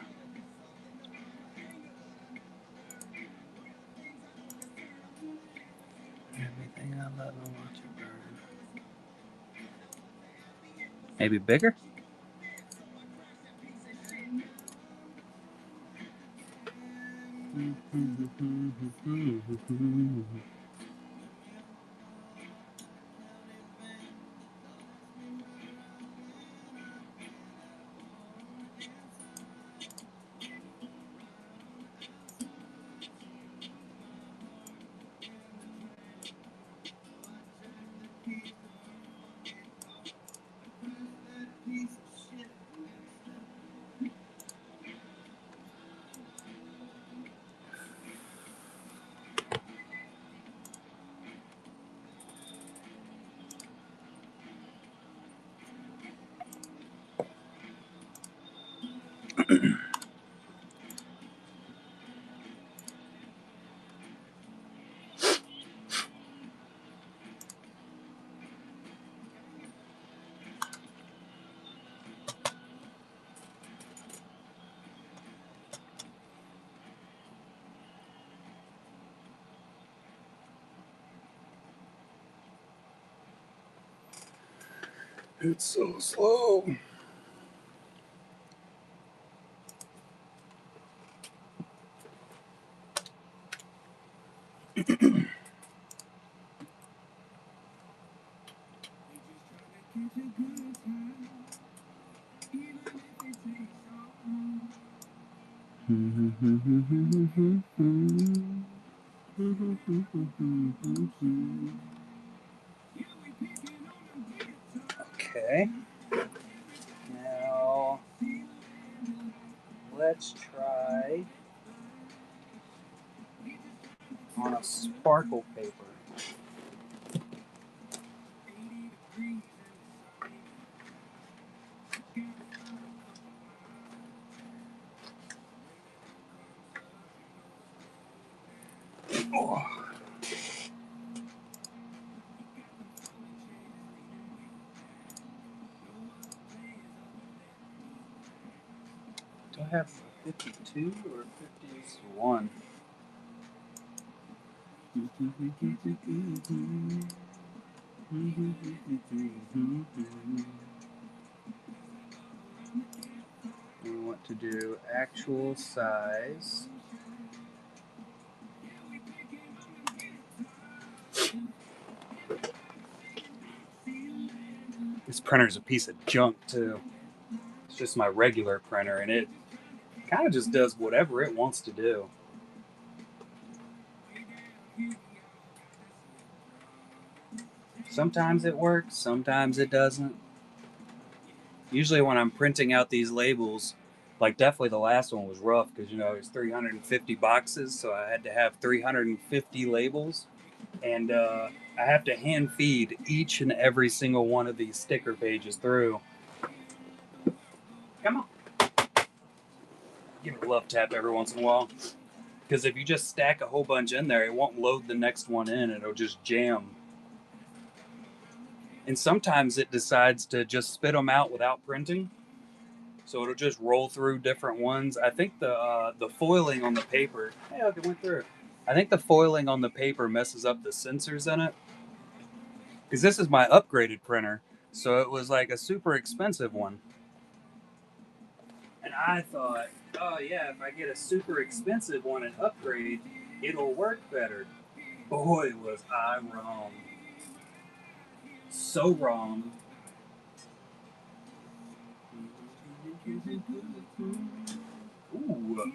I love and watch it burn. Maybe bigger? It's so slow. Okay. Now let's try on a sparkle paper. Oh. Do I have 52 or 51? We want to do actual size. This printer is a piece of junk too. It's just my regular printer, and it kind of just does whatever it wants to do. Sometimes it works, sometimes it doesn't. Usually when I'm printing out these labels, Like, definitely the last one was rough because, you know, it's 350 boxes, so I had to have 350 labels. And I have to hand feed each and every single one of these sticker pages through. Come on. Give it a love tap every once in a while. Because if you just stack a whole bunch in there, it won't load the next one in. It'll just jam. And sometimes it decides to just spit them out without printing. So it'll just roll through different ones. I think the foiling on the paper. Hey, look, it went through. I think the foiling on the paper messes up the sensors in it. Because this is my upgraded printer. So it was like a super expensive one. And I thought, oh yeah, if I get a super expensive one and upgrade, it'll work better. Boy, was I wrong. So wrong. Ooh.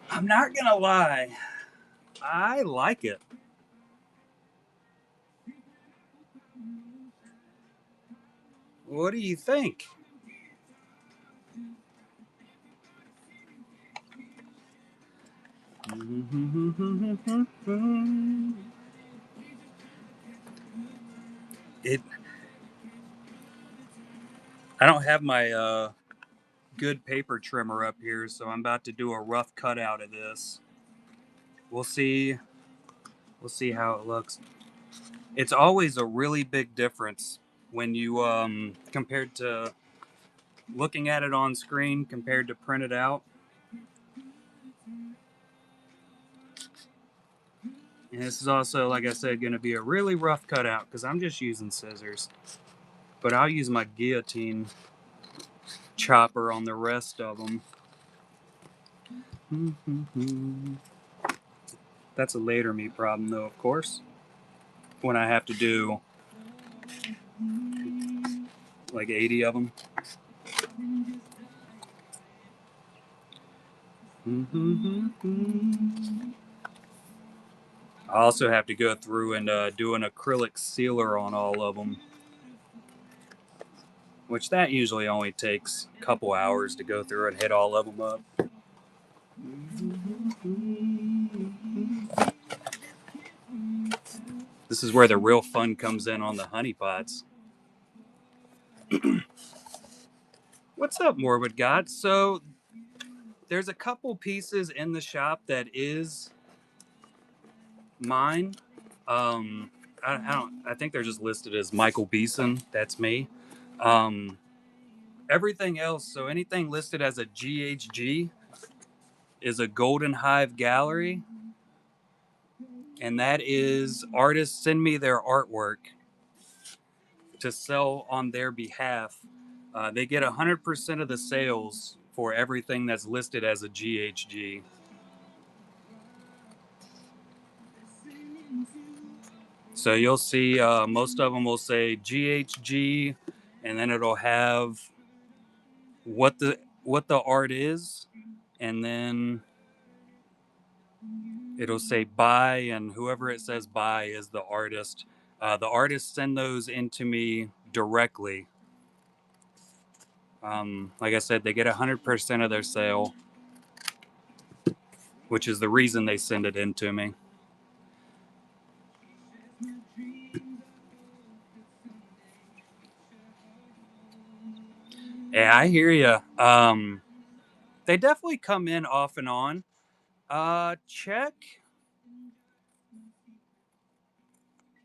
I'm not gonna lie. I like it. What do you think? It. I don't have my good paper trimmer up here, so I'm about to do a rough cutout of this. We'll see. We'll see how it looks. It's always a really big difference when you compared to looking at it on screen compared to printed out. And this is also, like I said, going to be a really rough cutout because I'm just using scissors. But I'll use my guillotine chopper on the rest of them. That's a later me problem, though, of course. When I have to do like 80 of them. I also have to go through and do an acrylic sealer on all of them. Which that usually only takes a couple hours to go through and hit all of them up. This is where the real fun comes in on the honey pots. What's up, Morbid God? So there's a couple pieces in the shop that is mine. I think they're just listed as Michael Beeson. That's me. Everything else, so anything listed as a GHG is a Golden Hive gallery, and that is artists send me their artwork to sell on their behalf. They get 100% of the sales for everything that's listed as a GHG. So you'll see most of them will say GHG, and then it'll have what the art is, and then it'll say buy, and whoever it says buy is the artist. The artists send those into me directly. Like I said, they get 100% of their sale, which is the reason they send it in to me. Yeah, I hear you. They definitely come in off and on. Check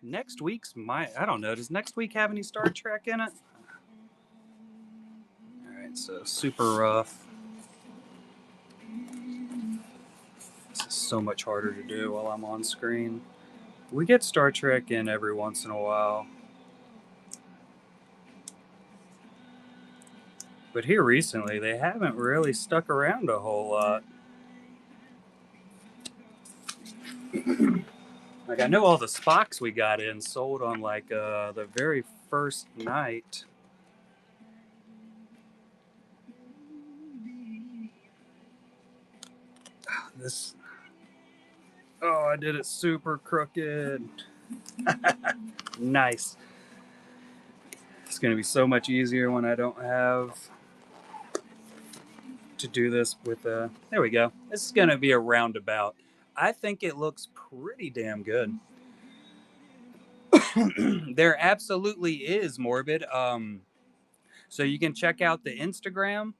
next week's I don't know. Does next week have any Star Trek in it? All right, so super rough. This is so much harder to do while I'm on screen. We get Star Trek in every once in a while. But here recently, they haven't really stuck around a whole lot. Like, I know all the Spocks we got in sold on, like, the very first night. This... Oh, I did it super crooked. Nice. It's going to be so much easier when I don't have to do this with there we go. This is gonna be a roundabout. I think it looks pretty damn good. There absolutely is morbid. So you can check out the Instagram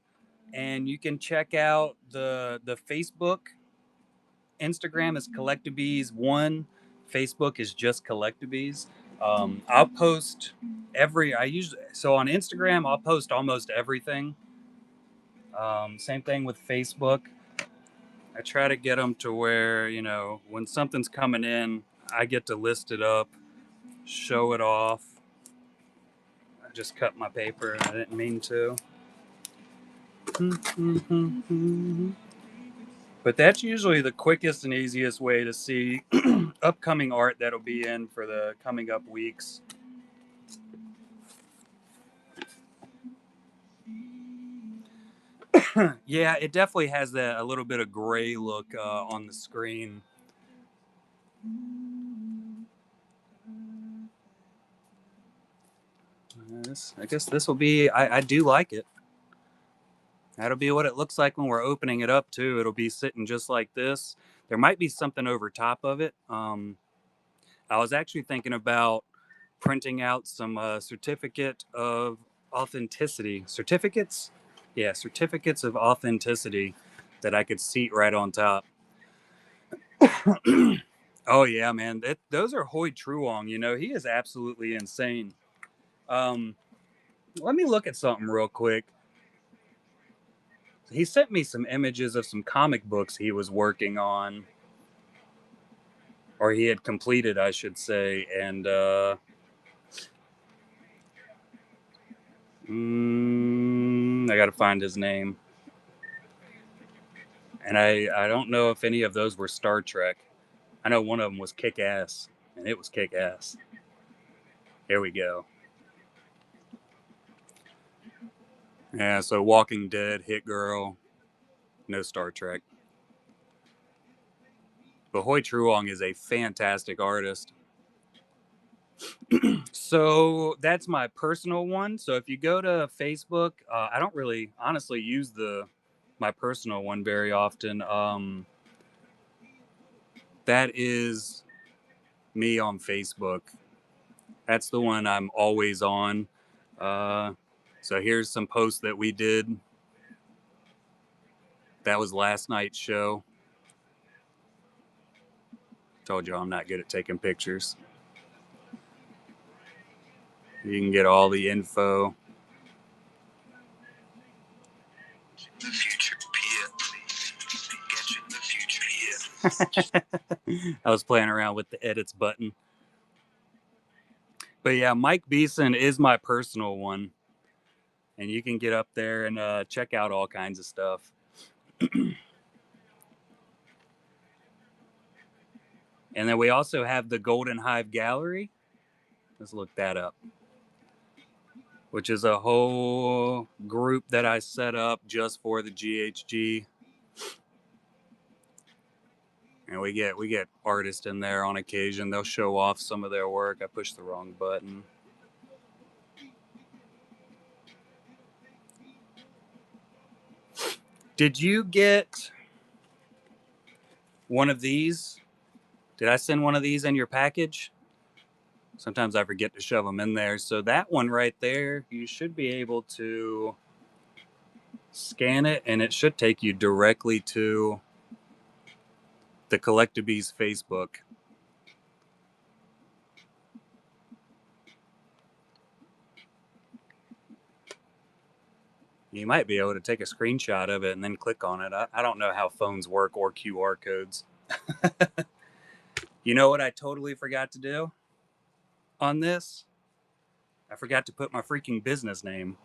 and you can check out the Facebook. Instagram is Collectabees1. Facebook is just Collectabees. I'll post I usually, so on Instagram, I'll post almost everything. Same thing with Facebook. I try to get them to where, when something's coming in, I get to list it up, show it off. I just cut my paper. I didn't mean to. But that's usually the quickest and easiest way to see upcoming art that'll be in for the coming up weeks. Yeah, it definitely has that a little bit of gray look on the screen. I guess this will be. I do like it. That'll be what it looks like when we're opening it up too. It'll be sitting just like this. There might be something over top of it. I was actually thinking about printing out some certificate of authenticity certificates. Yeah, certificates of authenticity that I could seat right on top. Oh yeah, man, those are Hoi Truong. He is absolutely insane. Let me look at something real quick. He sent me some images of some comic books he was working on, or he had completed, I should say, and I got to find his name. And I don't know if any of those were Star Trek. I know one of them was Kick Ass, and it was Kick Ass. Here we go. Yeah, so Walking Dead, Hit Girl, no Star Trek. But Hoi Truong is a fantastic artist. So that's my personal one. So if you go to Facebook, I don't really honestly use my personal one very often. That is me on Facebook. That's the one I'm always on. So here's some posts that we did. That was last night's show. Told you I'm not good at taking pictures. You can get all the info. The future I was playing around with the edits button. But yeah, Mike Beeson is my personal one. And you can get up there and check out all kinds of stuff. And then we also have the Golden Hive Gallery. Let's look that up. Which is a whole group that I set up just for the GHG. And we get artists in there on occasion. They'll show off some of their work. I pushed the wrong button. Did you get one of these? Did I send one of these in your package? Sometimes I forget to shove them in there. So that one right there, you should be able to scan it and it should take you directly to the Collectabees Facebook. You might be able to take a screenshot of it and then click on it. I don't know how phones work or QR codes. You know what I totally forgot to do on this? I forgot to put my freaking business name.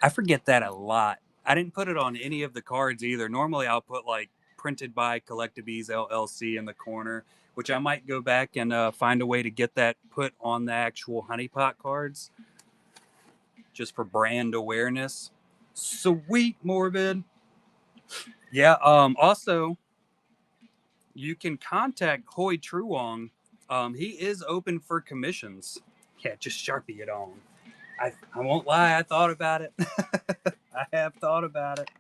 I forget that a lot. I didn't put it on any of the cards either. Normally I'll put like printed by Collectabees LLC in the corner, which I might go back and find a way to get that put on the actual honeypot cards just for brand awareness. Sweet, Morbid. Yeah, also, you can contact Hoi Truong. He is open for commissions. Yeah, just Sharpie it on. I won't lie, I thought about it. I have thought about it.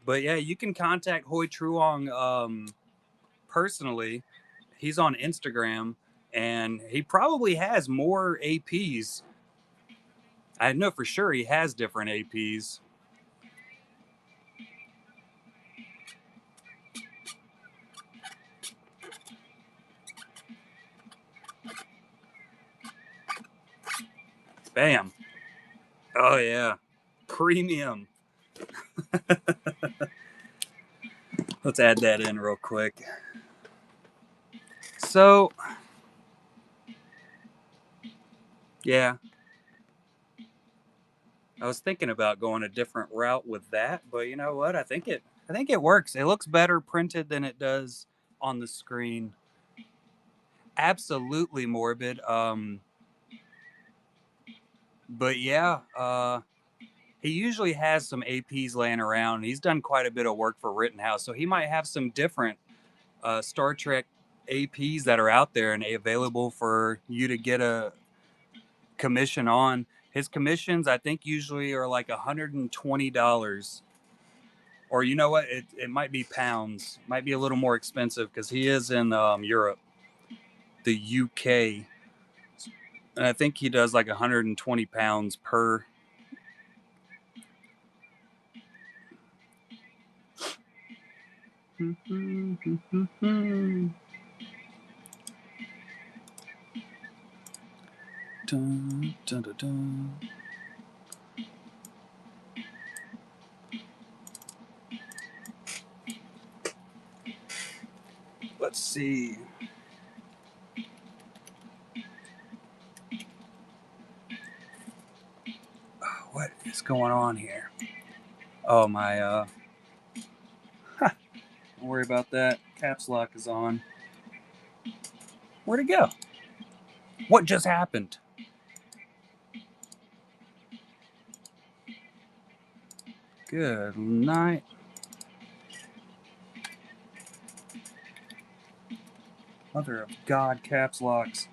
But yeah, you can contact Hoi Truong personally. He's on Instagram, and he probably has more APs. I know for sure he has different APs. Bam. Oh yeah. Premium. Let's add that in real quick. So, yeah, I was thinking about going a different route with that, but you know what? I think it works. It looks better printed than it does on the screen. Absolutely morbid. But yeah, he usually has some APs laying around. He's done quite a bit of work for Rittenhouse, so he might have some different Star Trek APs that are out there and available for you to get a commission on. His commissions, I think, usually are like $120. Or you know what? It might be pounds. Might be a little more expensive because he is in Europe, the UK, and I think he does like 120 pounds per. Dun, dun, dun, dun. Let's see. What is going on here? Oh my don't worry about that. Caps lock is on. Where'd it go? What just happened? Good night. Mother of God, caps locks.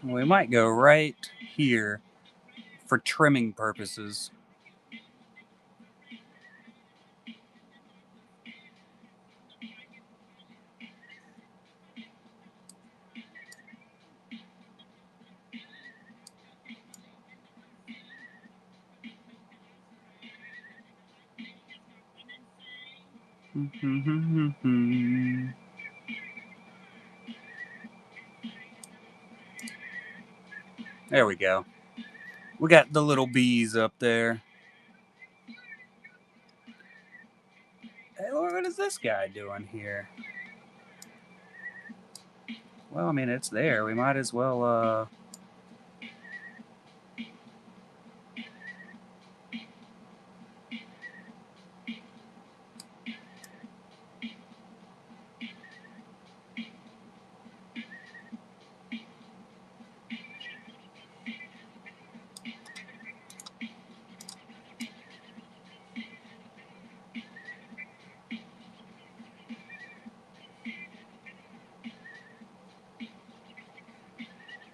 We might go right here for trimming purposes. There we go. We got the little bees up there. Hey, what is this guy doing here? Well, I mean, it's there. We might as well,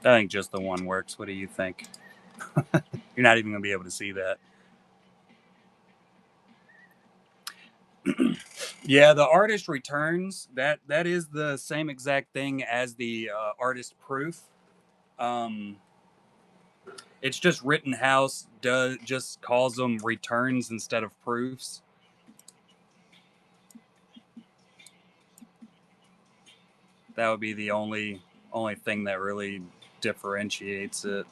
I think just the one works. What do you think? You're not even going to be able to see that. Yeah, the artist returns. That is the same exact thing as the artist proof. Um, it's just Rittenhouse does just calls them returns instead of proofs. That would be the only thing that really differentiates it.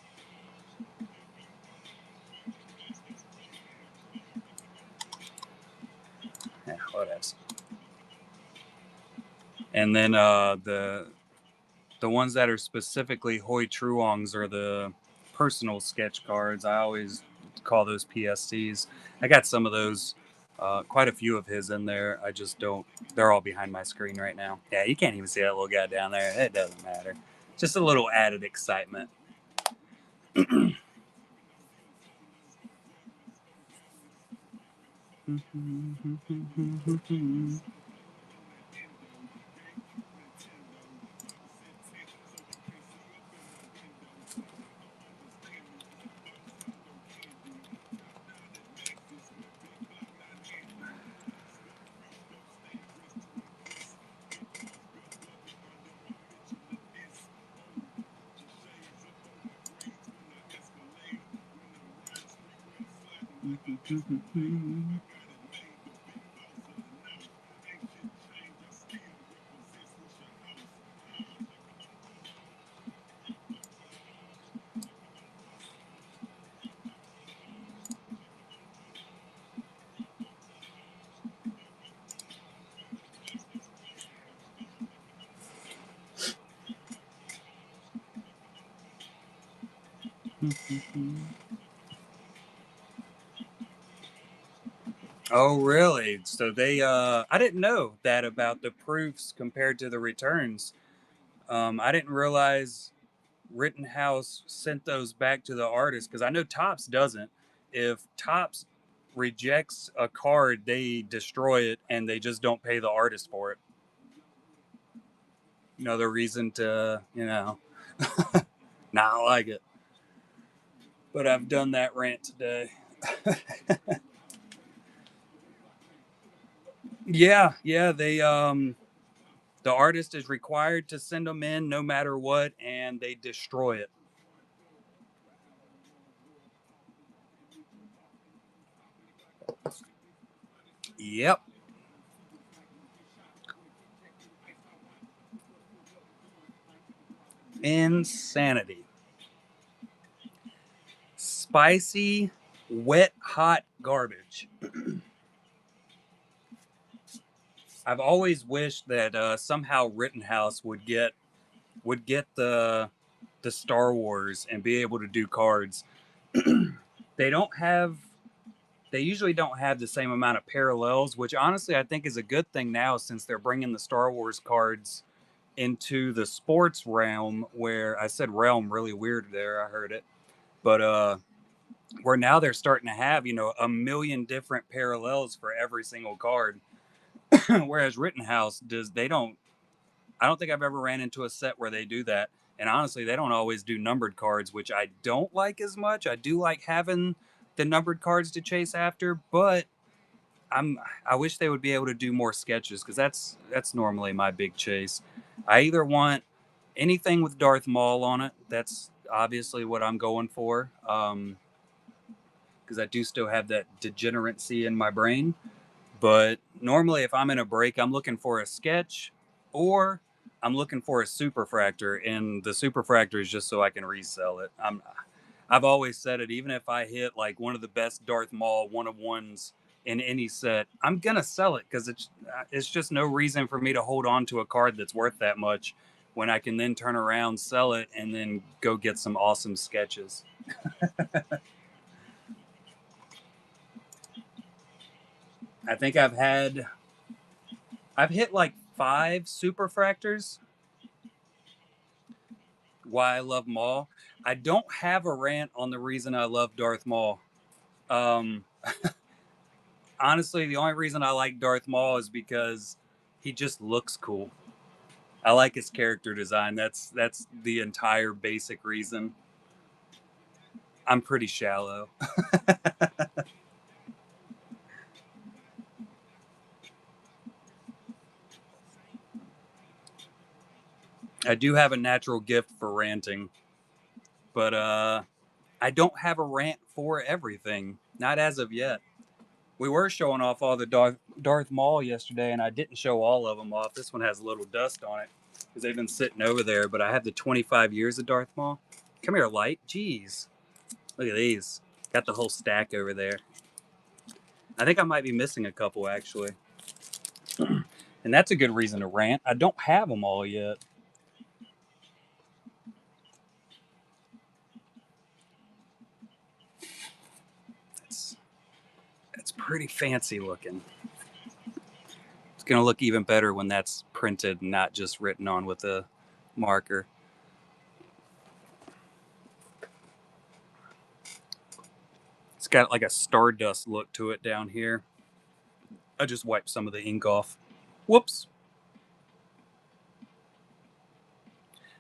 Yeah, whatevs. And then the ones that are specifically Hoi Truongs are the personal sketch cards. I always call those PSCs. I got some of those Quite a few of his in there. I just don't. They're all behind my screen right now. Yeah, you can't even see that little guy down there. It doesn't matter. Just a little added excitement. Oh, really? So they, I didn't know that about the proofs compared to the returns. I didn't realize Rittenhouse sent those back to the artist because I know Topps doesn't. If Topps rejects a card, they destroy it and they just don't pay the artist for it. Another reason to, not like it. But I've done that rant today. Yeah, the artist is required to send them in no matter what, and they destroy it. Yep. Insanity. Spicy, wet, hot garbage. I've always wished that somehow Rittenhouse would get the Star Wars and be able to do cards. they don't have they usually don't have the same amount of parallels, which honestly I think is a good thing now since they're bringing the Star Wars cards into the sports realm. Where I said realm really weird there, I heard it, but where now they're starting to have a million different parallels for every single card. Whereas Rittenhouse does they don't I don't think I've ever ran into a set where they do that. And honestly, they don't always do numbered cards, which I don't like as much. I do like having the numbered cards to chase after, but I wish they would be able to do more sketches because that's normally my big chase. I either want anything with Darth Maul on it. That's obviously what I'm going for. Because I do still have that degeneracy in my brain. But normally, if I'm in a break, I'm looking for a sketch or I'm looking for a superfractor, and the superfractor is just so I can resell it. I've always said it. Even if I hit like one of the best Darth Maul one of ones in any set, I'm gonna sell it because it's just no reason for me to hold on to a card that's worth that much when I can then turn around, sell it, and then go get some awesome sketches. I think I've hit like 5 superfractors. Why I love Maul. I don't have a rant on the reason I love Darth Maul. Um, Honestly, the only reason I like Darth Maul is because he just looks cool. I like his character design. That's the entire basic reason. I'm pretty shallow. I do have a natural gift for ranting, but I don't have a rant for everything. Not as of yet. We were showing off all the Darth Maul yesterday, and I didn't show all of them off. This one has a little dust on it because they've been sitting over there. But I have the 25 years of Darth Maul. Come here, Light. Jeez, look at these. Got the whole stack over there. I think I might be missing a couple actually, and that's a good reason to rant. I don't have them all yet. That's that's pretty fancy looking. It's going to look even better when that's printed, not just written on with a marker. It's got like a stardust look to it down here. I just wiped some of the ink off. Whoops.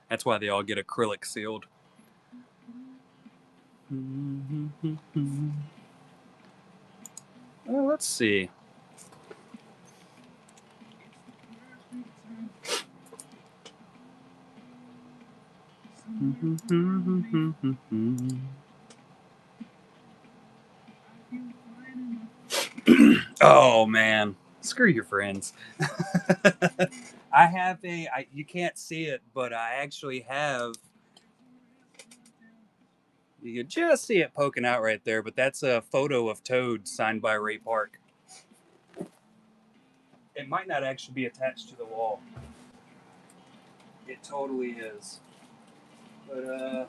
That's why they all get acrylic sealed. Well, let's see. Oh man, screw your friends. I have you can't see it, but I actually have. You can just see it poking out right there, but that's a photo of Toad signed by Ray Park. It might not actually be attached to the wall. It totally is. But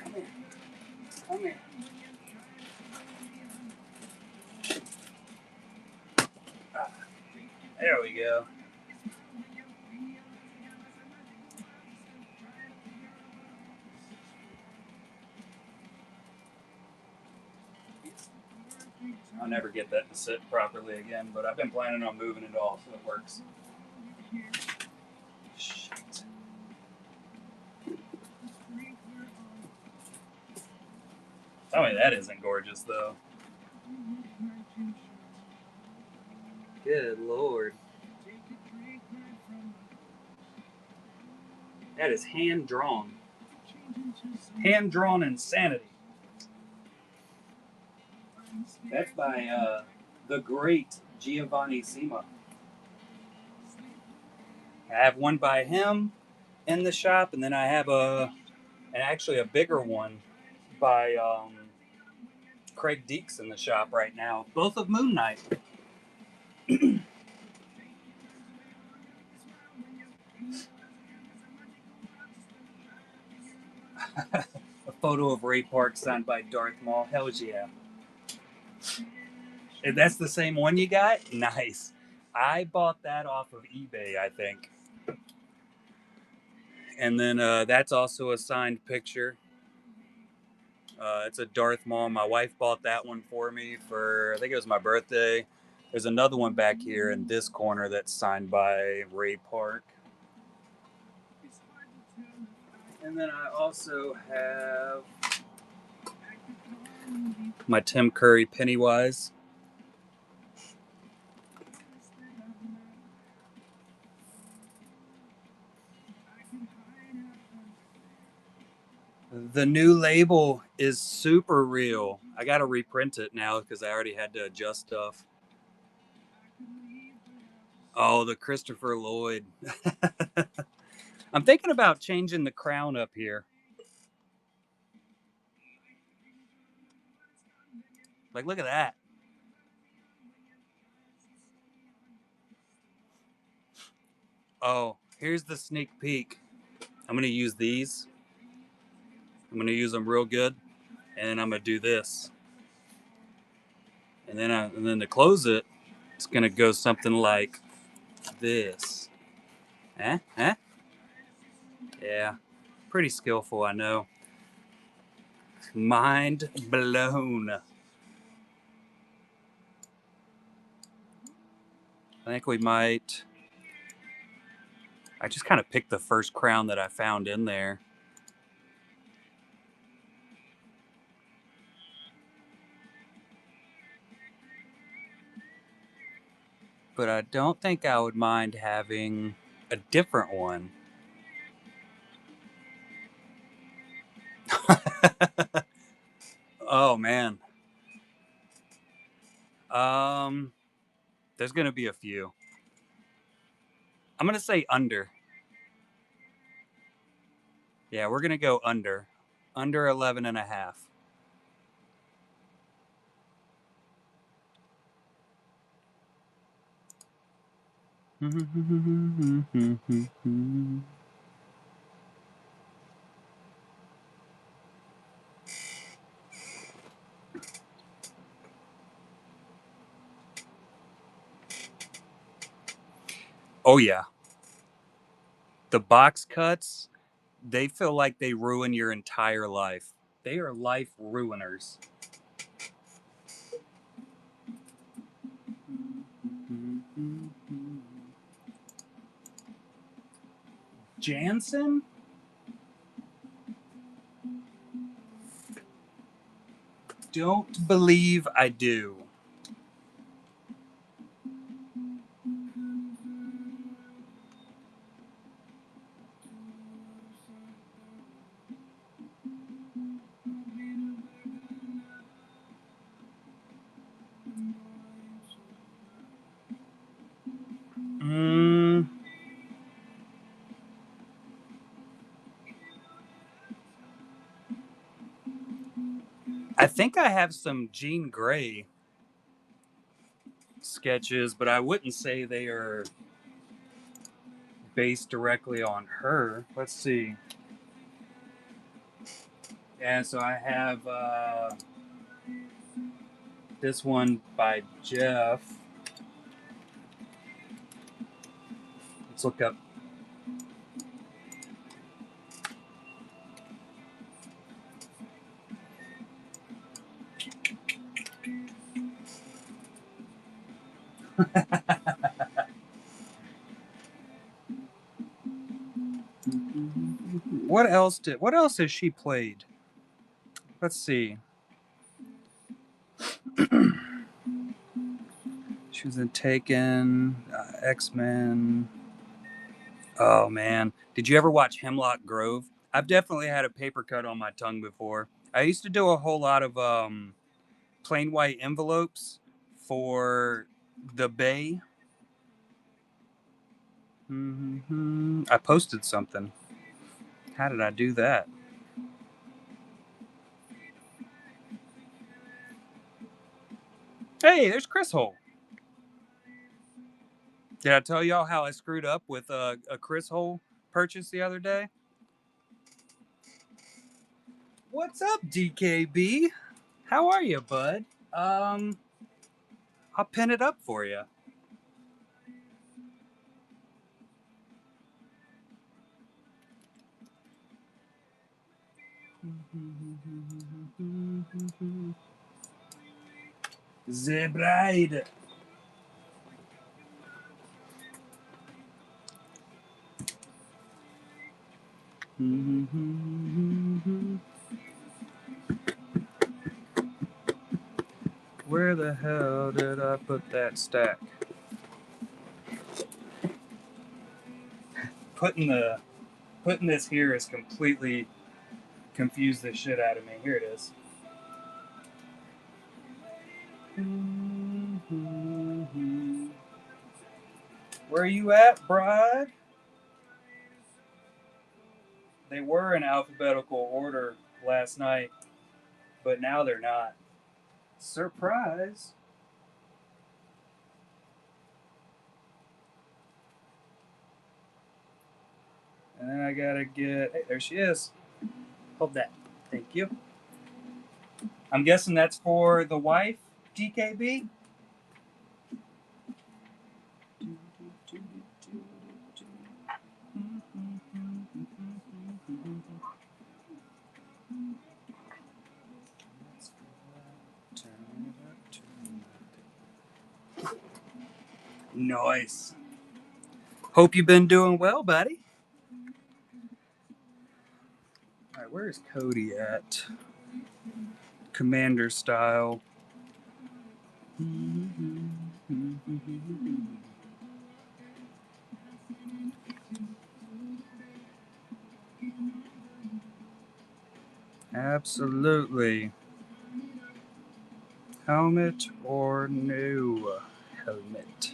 come here. Come here. There we go. I'll never get that to sit properly again, but I've been planning on moving it all so it works. Shit. Tell me that isn't gorgeous, though. Good Lord. That is hand-drawn. Hand-drawn insanity. That's by the great Giovanni Sima. I have one by him in the shop, and then I have actually a bigger one by Craig Deeks in the shop right now. Both of Moon Knight. A photo of Ray Park signed by Darth Maul. Hells yeah. If that's the same one you got? Nice. I bought that off of eBay, I think. And then that's also a signed picture. It's a Darth Maul. My wife bought that one for me for, I think it was my birthday. There's another one back here in this corner that's signed by Ray Park. And then I also have my Tim Curry Pennywise. The new label is super real. I got to reprint it now because I already had to adjust stuff. Oh, the Christopher Lloyd. I'm thinking about changing the crown up here. Like, look at that. Oh, here's the sneak peek. I'm going to use these. I'm going to use them real good. And I'm going to do this. And then to close it, it's going to go something like this. Eh? Eh? Yeah. Pretty skillful, I know. Mind blown. I think we might. I just kind of picked the first crown that I found in there. But I don't think I would mind having a different one. Oh man. There's gonna be a few. I'm gonna say under. Yeah, we're gonna go under. Under 11 and a half. Oh yeah, the box cuts, they feel like they ruin your entire life. They are life ruiners. Jansen? Don't believe I do. Mm, I think I have some Jean Grey sketches, but I wouldn't say they are based directly on her. Let's see. Yeah, so I have this one by Jeff. Let's look up. What else has she played? Let's see. She was in Taken, X-Men. Oh man, did you ever watch Hemlock Grove? I've definitely had a paper cut on my tongue before. I used to do a whole lot of plain white envelopes for the Bay. I posted something. How did I do that? Hey, there's Chris Hole. Did I tell y'all how I screwed up with a Chris Hole purchase the other day? What's up, DKB? How are you, bud? Um, I'll pin it up for you. The bride. Where the hell did I put that stack? Putting the putting this here has completely confused the shit out of me. Here it is. Where are you at, bride? They were in alphabetical order last night, but now they're not. Surprise. And then I gotta get. Hey, there she is. Hold that. Thank you. I'm guessing that's for the wife, DKB? Nice. Hope you've been doing well, buddy. All right, where's Cody at? Commander style. Absolutely. Helmet or no helmet?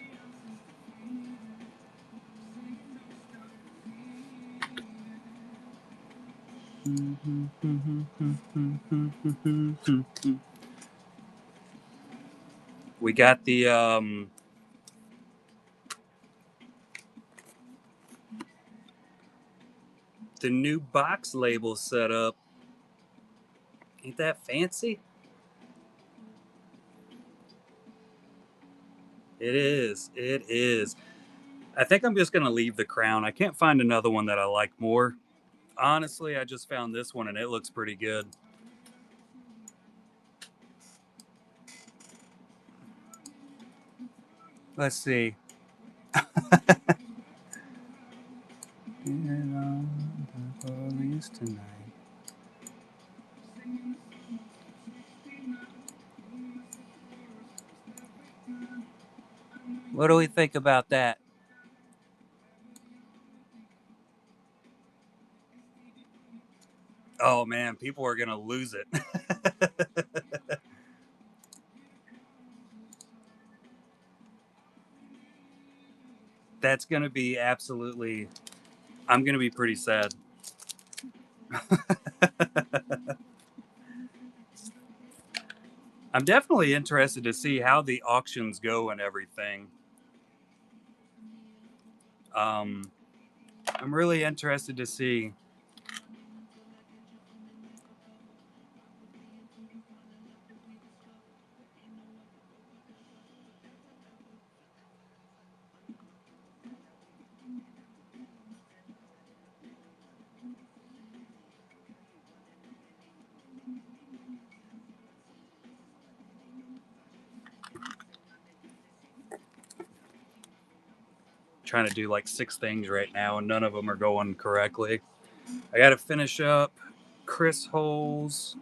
We got the new box label set up. Ain't that fancy? It is. It is. I think I'm just gonna leave the crown. I can't find another one that I like more. Honestly, I just found this one and it looks pretty good. Let's see. What do we think about that? Oh man, people are gonna lose it. That's gonna be absolutely. I'm gonna be pretty sad. I'm definitely interested to see how the auctions go and everything. Um, I'm really interested to see. Trying to do like 6 things right now, and none of them are going correctly. I got to finish up Chris Holes.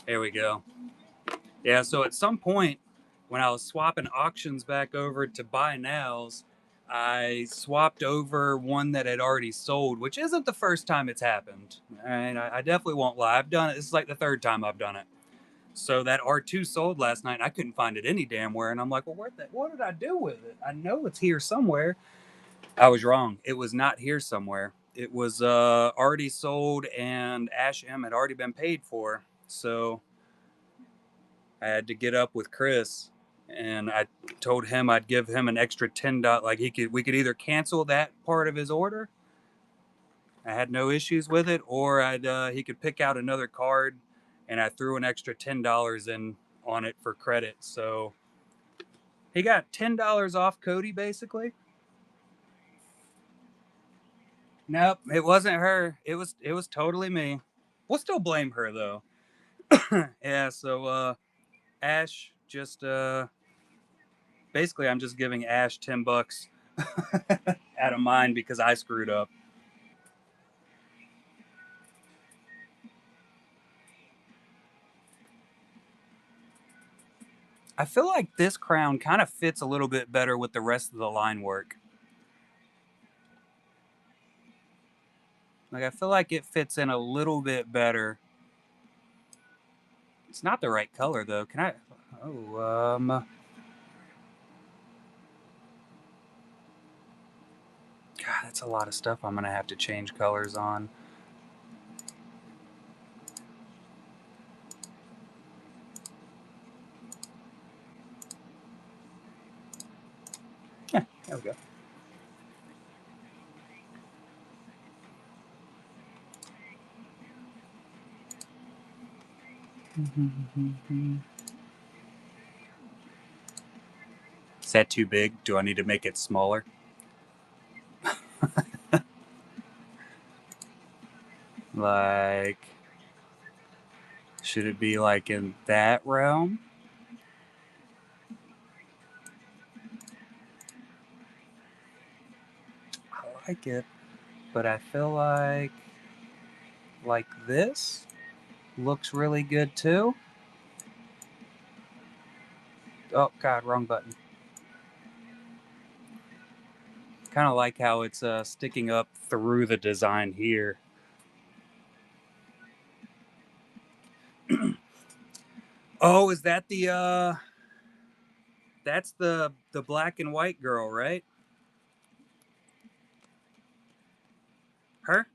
There we go. Yeah, so at some point when I was swapping auctions back over to buy nows, I swapped over one that had already sold, which isn't the first time it's happened. All right, I definitely won't lie. I've done it. This is like the third time I've done it. So that R2 sold last night. And I couldn't find it any damn where, and I'm like, well, what did I do with it? I know it's here somewhere. I was wrong. It was not here somewhere. It was already sold, and Ash M had already been paid for. So I had to get up with Chris, and I told him I'd give him an extra $10. Like we could either cancel that part of his order. I had no issues with it, or he could pick out another card, and I threw an extra $10 in on it for credit. So he got $10 off Cody basically. Nope, it wasn't her. It was totally me. We'll still blame her though. Yeah. So Ash just basically I'm just giving Ash $10 out of mine because I screwed up. I feel like this crown kind of fits a little bit better with the rest of the line work. Like I feel like it fits in a little bit better. It's not the right color though. Can I? Oh, God, that's a lot of stuff. I'm gonna have to change colors on. Yeah, there we go. Is that too big? Do I need to make it smaller? Like, should it be like in that realm? I like it, but I feel like this looks really good too. Oh God, wrong button. Kind of like how it's sticking up through the design here. Oh, is that the that's the black and white girl, right? Her?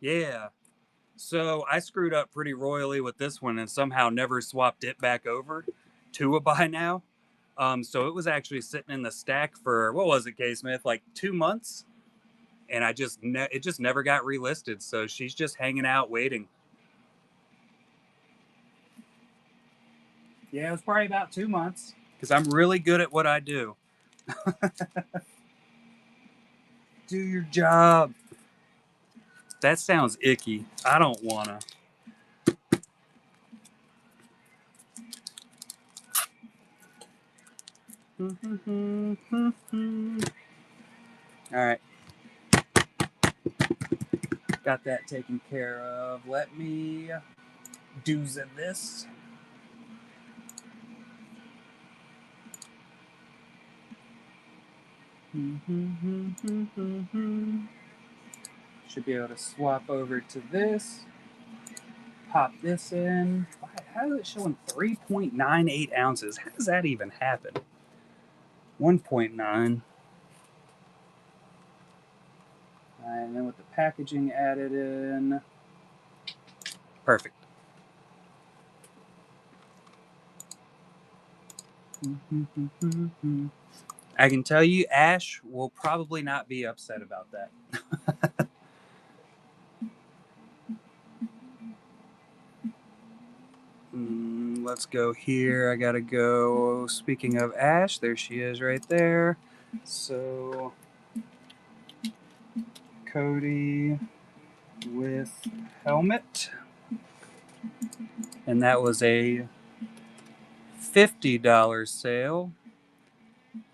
Yeah. So I screwed up pretty royally with this one and somehow never swapped it back over to a buy now. So it was actually sitting in the stack for what was it, K Smith, like 2 months, and it just never got relisted. So she's just hanging out waiting. Yeah, it was probably about 2 months because I'm really good at what I do. Do your job. That sounds icky. I don't wanna. All right. Got that taken care of. Let me do this. Should be able to swap over to this. Pop this in. How is it showing 3.98 ounces? How does that even happen? 1.9. And then with the packaging added in. Perfect. I can tell you, Ash will probably not be upset about that. Let's go here. I gotta go. Speaking of Ash, there she is right there. So, Cody with helmet. And that was a $50 sale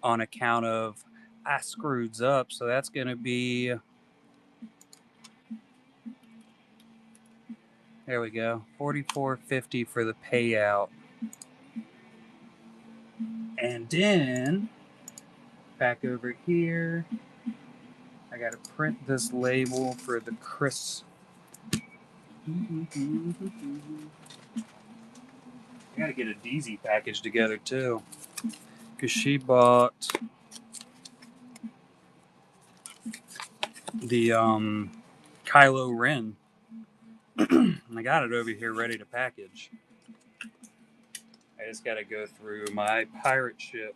on account of I screwed up. So that's going to be, there we go, $44.50 for the payout. And then back over here, I got to print this label for the Chris. I got to get a DZ package together too, because she bought the Kylo Ren. I got it over here ready to package. I just got to go through my pirate ship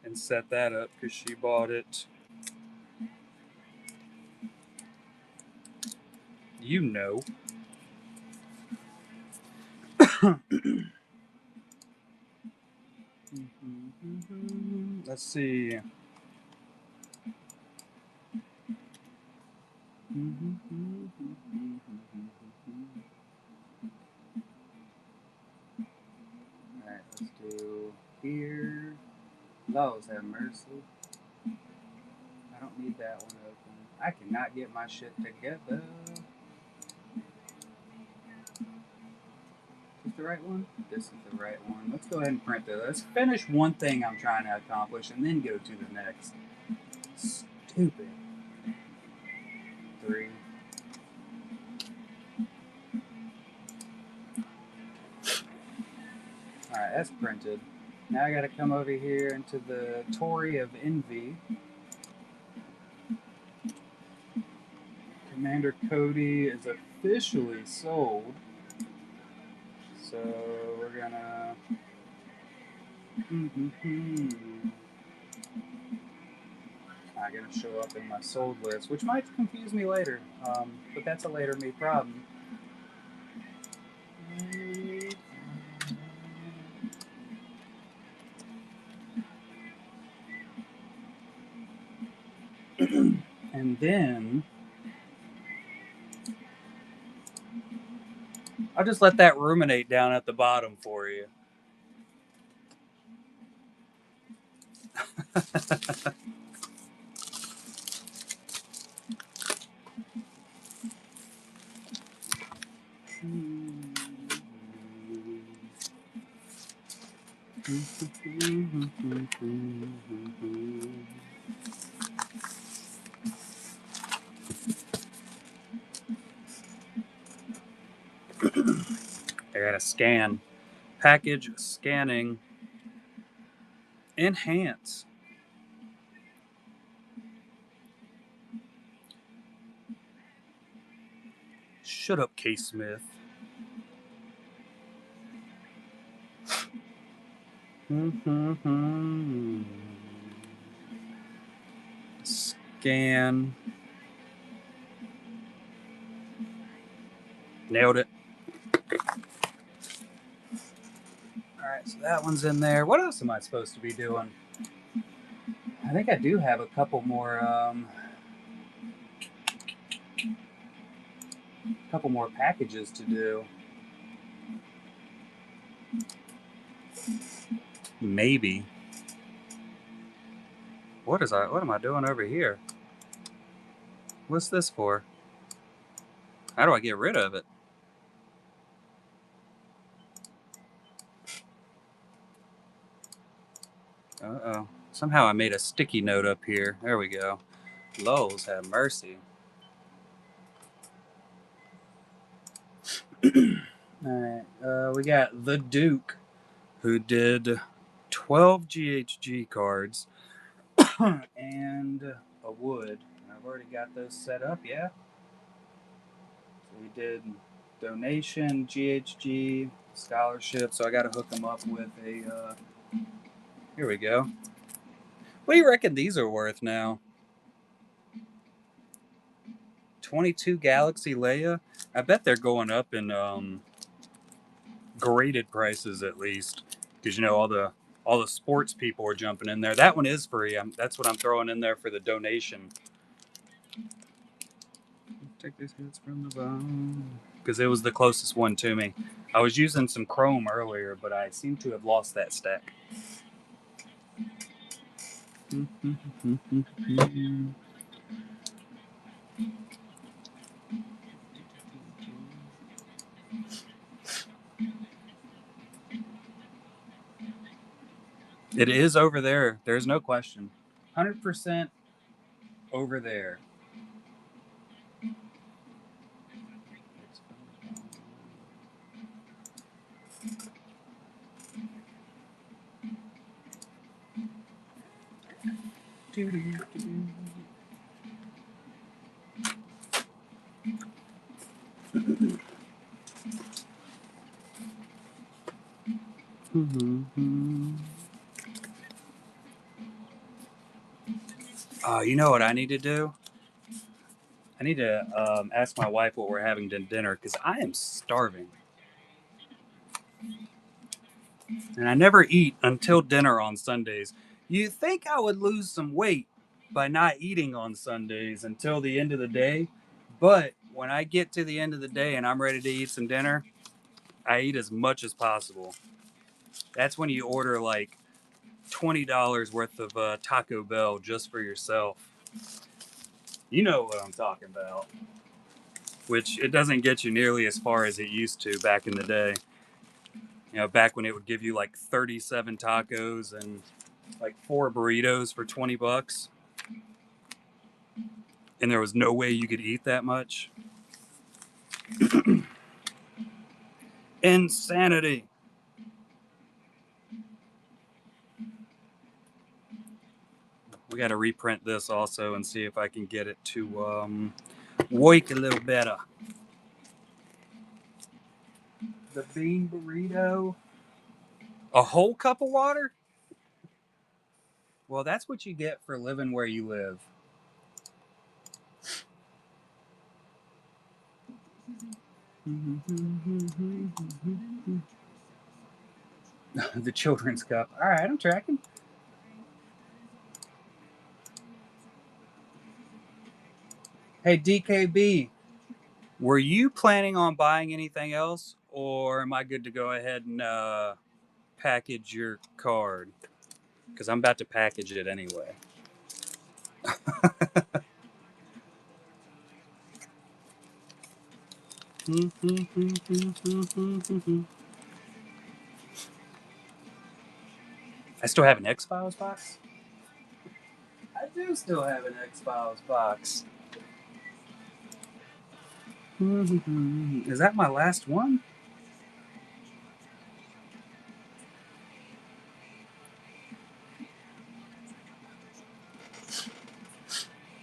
and set that up because she bought it. You know. Let's see. Alright, let's do here. Laws have mercy. I don't need that one open. I cannot get my shit together. Is this the right one? This is the right one. Let's go ahead and print this. Let's finish one thing I'm trying to accomplish and then go to the next. Stupid. 3. Alright, that's printed. Now I gotta come over here into the Tory of Envy. Commander Cody is officially sold. So we're gonna... Not gonna show up in my sold list, which might confuse me later, but that's a later me problem. And then I'll just let that ruminate down at the bottom for you. I gotta scan. Package scanning. Enhance. Shut up, K. Smith. Scan. Nailed it. Alright, so that one's in there. What else am I supposed to be doing? I think I do have a couple more packages to do. Maybe. What am I doing over here? What's this for? How do I get rid of it? Uh-oh. Somehow I made a sticky note up here. There we go. Lulz, have mercy. Alright, we got the Duke, who did 12 GHG cards and a wood. I've already got those set up, yeah? So we did donation, GHG, scholarship, so I got to hook them up with a... here we go. What do you reckon these are worth now? 22 Galaxy Leia? I bet they're going up in graded prices at least, because you know all the sports people are jumping in there. That one is free. That's what I'm throwing in there for the donation. Take these hits from the bone, because it was the closest one to me. I was using some chrome earlier, but I seem to have lost that stack. It is over there. There's no question. 100% over there. You know what I need to do? I need to ask my wife what we're having to dinner, because I am starving. And I never eat until dinner on Sundays. You think I would lose some weight by not eating on Sundays until the end of the day, but when I get to the end of the day and I'm ready to eat some dinner, I eat as much as possible. That's when you order like $20 worth of Taco Bell just for yourself. You know what I'm talking about. Which it doesn't get you nearly as far as it used to back in the day. You know, back when it would give you like 37 tacos and like 4 burritos for $20, and there was no way you could eat that much. Insanity. We got to reprint this also and see if I can get it to work a little better. The bean burrito. A whole cup of water? Well, that's what you get for living where you live. The children's cup. All right, I'm tracking. Hey, DKB, were you planning on buying anything else, or am I good to go ahead and package your card? Because I'm about to package it anyway. I still have an X-Files box? I do still have an X-Files box. Is that my last one?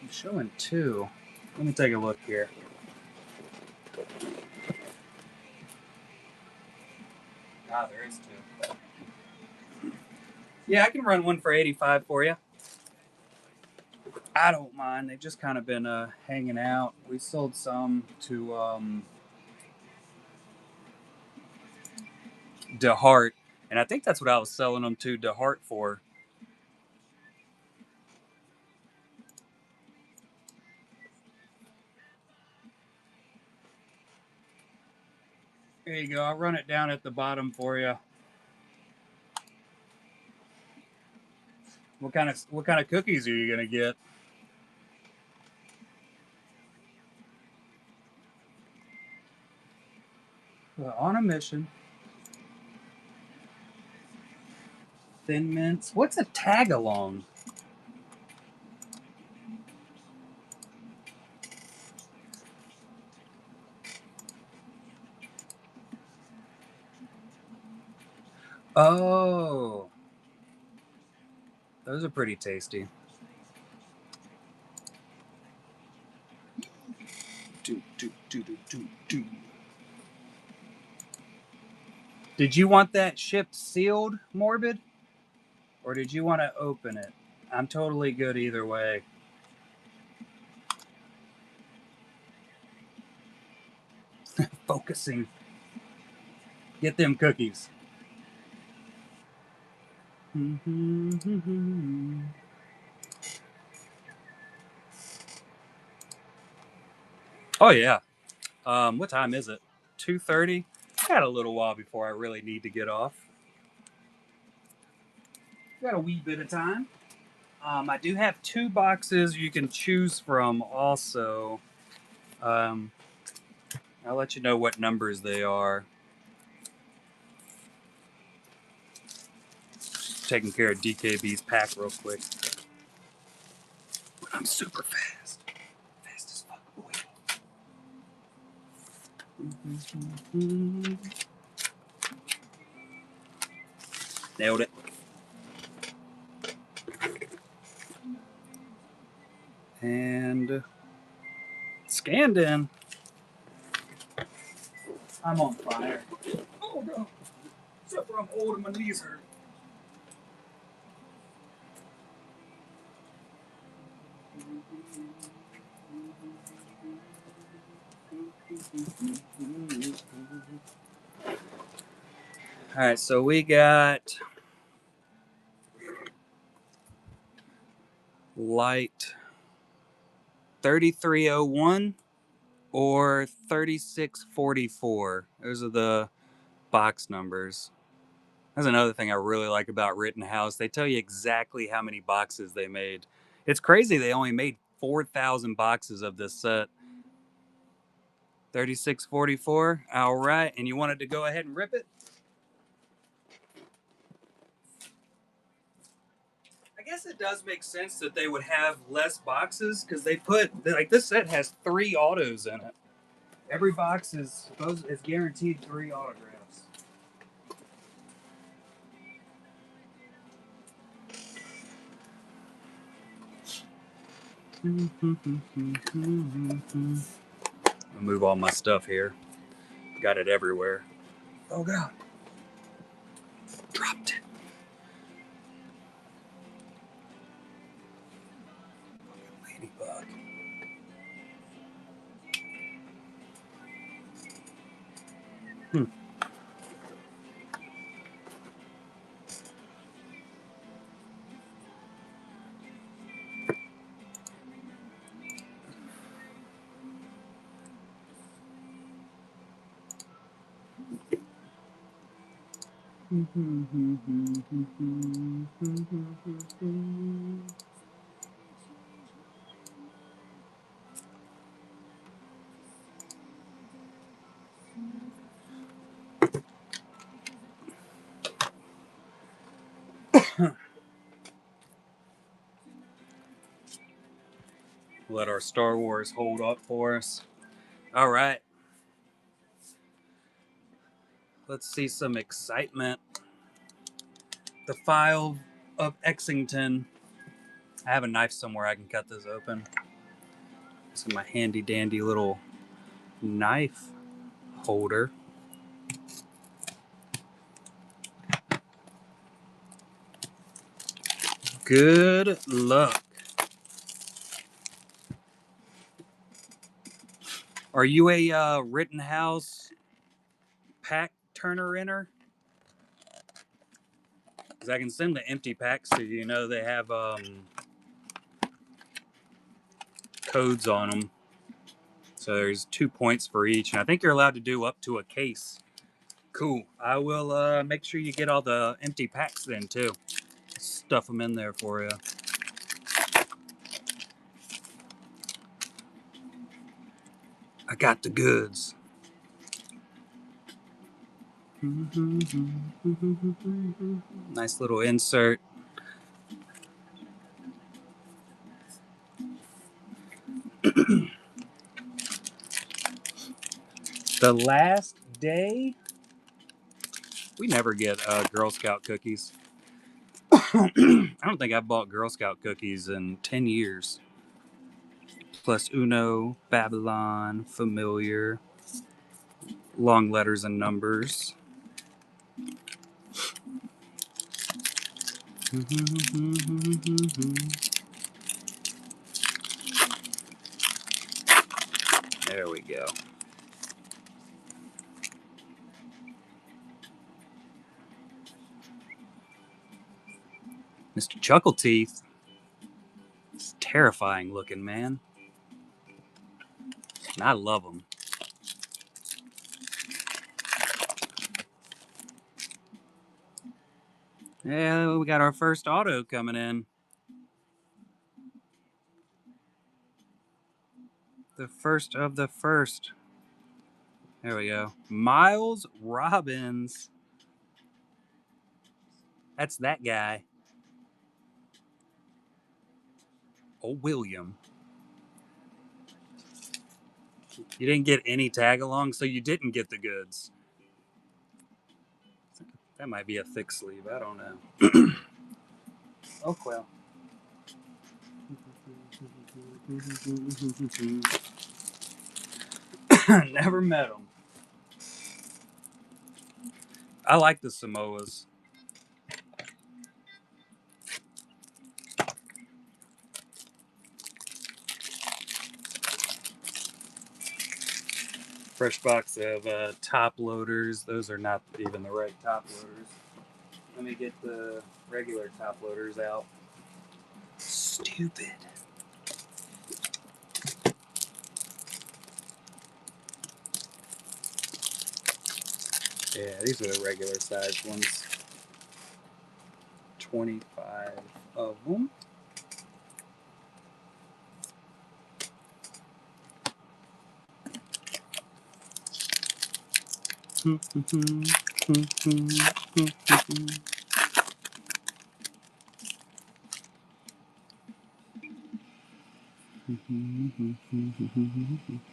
I'm showing 2. Let me take a look here. Ah, there is 2. Yeah, I can run one for 85 for you. I don't mind. They've just kind of been hanging out. We sold some to DeHart, and I think that's what I was selling them to DeHart for. There you go. I'll run it down at the bottom for you. What kind of cookies are you gonna get? On a mission. Thin mints. What's a tag along? Oh, those are pretty tasty. Did you want that shipped sealed, Morbid? Or did you want to open it? I'm totally good either way. Focusing. Get them cookies. Oh yeah. What time is it? 2:30. Got a little while before I really need to get off. Got a wee bit of time. I do have 2 boxes you can choose from also. Um, I'll let you know what numbers they are. Just taking care of DKB's pack real quick. I'm super fast. Fast as fuck, boy. Nailed it. And scanned in. I'm on fire. Oh no. Except for I'm old and my knees hurt. All right, so we got light 3301 or 3644. Those are the box numbers. That's another thing I really like about Rittenhouse. They tell you exactly how many boxes they made. It's crazy they only made 4,000 boxes of this set. 3644. All right. And you wanted to go ahead and rip it? I guess it does make sense that they would have less boxes because they put, like, this set has 3 autos in it. Every box is guaranteed 3 autographs. I'll move all my stuff here. Got it everywhere. Oh god. Dropped it. Ladybug. Let our Star Wars hold up for us. All right. Let's see some excitement. The file of Exington. I have a knife somewhere I can cut this open. This is my handy dandy little knife holder. Good luck. Are you a Rittenhouse pack turner-inner? Because I can send the empty packs to you. You know they have codes on them. So there's 2 points for each. And I think you're allowed to do up to a case Cool. I will make sure you get all the empty packs then too. Stuff them in there for you. I got the goods. Nice little insert. The last day, we never get Girl Scout cookies. I don't think I've bought Girl Scout cookies in 10 years. Plus Uno, Babylon, Familiar, long letters and numbers. There we go. Mr. Chuckle Teeth. It's terrifying looking, man. And I love them. Yeah, we got our first auto coming in. The first of the first. There we go. Miles Robbins. That's that guy. Oh, William. You didn't get any tag along, so you didn't get the goods. That might be a thick sleeve. I don't know. Oh, well. Never met him. I like the Samoas. Fresh box of top loaders. Those are not even the right top loaders. Let me get the regular top loaders out. Stupid. Yeah, these are the regular size ones. 25 of them.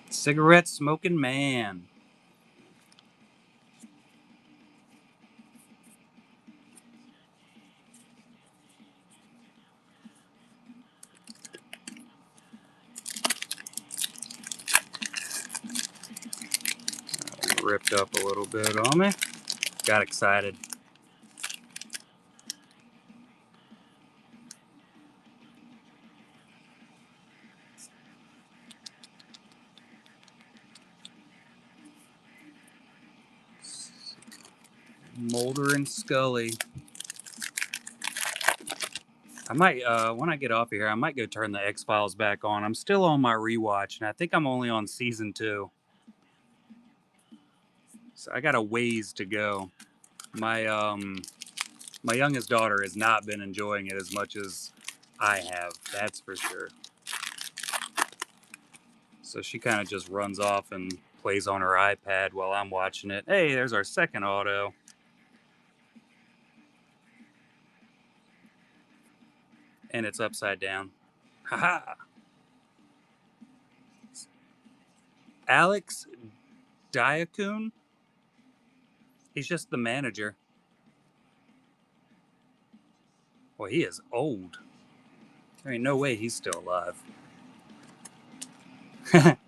Cigarette smoking man. Ripped up a little bit on me. Got excited. Mulder and Scully. I might, when I get off of here, I might go turn the X-Files back on. I'm still on my rewatch, and I think I'm only on season 2. So I got a ways to go. My youngest daughter has not been enjoying it as much as I have. That's for sure. So she kind of just runs off and plays on her iPad while I'm watching it. Hey, there's our second auto. And it's upside down. Haha. Alex Diakun. He's just the manager. Well, he is old. There ain't no way he's still alive.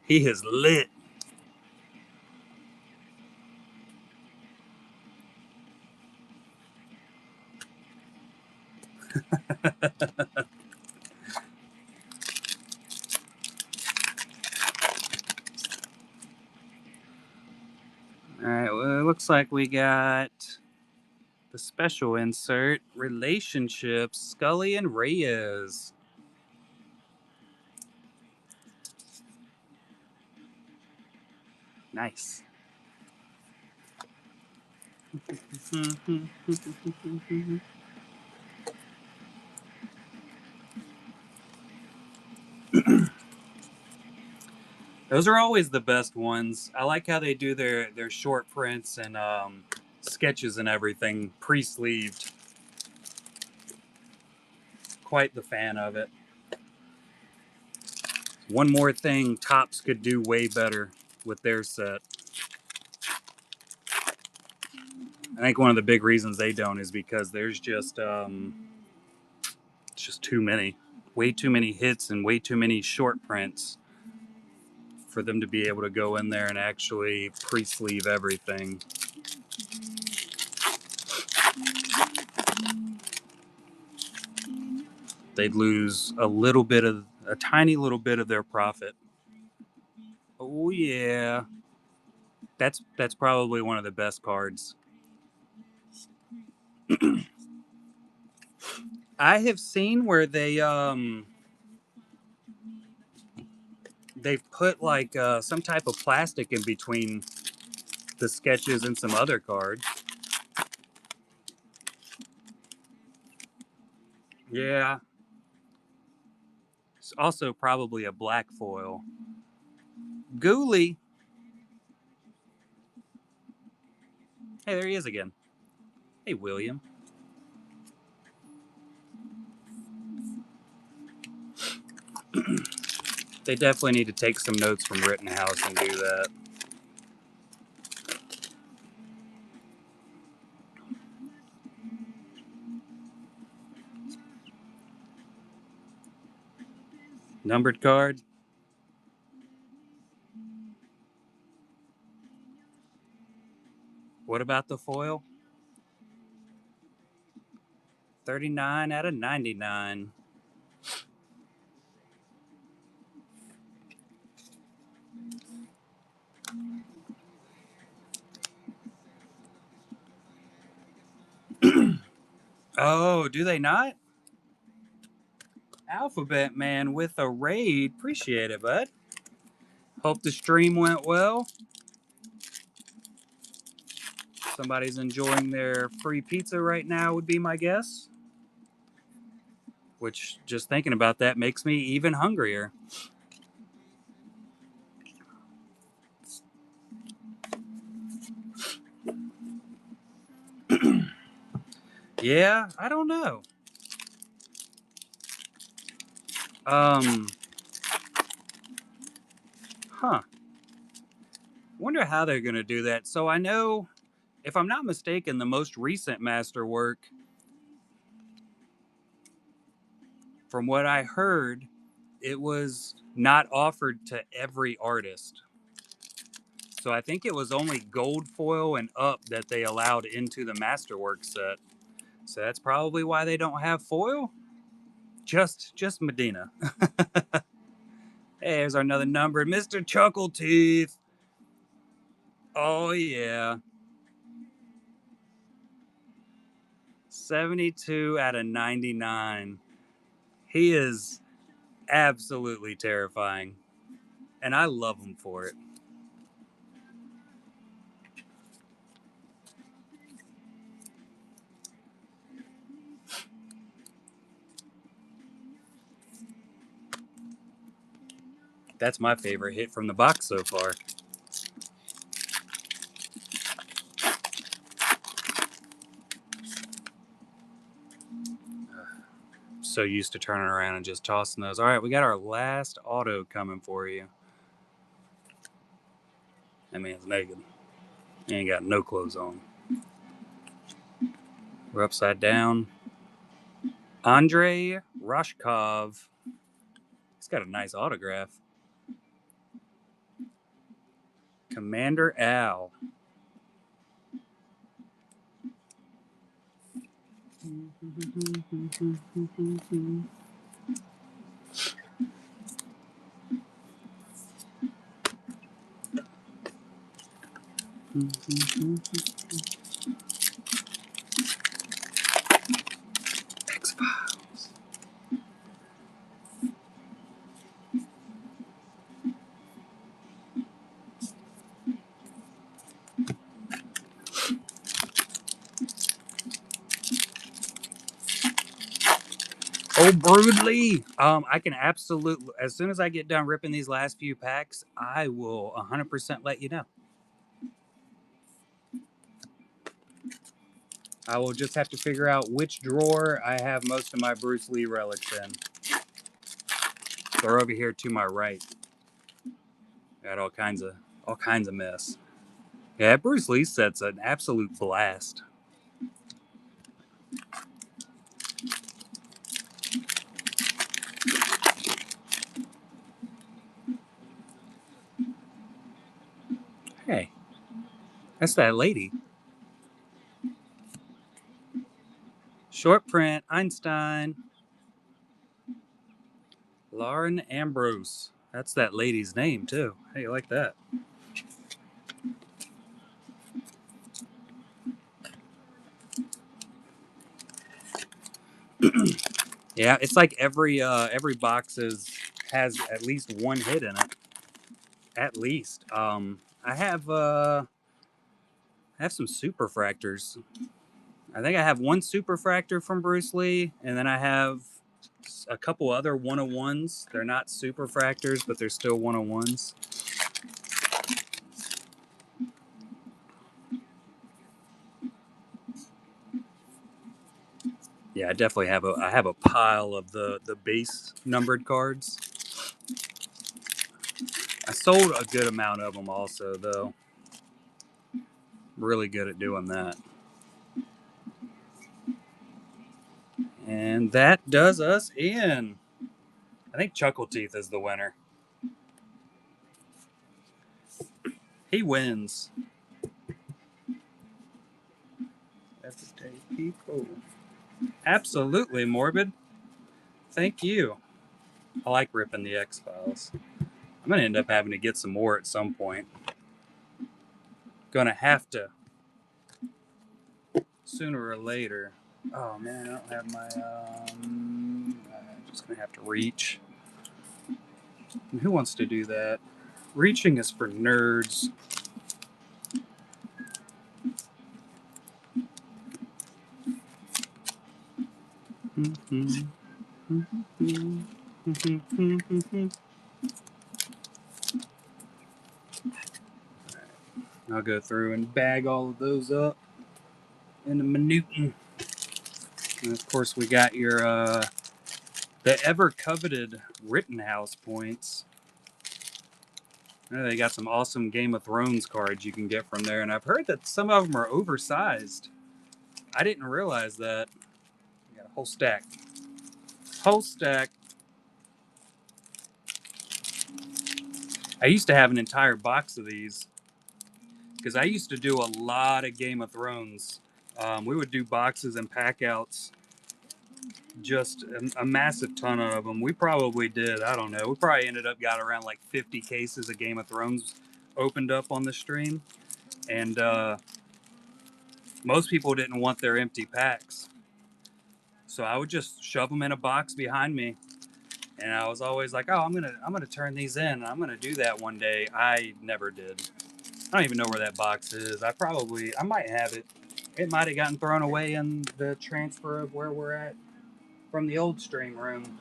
He is lit. All right, well, it looks like we got the special insert relationships Scully and Reyes. Nice. Those are always the best ones. I like how they do their short prints and sketches and everything pre-sleeved. Quite the fan of it. One more thing Topps could do way better with their set. I think one of the big reasons they don't is because there's just it's just too many, way too many hits and way too many short prints for them to be able to go in there and actually pre-sleeve everything. They'd lose a tiny little bit of their profit. Oh yeah, that's probably one of the best cards. I have seen where they've put like some type of plastic in between the sketches and some other cards. Yeah, it's also probably a black foil. Ghoulie. Hey, there he is again. Hey, William. They definitely need to take some notes from Rittenhouse and do that. Numbered card. What about the foil? 39 out of 99. Oh, do they not? Alphabet Man with a raid. Appreciate it, bud. Hope the stream went well. Somebody's enjoying their free pizza right now, would be my guess. Which, just thinking about that, makes me even hungrier. Yeah, I don't know. Um, huh. Wonder how they're going to do that. So I know, if I'm not mistaken, the most recent masterwork, from what I heard, it was not offered to every artist. So I think it was only gold foil and up that they allowed into the masterwork set. So that's probably why they don't have foil. Just Medina. Hey, there's another number, Mr. Chuckle Teeth. Oh yeah, 72 out of 99. He is absolutely terrifying, and I love him for it. That's my favorite hit from the box so far. So used to turning around and just tossing those. All right, we got our last auto coming for you. That man's naked. He ain't got no clothes on. We're upside down. Andrei Rashkov. He's got a nice autograph. Commander Al. X-Files. Old Broodly. I can absolutely, as soon as I get done ripping these last few packs, I will 100% let you know. I will just have to figure out which drawer I have most of my Bruce Lee relics in. They're over here to my right. Got all kinds of mess. Yeah, Bruce Lee set's an absolute blast. Hey, that's that lady. Short print, Einstein. Lauren Ambrose. That's that lady's name, too. How you like that? Yeah, it's like every box has at least one hit in it. At least. I have some superfractors. I think I have one superfractor from Bruce Lee, and then I have a couple other 101s. They're not superfractors, but they're still 101s. Yeah, I definitely have a pile of the base numbered cards. I sold a good amount of them also, though. Really good at doing that. And that does us in. I think Chuckle Teeth is the winner. He wins. Everyday people. Absolutely, Morbid. Thank you. I like ripping the X-Files. I'm going to end up having to get some more at some point. Gonna have to. Sooner or later. Oh, man, I don't have my... I'm just going to have to reach. And who wants to do that? Reaching is for nerds. I'll go through and bag all of those up in a minute. And of course, we got your the ever coveted Rittenhouse points. They got some awesome Game of Thrones cards you can get from there, and I've heard that some of them are oversized. I didn't realize that. We got a whole stack. Whole stack. I used to have an entire box of these because I used to do a lot of Game of Thrones. We would do boxes and pack outs, just a massive ton of them. We probably did, I don't know, we probably ended up got around like 50 cases of Game of Thrones opened up on the stream. And most people didn't want their empty packs. So I would just shove them in a box behind me. And I was always like, oh, I'm gonna turn these in. I'm gonna do that one day. I never did. I don't even know where that box is. I might have it. It might have gotten thrown away in the transfer of where we're at from the old stream room.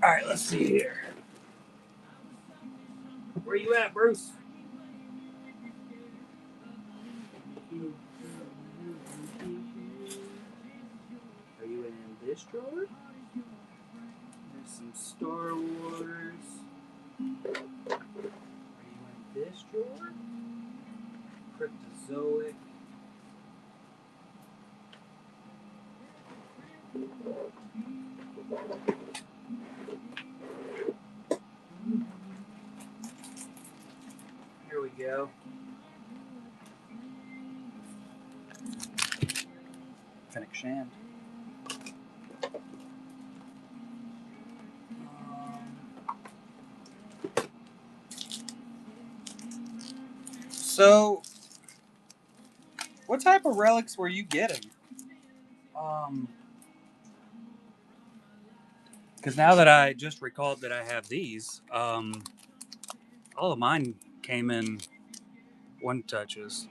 All right, let's see here. Where you at, Bruce? Are you in this drawer? There's some Star Wars. Are you in this drawer? Cryptozoic. Here we go. Fennec Shand. So, what type of relics were you getting? Because now that I just recalled that I have these, all of mine came in one touches.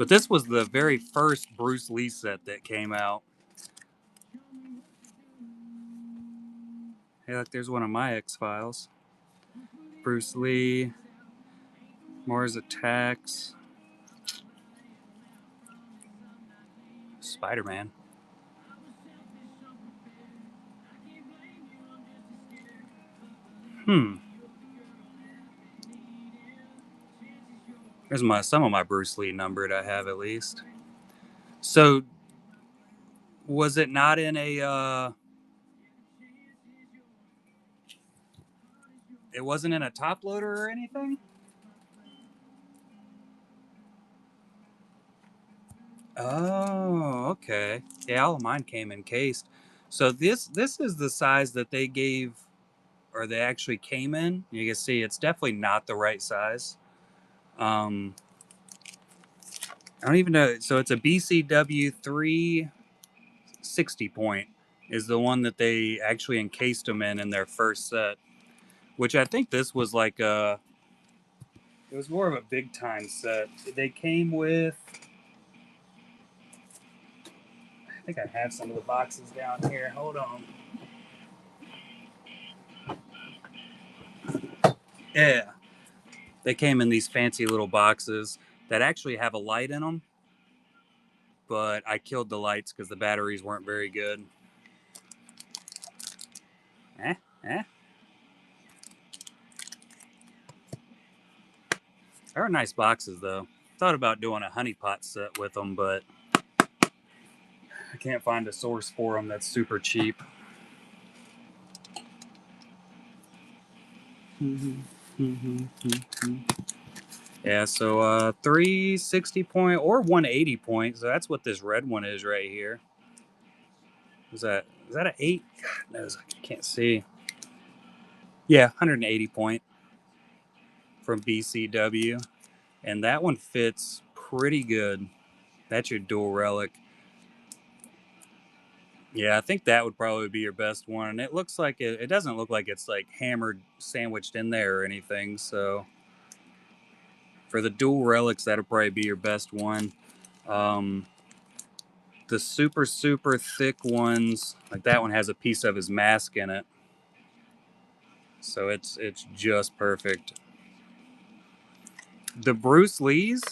But this was the very first Bruce Lee set that came out. Hey, look, there's one of my X-Files. Bruce Lee, Mars Attacks, Spider-Man. There's some of my Bruce Lee numbered I have at least. So was it not in a it wasn't in a top loader or anything? Oh, okay. Yeah, all of mine came encased. So this is the size that they gave, or they actually came in. You can see it's definitely not the right size. I don't even know. So it's a BCW 360 point is the one that they actually encased them in their first set, which I think this was like it was more of a big time set. They came with, I think I have some of the boxes down here. Hold on. Yeah. They came in these fancy little boxes that actually have a light in them, but I killed the lights because the batteries weren't very good. Eh, eh. They were nice boxes though. Thought about doing a honeypot set with them, but I can't find a source for them that's super cheap. Yeah, so 360 point or 180 point. So that's what this red one is right here. Is that an 8? God knows, I can't see. Yeah, 180 point from BCW. And that one fits pretty good. That's your dual relic. Yeah, I think that would probably be your best one. And it looks like it doesn't look like it's like hammered, sandwiched in there or anything. So for the dual relics, that'll probably be your best one. The super, super thick ones, like that one has a piece of his mask in it. So it's just perfect. The Bruce Lees,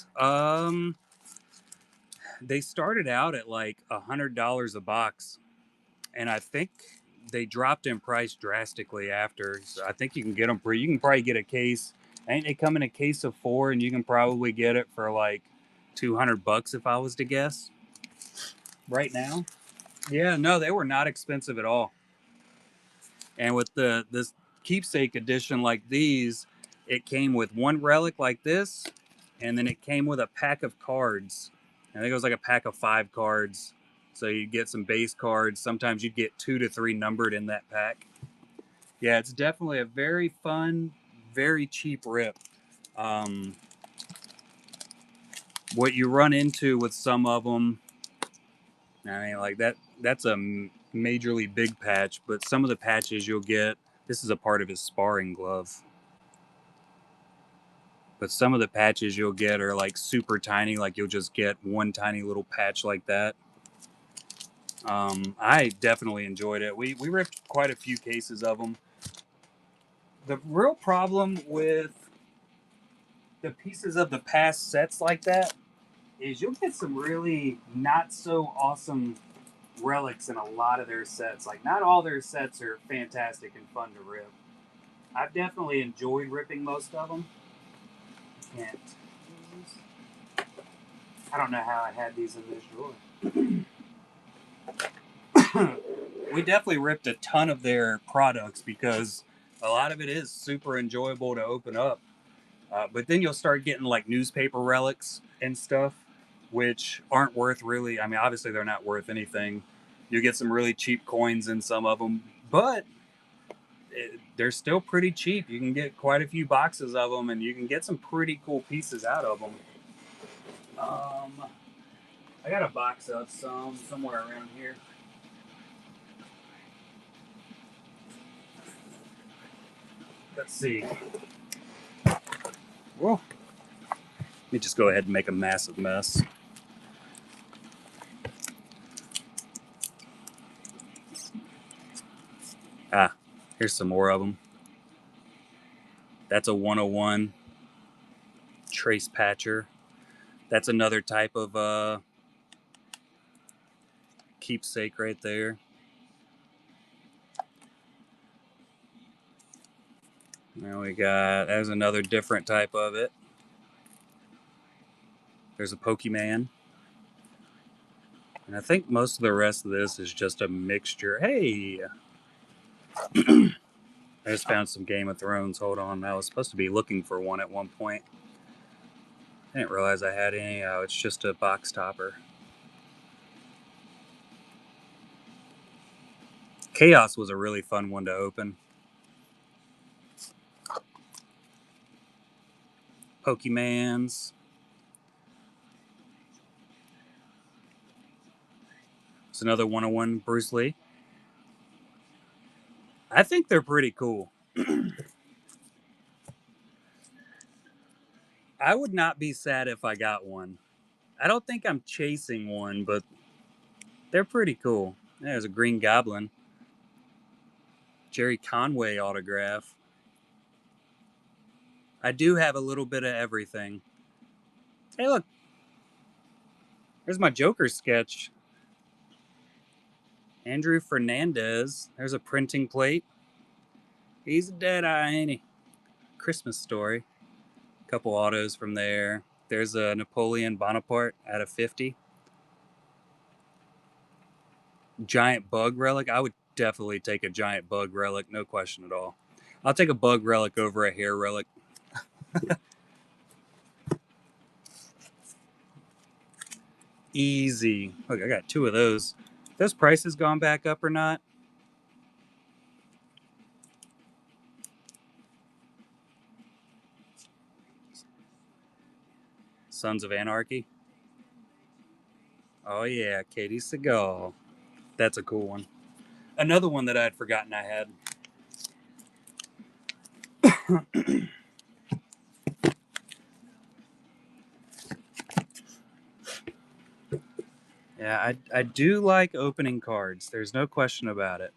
they started out at like $100 a box, and I think they dropped in price drastically after. So I think you can get them you can probably get a case. Ain't they come in a case of 4, and you can probably get it for like $200 if I was to guess. Right now, yeah, no, they were not expensive at all. And with this keepsake edition like these, it came with one relic like this, and then it came with a pack of cards. I think it was like a pack of 5 cards. So you'd get some base cards. Sometimes you'd get 2 to 3 numbered in that pack. Yeah, it's definitely a very fun, very cheap rip. Um, what you run into with some of them, I mean, like that's a majorly big patch, but some of the patches you'll get, this is a part of his sparring glove. But some of the patches you'll get are like super tiny, like you'll just get one tiny little patch like that. I definitely enjoyed it. We ripped quite a few cases of them. The real problem with the pieces of the past sets like that is you'll get some really not so awesome relics in a lot of their sets. Like, not all their sets are fantastic and fun to rip. I've definitely enjoyed ripping most of them. Can't. I don't know how I had these in this drawer. We definitely ripped a ton of their products because a lot of it is super enjoyable to open up. But then you'll start getting like newspaper relics and stuff, which aren't worth really. I mean, obviously they're not worth anything. You get some really cheap coins in some of them, but they're still pretty cheap. You can get quite a few boxes of them, and you can get some pretty cool pieces out of them. I got a box of some somewhere around here. Let's see. Whoa. Let me just go ahead and make a massive mess. Here's some more of them. That's a 101 trace patcher. That's another type of keepsake right there. Now we got, there's another different type of it. There's a Pokemon. And I think most of the rest of this is just a mixture. Hey! I just found some Game of Thrones. Hold on. I was supposed to be looking for one at one point. I didn't realize I had any. Oh, it's just a box topper. Chaos was a really fun one to open. Pokemans. It's another 101 Bruce Lee. I think they're pretty cool. I would not be sad if I got one. I don't think I'm chasing one, but they're pretty cool. There's a Green Goblin. Jerry Conway autograph. I do have a little bit of everything. Hey, look. There's my Joker sketch. Andrew Fernandez. There's a printing plate. He's a dead eye, ain't he? Christmas Story. Couple autos from there. There's a Napoleon Bonaparte out of 50. Giant bug relic. I would definitely take a giant bug relic, no question at all. I'll take a bug relic over a hair relic. Easy. Look, I got two of those. Those prices gone back up or not? Sons of Anarchy. Oh yeah, Katie Seagal. That's a cool one. Another one that I had forgotten I had. Yeah, I do like opening cards. There's no question about it.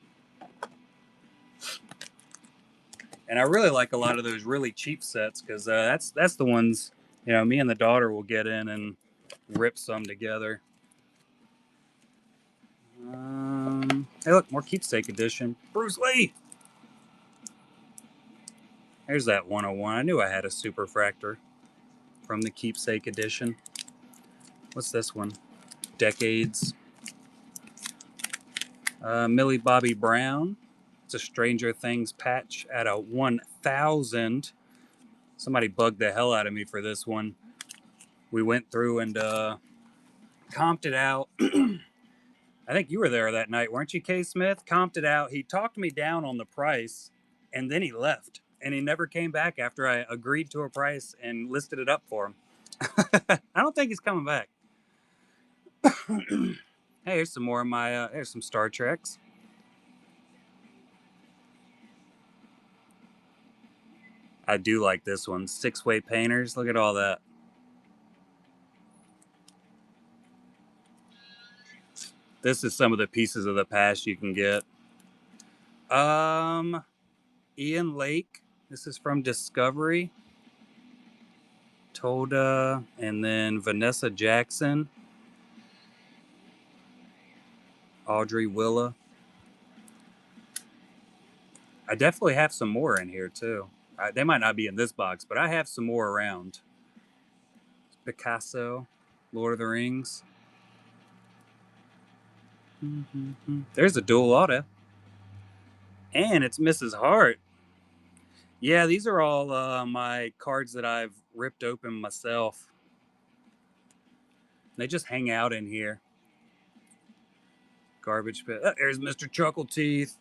And I really like a lot of those really cheap sets because that's the ones, you know, me and the daughter will get in and rip some together. Hey, look, more keepsake edition. Bruce Lee. There's that 101. I knew I had a superfractor from the keepsake edition. What's this one? Decades. Millie Bobby Brown. It's a Stranger Things patch at a 1,000. Somebody bugged the hell out of me for this one. We went through and comped it out. I think you were there that night, weren't you, K. Smith? Comped it out. He talked me down on the price, and then he left. And he never came back after I agreed to a price and listed it up for him. I don't think he's coming back. Hey, here's some more of my, here's some Star Treks. I do like this one. Six-way painters. Look at all that. This is some of the pieces of the past you can get. Ian Lake. This is from Discovery. Toda, and then Vanessa Jackson. Audrey Willa. I definitely have some more in here too. They might not be in this box, but I have some more around. Picasso, Lord of the Rings. There's a dual auto. And it's Mrs. Hart. Yeah, these are all my cards that I've ripped open myself. They just hang out in here. Garbage pit. There's Mr. Chuckle Teeth.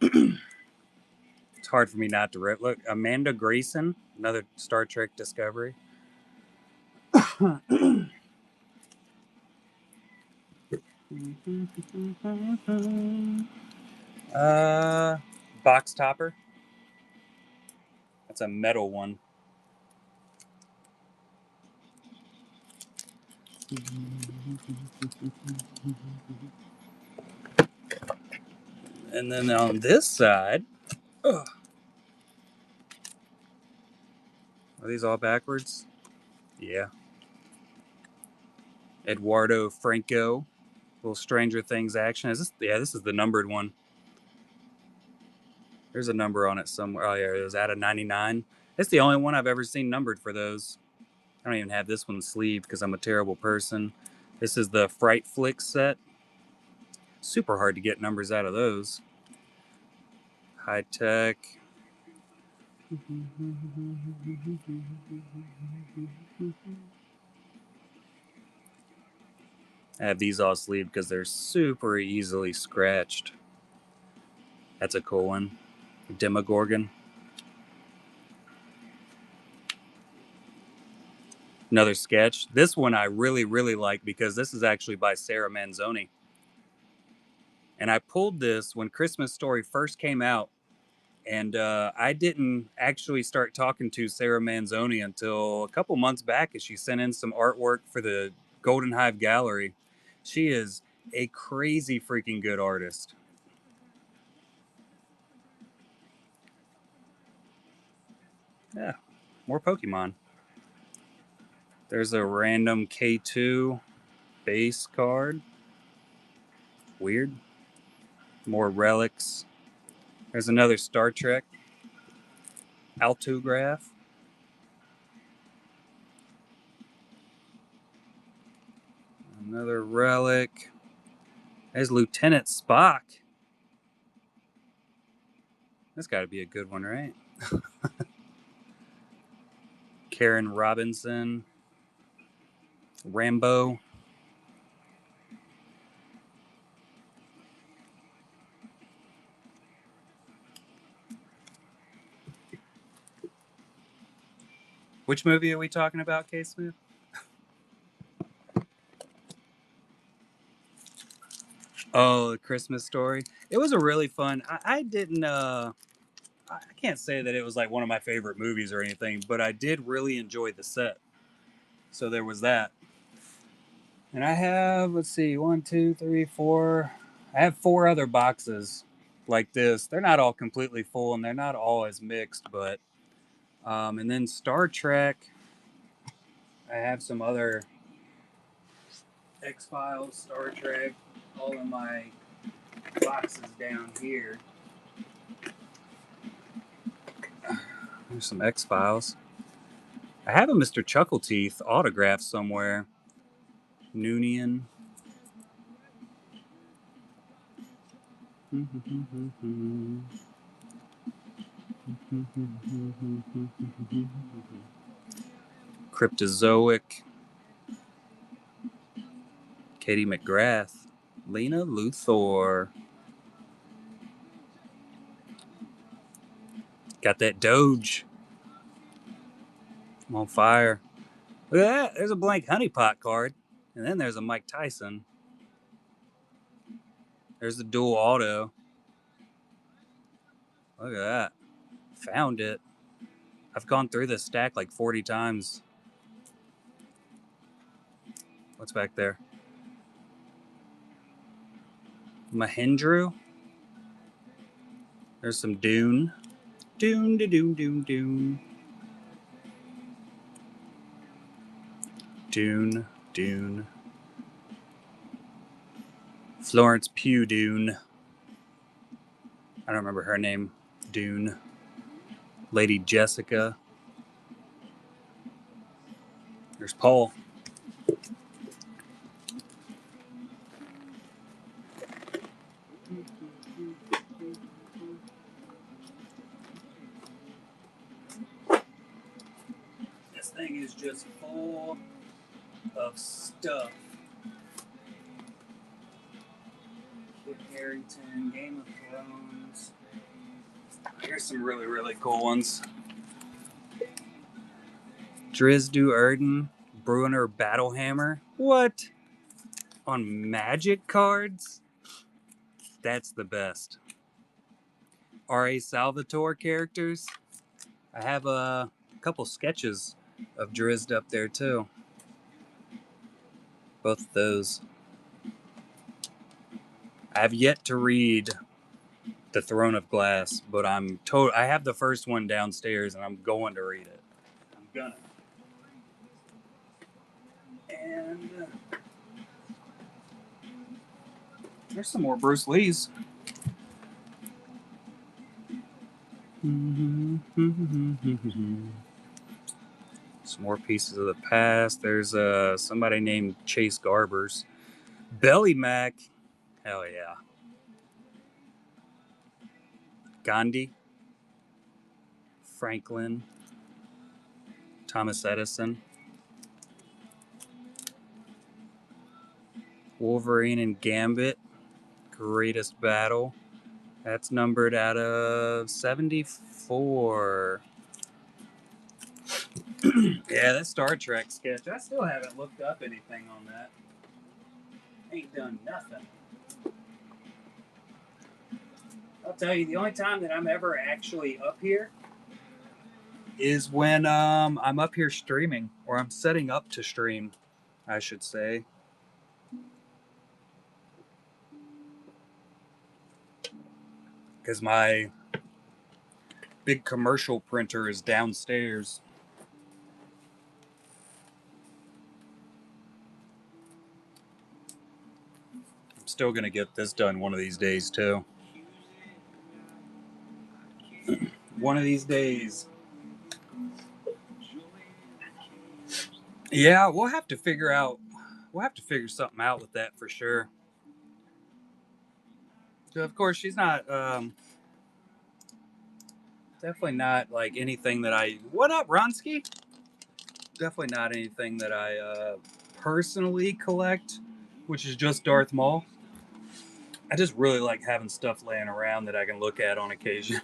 It's hard for me not to rip. Look, Amanda Grayson, another Star Trek Discovery. Box topper. That's a metal one. And then on this side, are these all backwards? Yeah. Eduardo Franco, little Stranger Things action. Is this? Yeah, this is the numbered one. There's a number on it somewhere. Oh yeah, it was out of 99. It's the only one I've ever seen numbered for those. I don't even have this one sleeved because I'm a terrible person. This is the Fright Flicks set. Super hard to get numbers out of those. High tech. I have these all sleeved because they're super easily scratched. That's a cool one. Demogorgon. Another sketch. This one I really, really like because this is actually by Sarah Manzoni. And I pulled this when Christmas Story first came out. And I didn't actually start talking to Sarah Manzoni until a couple months back as she sent in some artwork for the Golden Hive Gallery. She is a crazy freaking good artist. Yeah, more Pokemon. There's a random K2 base card. Weird. More relics. There's another Star Trek Altograph. Another relic. There's Lieutenant Spock. That's got to be a good one, right? Karen Robinson. Rambo. Which movie are we talking about, K. Smith? Oh, Christmas Story. It was a really fun. I didn't. I can't say that it was like one of my favorite movies or anything, but I did really enjoy the set. So there was that. And I have, let's see, one, two, three, four. I have four other boxes like this. They're not all completely full, and they're not all as mixed, but. And then Star Trek. I have some other X Files, Star Trek, all in my boxes down here. There's some X Files. I have a Mr. Chuckleteeth autograph somewhere. Noonian. Cryptozoic. Katie McGrath. Lena Luthor. Got that Doge. I'm on fire. Look at that. There's a blank honeypot card. And then there's a Mike Tyson. There's the dual auto. Look at that. Found it. I've gone through this stack like 40 times. What's back there? Mahindra. There's some Dune. Dune, Dune, Dune, Dune. Dune, Dune. Florence Pugh Dune. I don't remember her name. Dune. Lady Jessica. There's Paul. This thing is just full of stuff. Kit Harington, Game of Thrones. Here's some really, really cool ones. Drizdu Erden, Bruner Battlehammer. What? On Magic cards? That's the best. R.A. Salvatore characters. I have a couple sketches of Drizzt up there too. Both of those. I have yet to read The Throne of Glass, but I have the first one downstairs, and I'm going to read it. I'm gonna. And there's some more Bruce Lee's. Some more pieces of the past. There's somebody named Chase Garbers. Belly Mac. Hell yeah. Gandhi. Franklin. Thomas Edison. Wolverine and Gambit. Greatest Battle. That's numbered out of 74. Yeah, that Star Trek sketch. I still haven't looked up anything on that. Ain't done nothing. I'll tell you, the only time that I'm ever actually up here is when I'm up here streaming, or I'm setting up to stream, I should say. Because my big commercial printer is downstairs. I'm still going to get this done one of these days, too. One of these days. Yeah, we'll have to figure something out with that for sure. So of course, she's not, definitely not like anything that I. What up, Ronsky? Definitely not anything that I personally collect, which is just Darth Maul. I just really like having stuff laying around that I can look at on occasion.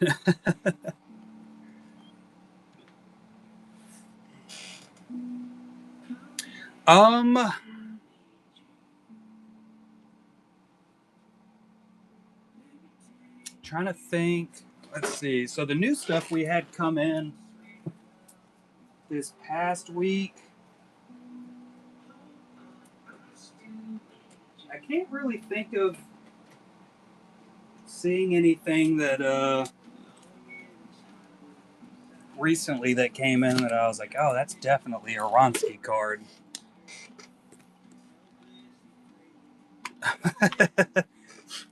um, trying to think. Let's see. So the new stuff we had come in this past week, I can't really think of seeing anything that recently that came in that I was like, oh, that's definitely a Ronsky card.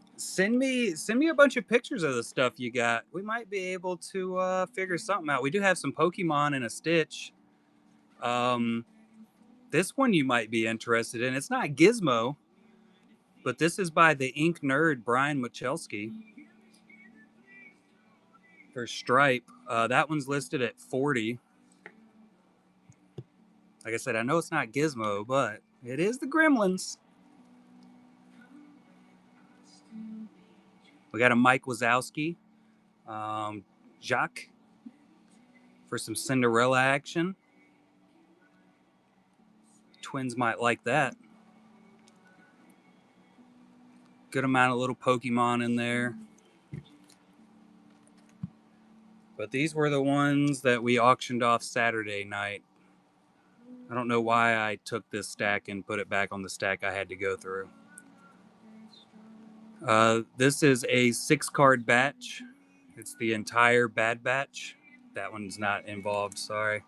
Send me a bunch of pictures of the stuff you got. We might be able to figure something out. We do have some Pokemon in a Stitch. This one you might be interested in. It's not Gizmo, but this is by the Ink Nerd Brian Michalski for Stripe. That one's listed at 40. Like I said, I know it's not Gizmo, but it is the Gremlins. We got a Mike Wazowski, Jacques for some Cinderella action. Twins might like that. Good amount of little Pokemon in there. But these were the ones that we auctioned off Saturday night. I don't know why I took this stack and put it back on the stack I had to go through. This is a 6-card batch. It's the entire Bad Batch. That one's not involved, sorry.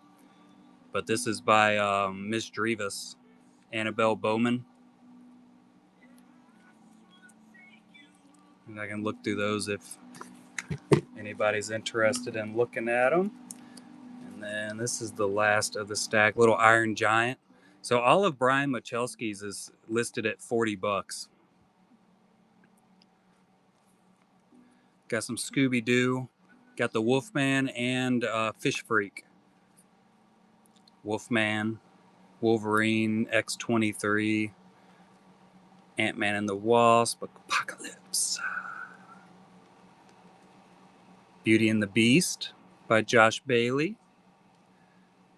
But this is by Miss Drevis, Annabelle Bowman. And I can look through those if anybody's interested in looking at them. And then this is the last of the stack, Little Iron Giant. So all of Brian Michalski's is listed at $40. Got some Scooby-Doo. Got the Wolfman and Fish Freak. Wolfman, Wolverine, X-23, Ant-Man and the Wasp, Apocalypse. Beauty and the Beast by Josh Bailey.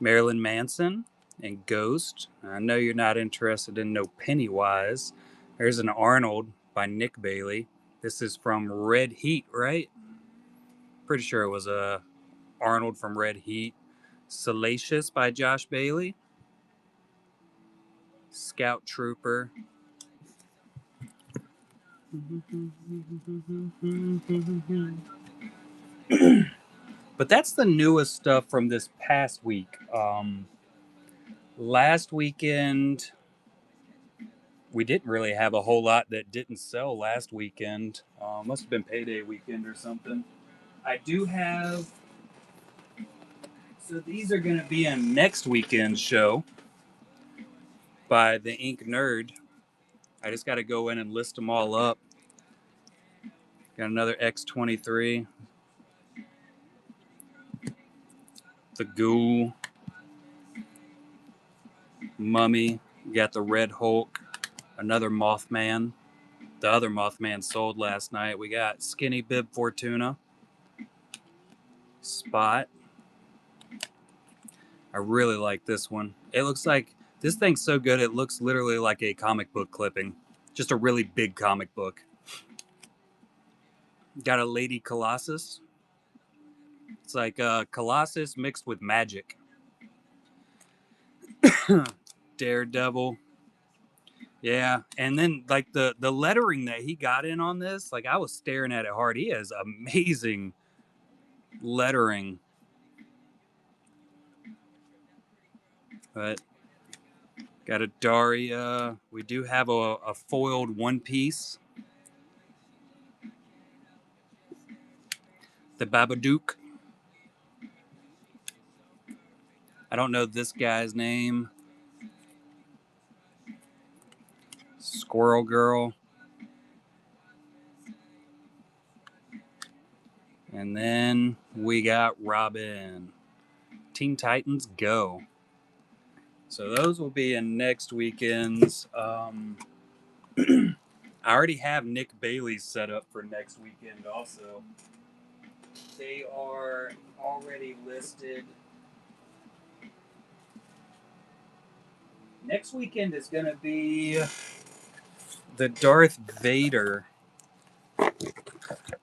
Marilyn Manson and Ghost. I know you're not interested in no Pennywise. There's an Arnold by Nick Bailey. This is from Red Heat, right? Pretty sure it was a Arnold from Red Heat. Salacious by Josh Bailey. Scout Trooper. But that's the newest stuff from this past week. Last weekend, we didn't really have a whole lot that didn't sell last weekend. Must have been payday weekend or something. I do have. So these are going to be in next weekend's show by the Ink Nerd. I just got to go in and list them all up. Got another X-23, the Ghoul, Mummy. Got the Red Hulk, another Mothman. The other Mothman sold last night. We got Skinny Bib Fortuna, Spot. I really like this one. It looks like this thing's so good. It looks literally like a comic book clipping, just a really big comic book. Got a Lady Colossus. It's like Colossus mixed with magic. Daredevil. Yeah, and then like the lettering that he got in on this, like I was staring at it hard. He has amazing lettering. But got a Daria. We do have a foiled One Piece. The Babadook. I don't know this guy's name. Squirrel Girl. And then we got Robin. Teen Titans Go. So those will be in next weekend's. I already have Nick Bailey's set up for next weekend also. They are already listed. Next weekend is going to be the Darth Vader.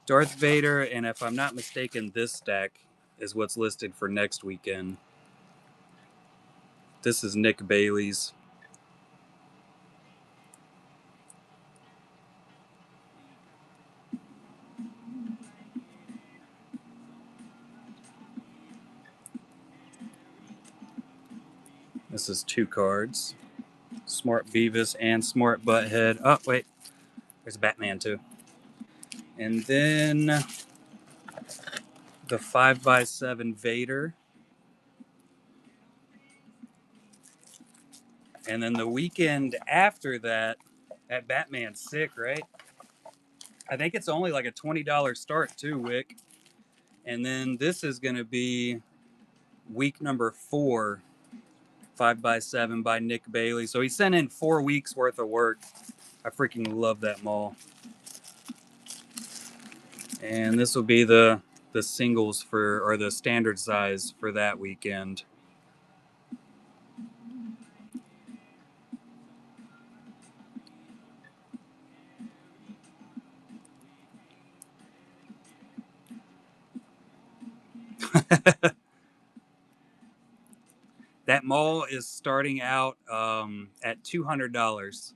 Darth Vader, and if I'm not mistaken, this stack is what's listed for next weekend. This is Nick Bailey's. This is 2 cards. Smart Beavis and Smart Butthead. Oh, wait. There's Batman, too. And then the 5x7 Vader. And then the weekend after that Batman's sick, right? I think it's only like a $20 start, too, Wick. And then this is going to be week number 4, 5x7 by Nick Bailey. So he sent in 4 weeks worth of work. I freaking love that mall. And this will be the singles for, or the standard size for that weekend. That mall is starting out at $200.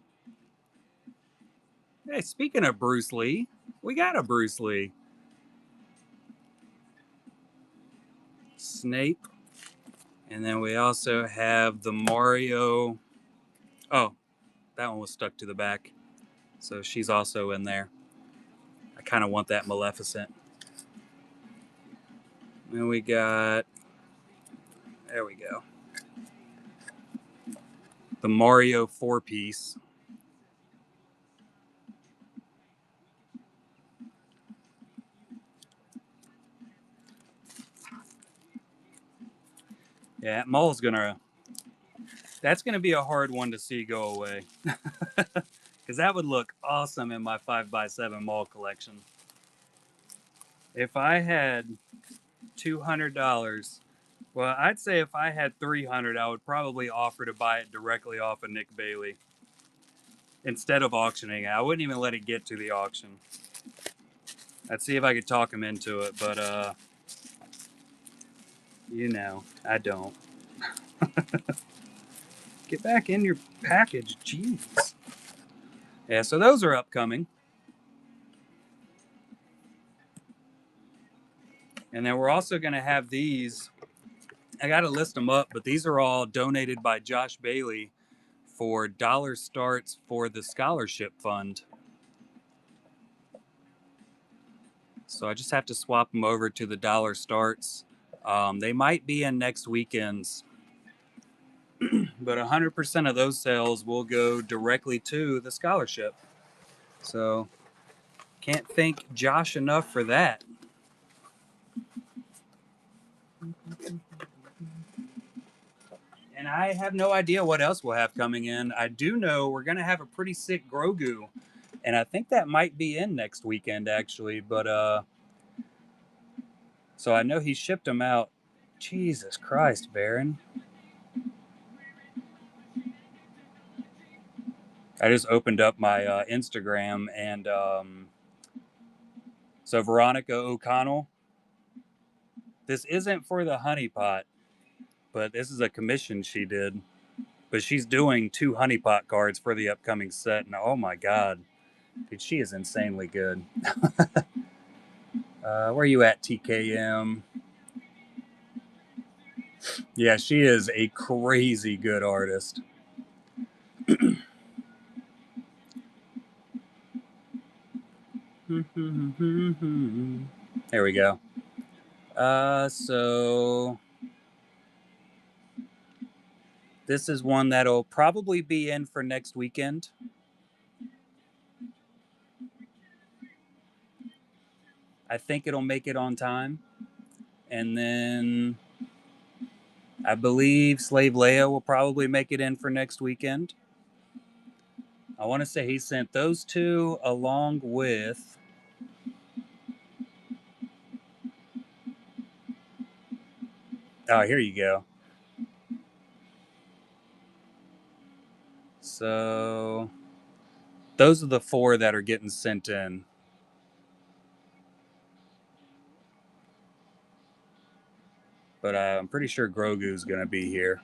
Hey, speaking of Bruce Lee, we got a Bruce Lee. Snape. And then we also have the Mario. Oh, that one was stuck to the back. So she's also in there. I kind of want that Maleficent. And we got. There we go. The Mario 4-piece. Yeah, mall's gonna. That's gonna be a hard one to see go away, because that would look awesome in my 5x7 mall collection. If I had $200, well, I'd say if I had $300, I would probably offer to buy it directly off of Nick Bailey instead of auctioning it. I wouldn't even let it get to the auction. I'd see if I could talk him into it, but you know, I don't. Get back in your package, jeez. Yeah, so those are upcoming. And then we're also going to have these. I got to list them up, but these are all donated by Josh Bailey for dollar starts for the scholarship fund. So I just have to swap them over to the dollar starts. They might be in next weekend's, but 100% of those sales will go directly to the scholarship. So can't thank Josh enough for that. And I have no idea what else we'll have coming in. I do know we're going to have a pretty sick Grogu, and I think that might be in next weekend actually. But so I know he shipped them out. Jesus Christ, Baron! I just opened up my Instagram, and so Veronica O'Connell. This isn't for the honeypot, but this is a commission she did. But she's doing 2 honeypot cards for the upcoming set, and oh my god, dude, she is insanely good. Where are you at, TKM? Yeah, she is a crazy good artist. There we go. So this is one that'll probably be in for next weekend. I think it'll make it on time. And then I believe Slave Leia will probably make it in for next weekend. I want to say he sent those 2 along with. Oh, here you go. So those are the 4 that are getting sent in. But I'm pretty sure Grogu's going to be here.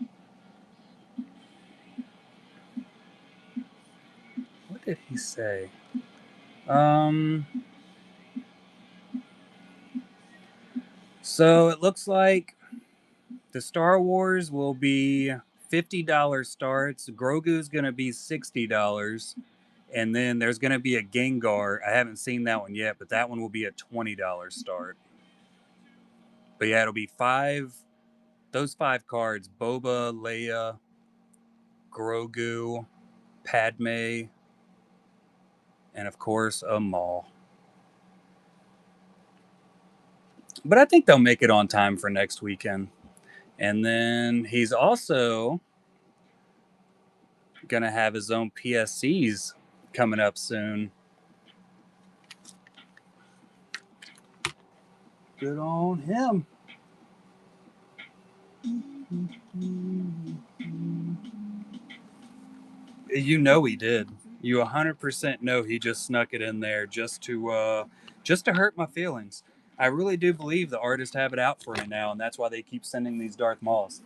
What did he say? So it looks like the Star Wars will be $50 starts. Grogu's going to be $60. And then there's going to be a Gengar. I haven't seen that one yet, but that one will be a $20 start. But yeah, it'll be those 5 cards: Boba, Leia, Grogu, Padme, and of course a Maul. But I think they'll make it on time for next weekend. And then he's also going to have his own PSCs coming up soon. Good on him. You know he did. You 100% know he just snuck it in there just to hurt my feelings. I really do believe the artists have it out for me now, and that's why they keep sending these Darth Mauls.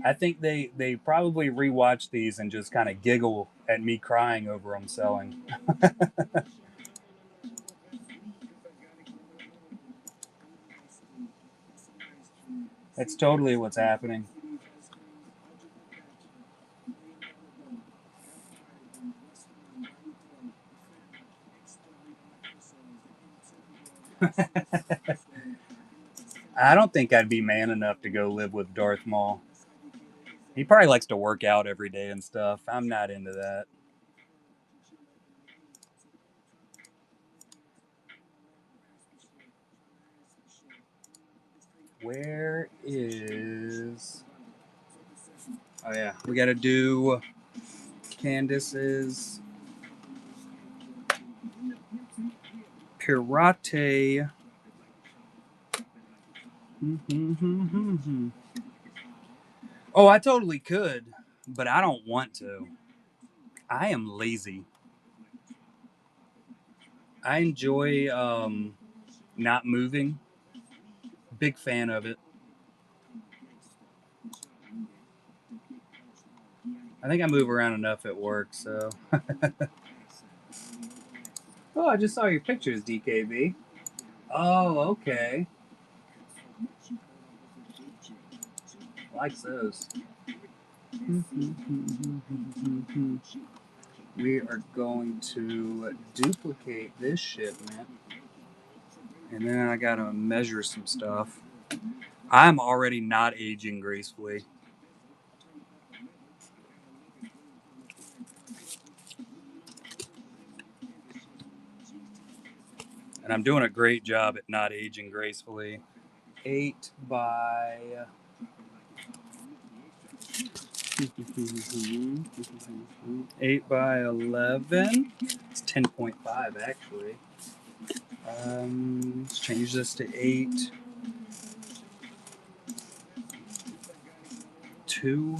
I think they probably rewatch these and just kind of giggle at me crying over them selling. That's totally what's happening. I don't think I'd be man enough to go live with Darth Maul. He probably likes to work out every day and stuff. I'm not into that. Where is... Oh yeah, we gotta do Candace's Pirate. Oh, I totally could, but I don't want to. I am lazy. I enjoy not moving. Big fan of it. I think I move around enough at work, so. Oh, I just saw your pictures, DKB. Oh, okay. likes those. We are going to duplicate this shipment. And then I gotta measure some stuff. I'm already not aging gracefully. And I'm doing a great job at not aging gracefully. 8 by 8 by 11. It's 10.5 actually. Let's change this to 8. 2.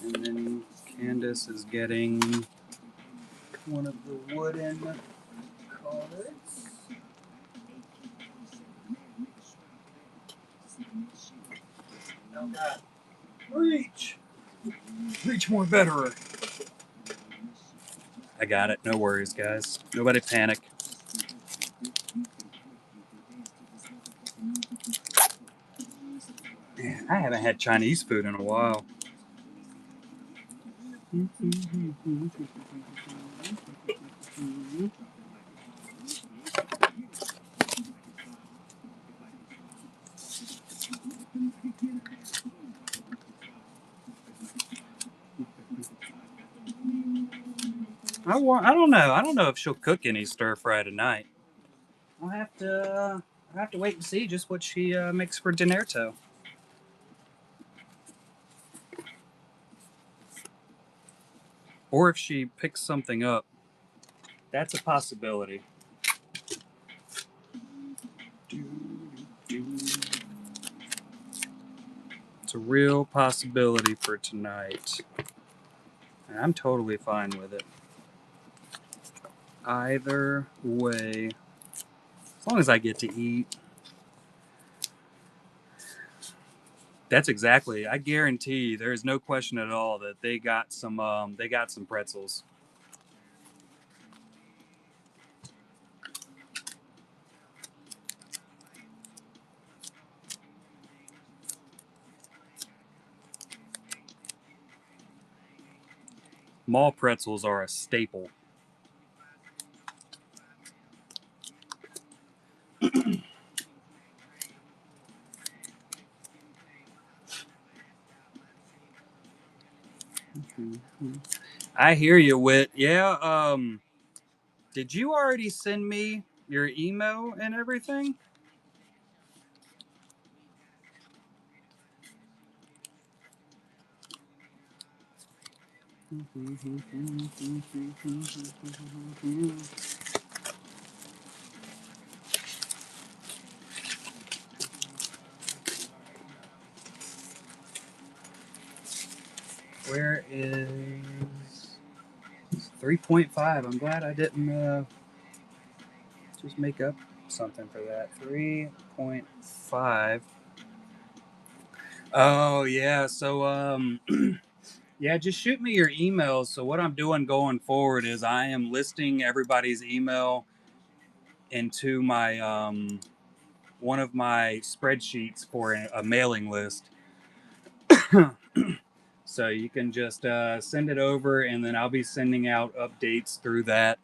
And then Candace is getting one of the wooden cards. Oh God. Reach! Reach more better. I got it. No worries, guys. Nobody panic. Man, I haven't had Chinese food in a while. I don't know. I don't know if she'll cook any stir fry tonight. I'll have to wait and see just what she makes for dinerto. Or if she picks something up. That's a possibility. It's a real possibility for tonight. And I'm totally fine with it. Either way, as long as I get to eat. That's exactly. I guarantee there is no question at all that they got some pretzels. Mall pretzels are a staple. I hear you, Wit. Yeah, did you already send me your email and everything? Where is 3.5? I'm glad I didn't just make up something for that. 3.5. Oh yeah, so yeah, just shoot me your emails. So what I'm doing going forward is I am listing everybody's email into my one of my spreadsheets for a mailing list. So you can just send it over, and then I'll be sending out updates through that.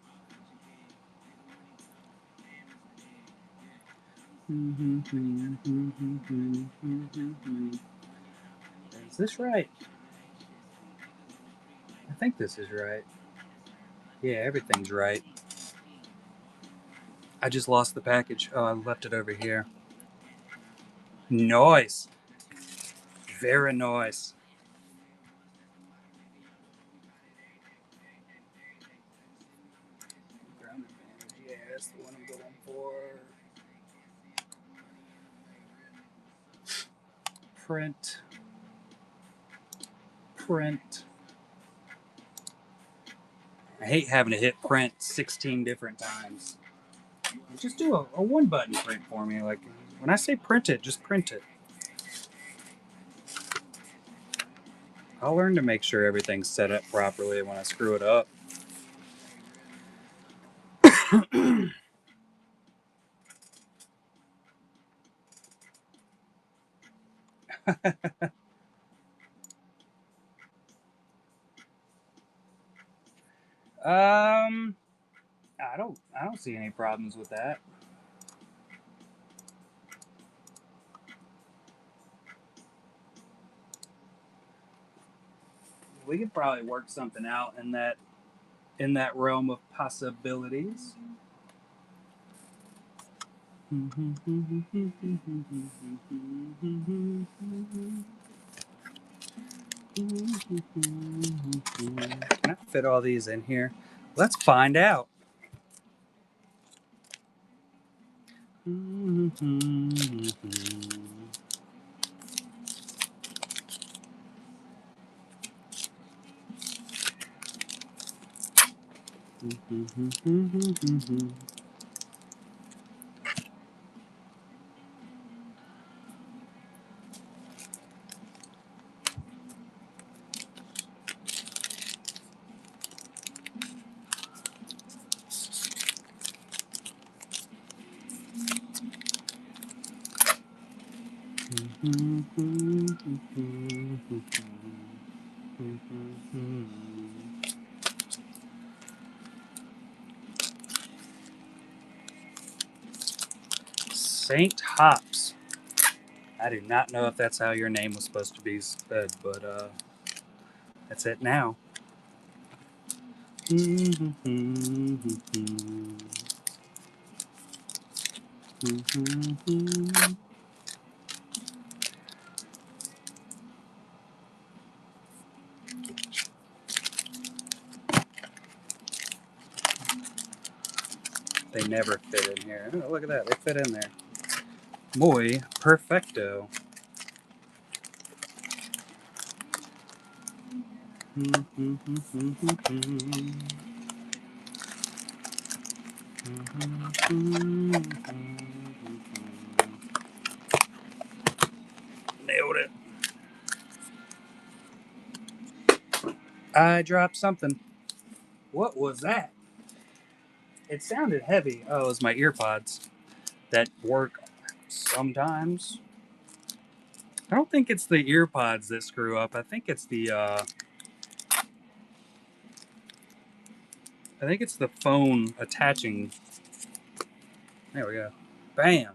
Is this right? I think this is right. Yeah, everything's right. I just lost the package. Oh, I left it over here. Nice. Very nice. Ground advantage. Yeah, that's the one I'm going for. Print. Print. I hate having to hit print 16 different times. Just do a one button print for me. Like when I say print it, just print it. I'll learn to make sure everything's set up properly when I screw it up. I don't see any problems with that. We could probably work something out in that realm of possibilities. Can I fit all these in here? Let's find out. Saint Hops. I do not know if that's how your name was supposed to be said, but that's it now. They never fit in here. Oh, look at that. They fit in there. Muy perfecto. Nailed it. I dropped something. What was that? It sounded heavy. Oh, it was my earpods that work sometimes. I don't think it's the earpods that screw up. I think it's the phone attaching. There we go. Bam.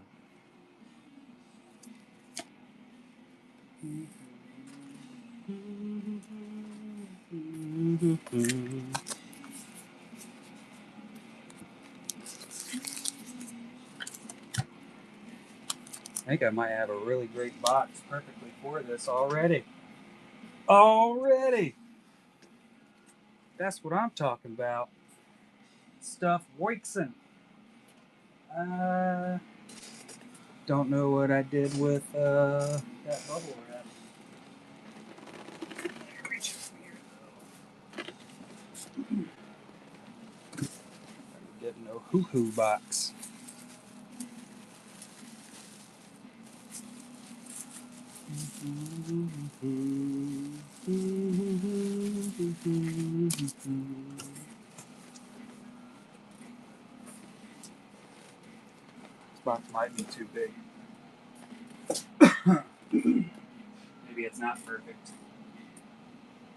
I think I might have a really great box perfectly for this already. Already! That's what I'm talking about. Stuff Wixen. Don't know what I did with that bubble wrap. Reach over here though. Getting no hoo-hoo box. This box might be too big. Maybe it's not perfect.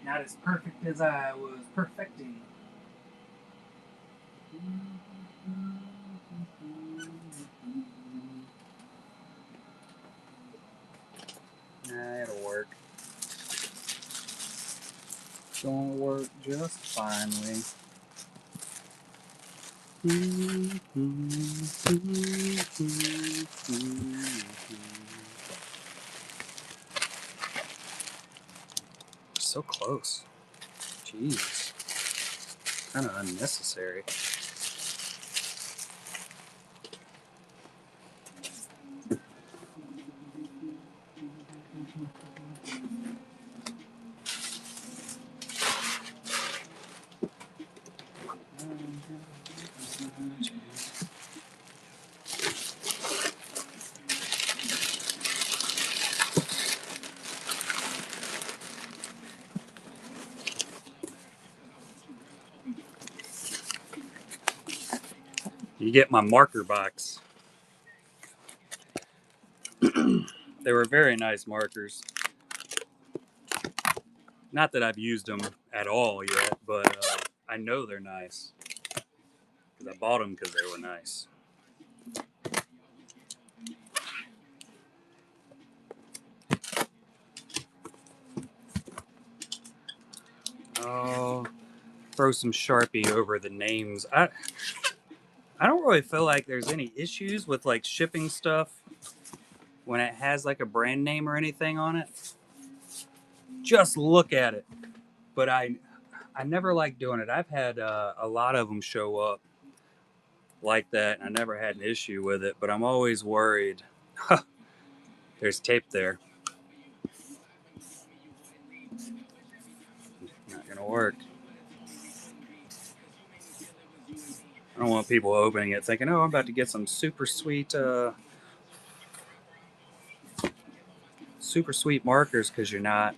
Not as perfect as I was perfecting. Nah, it'll work. It's gonna work just finely. So close. Jeez. Kind of unnecessary. you get my marker box. They were very nice markers. Not that I've used them at all yet, but I know they're nice because I bought them because they were nice. Oh, throw some Sharpie over the names. I don't really feel like there's any issues with like shipping stuff when it has like a brand name or anything on it. Just look at it. But I never like doing it. I've had a lot of them show up like that, and I never had an issue with it. But I'm always worried. There's tape there. Not gonna work. I don't want people opening it thinking, "Oh, I'm about to get some super sweet markers," because you're not.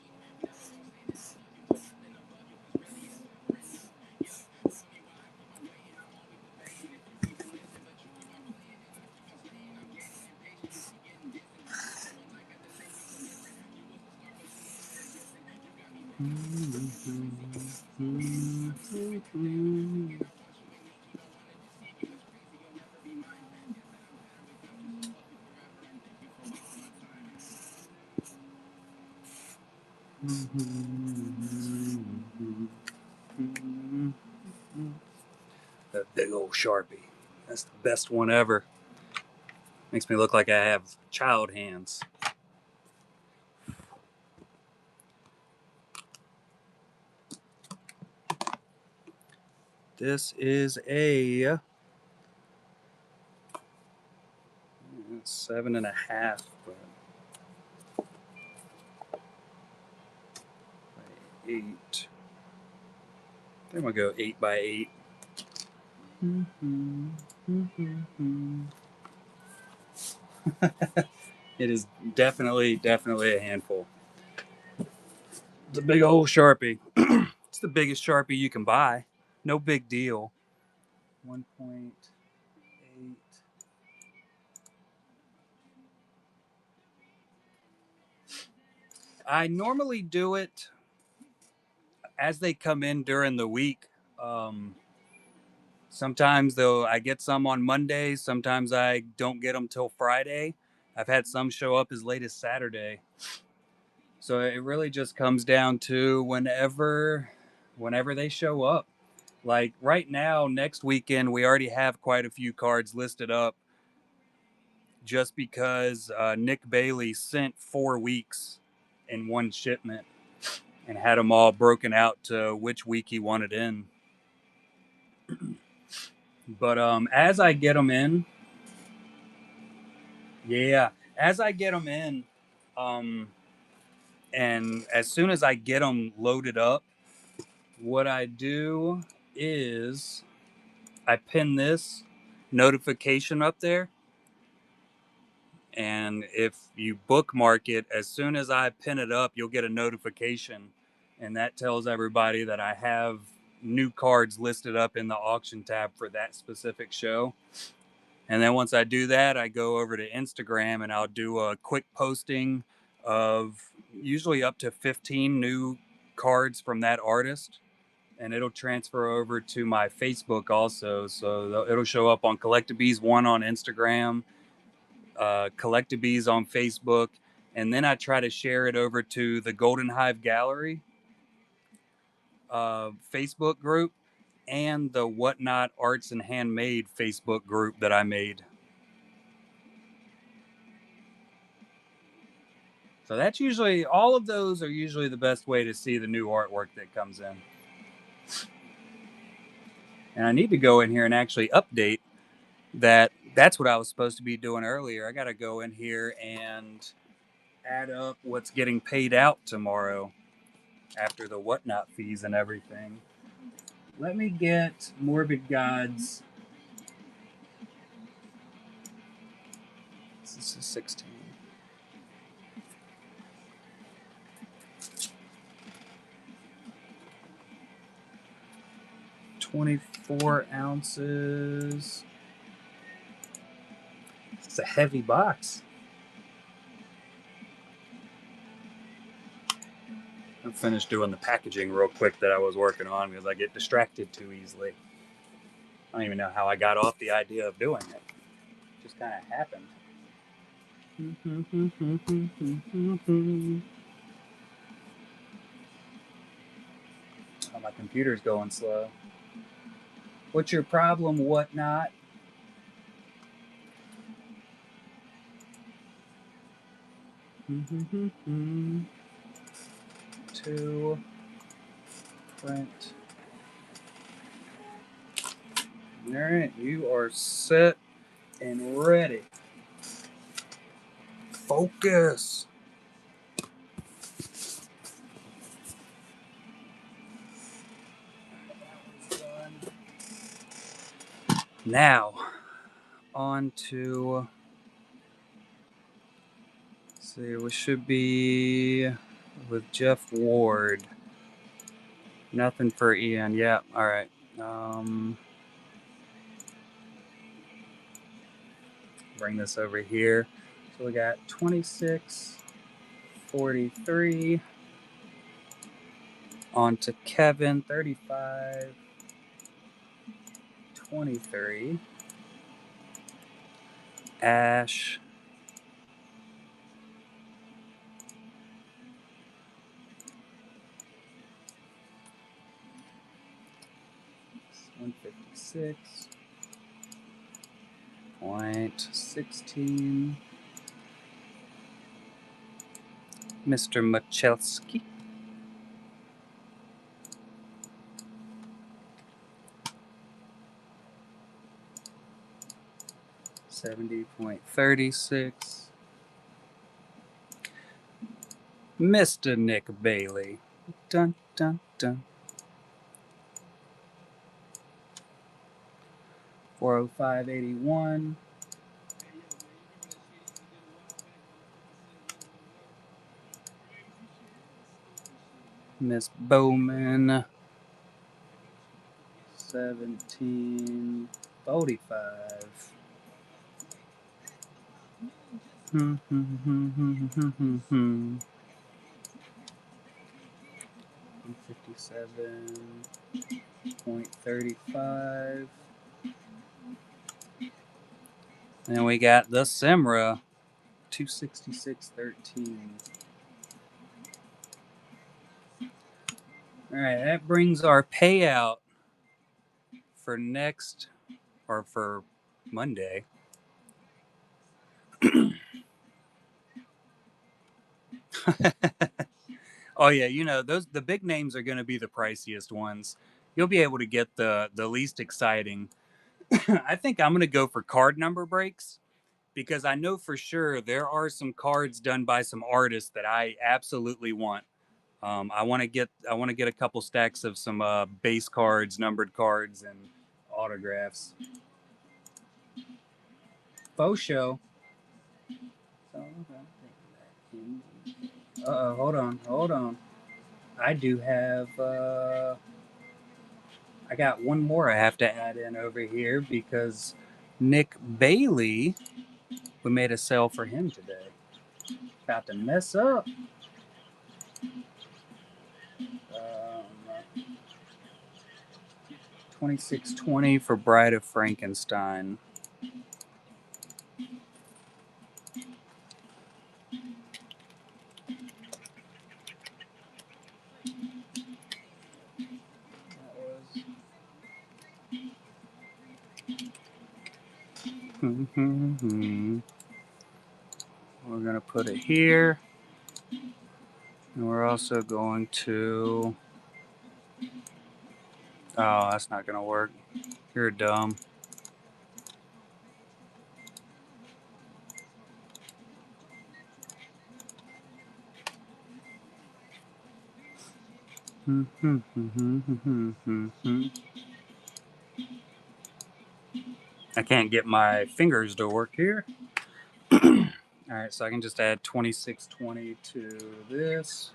That big old Sharpie. That's the best one ever. Makes me look like I have child hands. This is a 7.5, but 8. I'm gonna go 8x8. It is definitely a handful. It's a big old Sharpie. It's the biggest Sharpie you can buy. No big deal. 1.8. I normally do it as they come in during the week. Um, Sometimes though I get some on Monday. Sometimes I don't get them till Friday. I've had some show up as late as Saturday. So it really just comes down to whenever they show up. Like right now, next weekend, we already have quite a few cards listed up just because Nick Bailey sent 4 weeks in one shipment and had them all broken out to which week he wanted in. But as I get them in, yeah, as I get them in, um, and as soon as I get them loaded up, what I do is I pin this notification up there. And if you bookmark it, as soon as I pin it up, you'll get a notification. And that tells everybody that I have new cards listed up in the auction tab for that specific show. And then once I do that, I go over to Instagram and I'll do a quick posting of usually up to 15 new cards from that artist. And it'll transfer over to my Facebook also. So it'll show up on Collectabees1 on Instagram, Collectabees on Facebook. And then I try to share it over to the Golden Hive Gallery Facebook group and the Whatnot Arts and Handmade Facebook group that I made. So that's usually, all of those are usually the best way to see the new artwork that comes in. And I need to go in here and actually update that. That's what I was supposed to be doing earlier. I got to go in here and add up what's getting paid out tomorrow after the Whatnot fees and everything. Let me get Morbid Gods. This is 16. 24 ounces. It's a heavy box. I'm finished doing the packaging real quick that I was working on because I get distracted too easily. I don't even know how I got off the idea of doing it. It just kind of happened. Oh, my computer's going slow. What's your problem, whatnot? To print. Alright, you are set and ready. Focus. Now, on to. Let's see, we should be with Jeff Ward. Nothing for Ian. Yeah, alright. Bring this over here. So we got 26, 43. On to Kevin, 35, 23. Ash, 156. Point 16. Mr. Machelski. $70.36. Mr. Nick Bailey. Dun dun dun. 405.81. Miss Bowman. 17.45. 57.35. And we got the Simra, 266.13. All right, that brings our payout for next, or for Monday. Oh yeah, you know the big names are going to be the priciest ones. You'll be able to get the least exciting. I think I'm going to go for card number breaks because I know for sure there are some cards done by some artists that I absolutely want. I want to get a couple stacks of some base cards, numbered cards, and autographs. Faux show. Hold on. I do have. I got one more I have to add in over here because Nick Bailey, we made a sale for him today. About to mess up. 2620 for Bride of Frankenstein. We're going to put it here. And we're also going to... Oh, that's not going to work. You're dumb. I can't get my fingers to work here. All right, so I can just add 2620 to this.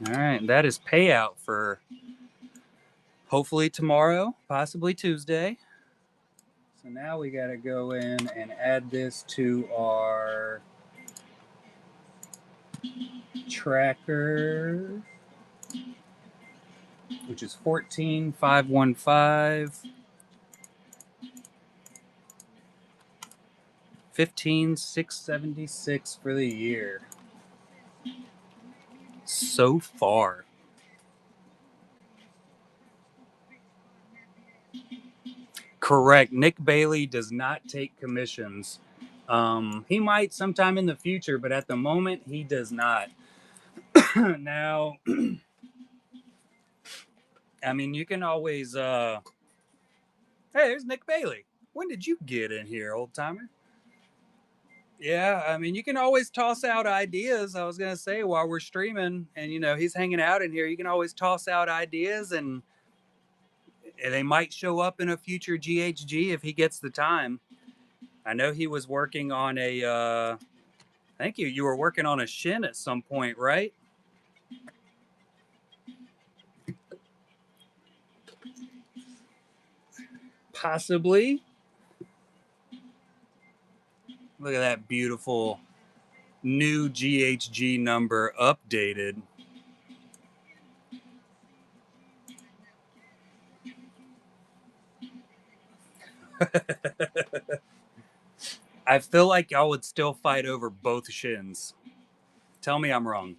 All right, that is payout for hopefully tomorrow, possibly Tuesday. So now we got to go in and add this to our tracker, which is 14,515, 15,676 for the year so far. Correct. Nick Bailey does not take commissions. He might sometime in the future, but at the moment, he does not. Now, I mean, you can always. Hey, there's Nick Bailey. When did you get in here, old timer? Yeah, I mean, you can always toss out ideas. I was gonna say while we're streaming, and he's hanging out in here. You can always toss out ideas, and they might show up in a future GHG if he gets the time. I know he was working on a. I think you were working on a shin at some point, right? Possibly. Look at that beautiful new GHG number updated. I feel like y'all would still fight over both shins. Tell me I'm wrong.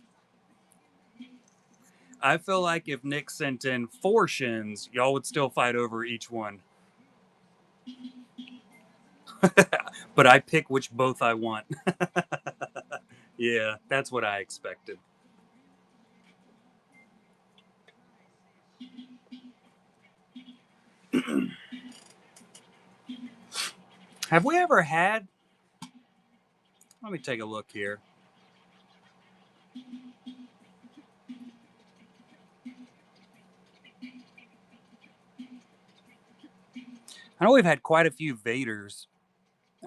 I feel like if Nick sent in 4 shins, y'all would still fight over each one. But I pick which both I want. Yeah, that's what I expected. Have we ever had? Let me take a look here. I know we've had quite a few Vaders.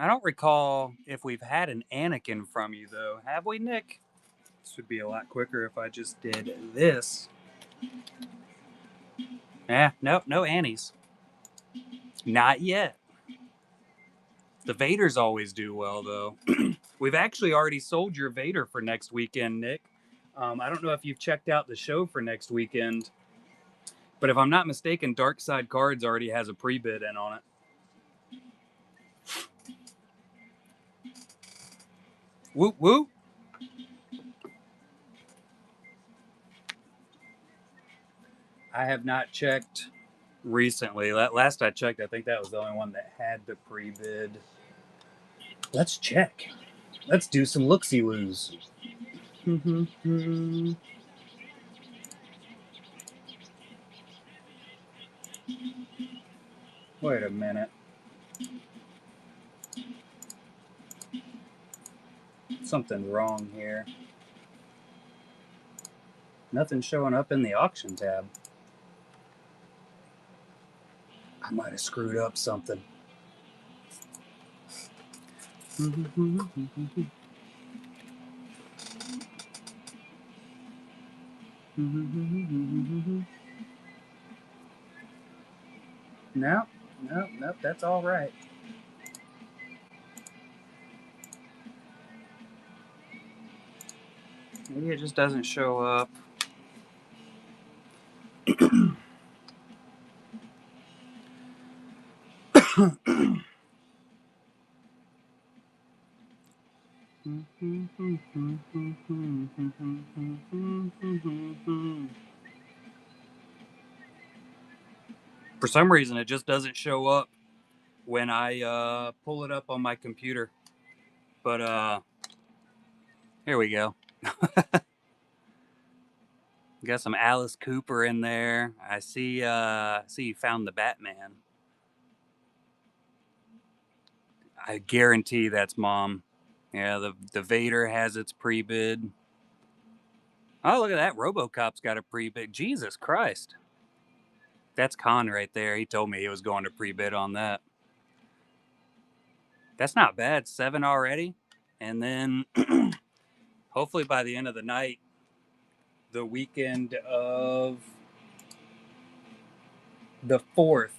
I don't recall if we've had an Anakin from you, though. Have we, Nick? This would be a lot quicker if I just did this. Nope, no Annies. Not yet. The Vaders always do well, though. We've actually already sold your Vader for next weekend, Nick. I don't know if you've checked out the show for next weekend, but if I'm not mistaken, Dark Side Cards already has a pre-bid in on it. Whoop whoop. I have not checked recently. Last I checked, I think that was the only one that had the pre-bid. Let's check. Let's do some look-see-loos. Wait a minute. Something's wrong here. Nothing's showing up in the auction tab. I might have screwed up something. No, no, that's all right. Maybe it just doesn't show up. For some reason, it just doesn't show up when I pull it up on my computer. But here we go. Got some Alice Cooper in there. I see you found the Batman. I guarantee that's Mom. Yeah, the Vader has its pre-bid. Oh, look at that. RoboCop's got a pre-bid. Jesus Christ. That's Khan right there. He told me he was going to pre-bid on that. That's not bad. 7 already. And then hopefully by the end of the night, the weekend of the 4th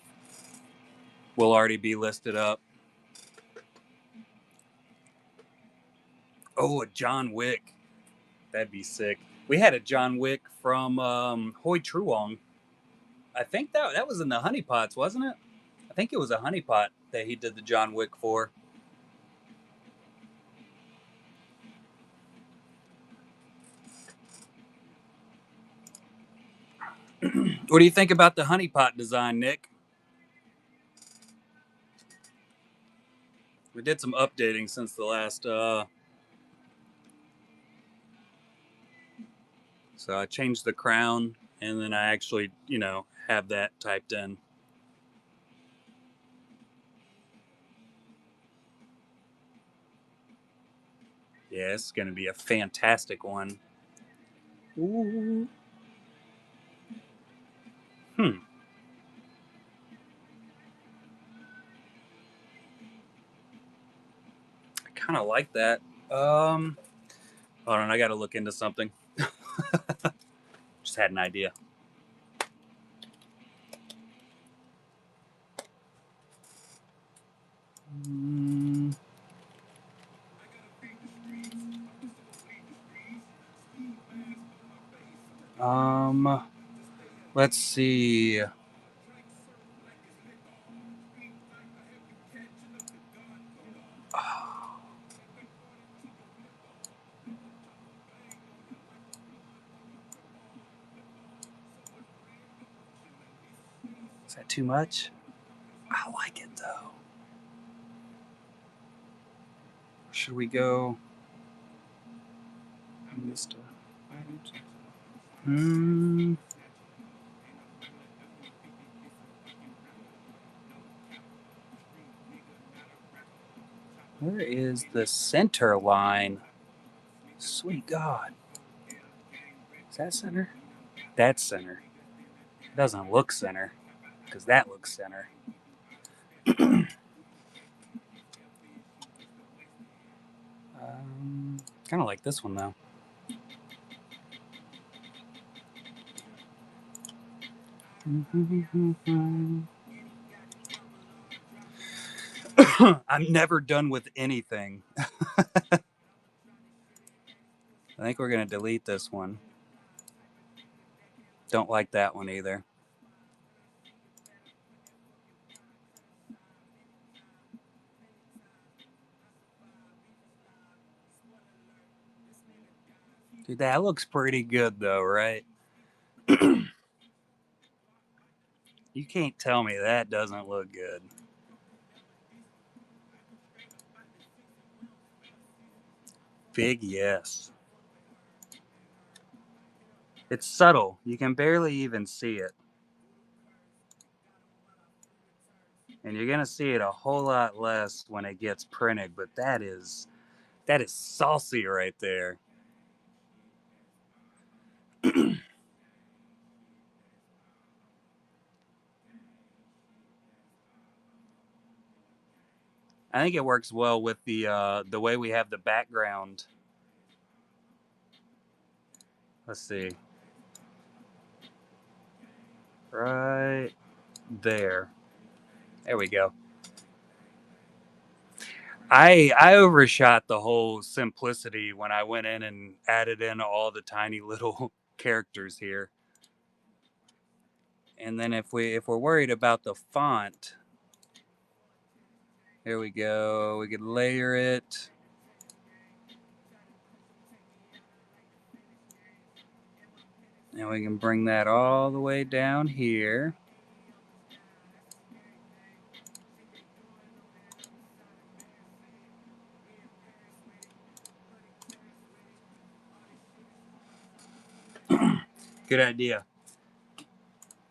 will already be listed up. Oh, a John Wick. That'd be sick. We had a John Wick from Hoi Truong. I think that was in the Honeypots, wasn't it? I think it was a Honeypot that he did the John Wick for. What do you think about the Honeypot design, Nick? We did some updating since the last. So I changed the crown, and then I actually, have that typed in. Yeah, it's going to be a fantastic one. Ooh. Hmm. I kind of like that. Hold on, I got to look into something. Just had an idea. Mm. Let's see. Is that too much? I like it though. Should we go? Hmm. Where is the center line? Sweet God. Is that center? That's center. It doesn't look center because that looks center. Kind of like this one though. I'm never done with anything. I think we're going to delete this one. Don't like that one either. Dude, that looks pretty good though, right? You can't tell me that doesn't look good. Big yes. It's subtle. You can barely even see it. And you're going to see it a whole lot less when it gets printed, but that is saucy right there. I think it works well with the way we have the background. Let's see. Right there. There we go. I overshot the whole simplicity when I went in and added in all the tiny little characters here. And then if we're worried about the font, here we go. We could layer it. And we can bring that all the way down here. Good idea.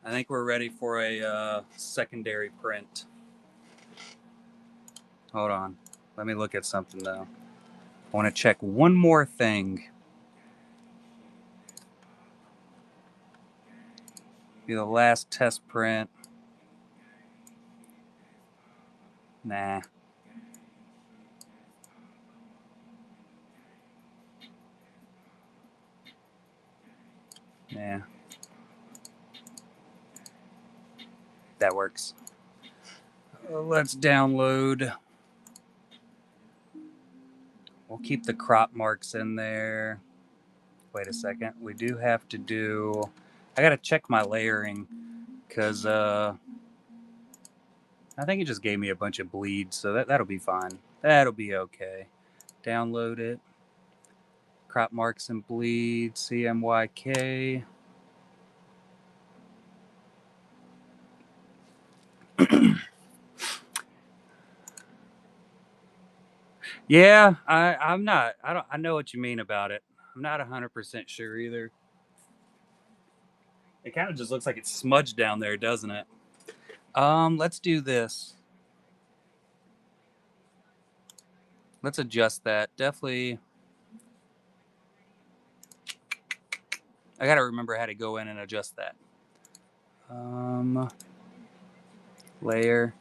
I think we're ready for a secondary print. Hold on. Let me look at something though. I want to check one more thing. Be the last test print. Nah. Yeah. That works. Let's download. We'll keep the crop marks in there. Wait a second. We do have to do... I gotta check my layering, because I think it just gave me a bunch of bleeds, so that'll be fine. That'll be okay. Download it. Crop marks and bleed, CMYK. Yeah, I'm not. I know what you mean about it. I'm not 100% sure either. It kind of just looks like it's smudged down there, doesn't it? Let's do this. Let's adjust that. Definitely. I gotta remember how to go in and adjust that. Layer.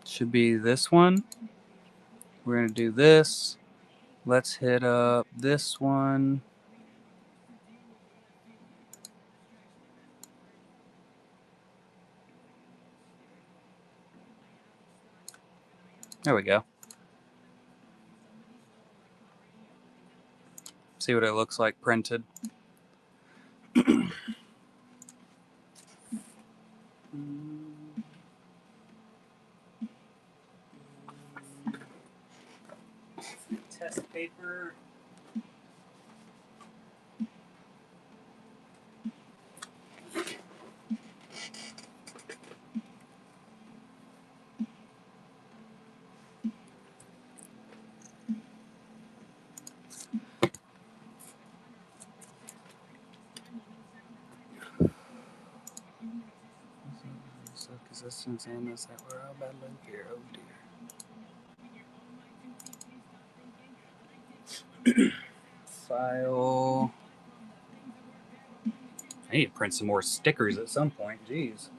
Should be this one. We're gonna do this. Let's hit up this one. There we go. See what it looks like printed. Test paper. Existence and this that we're all battling here. Oh dear. File. I need to print some more stickers at some point. Jeez.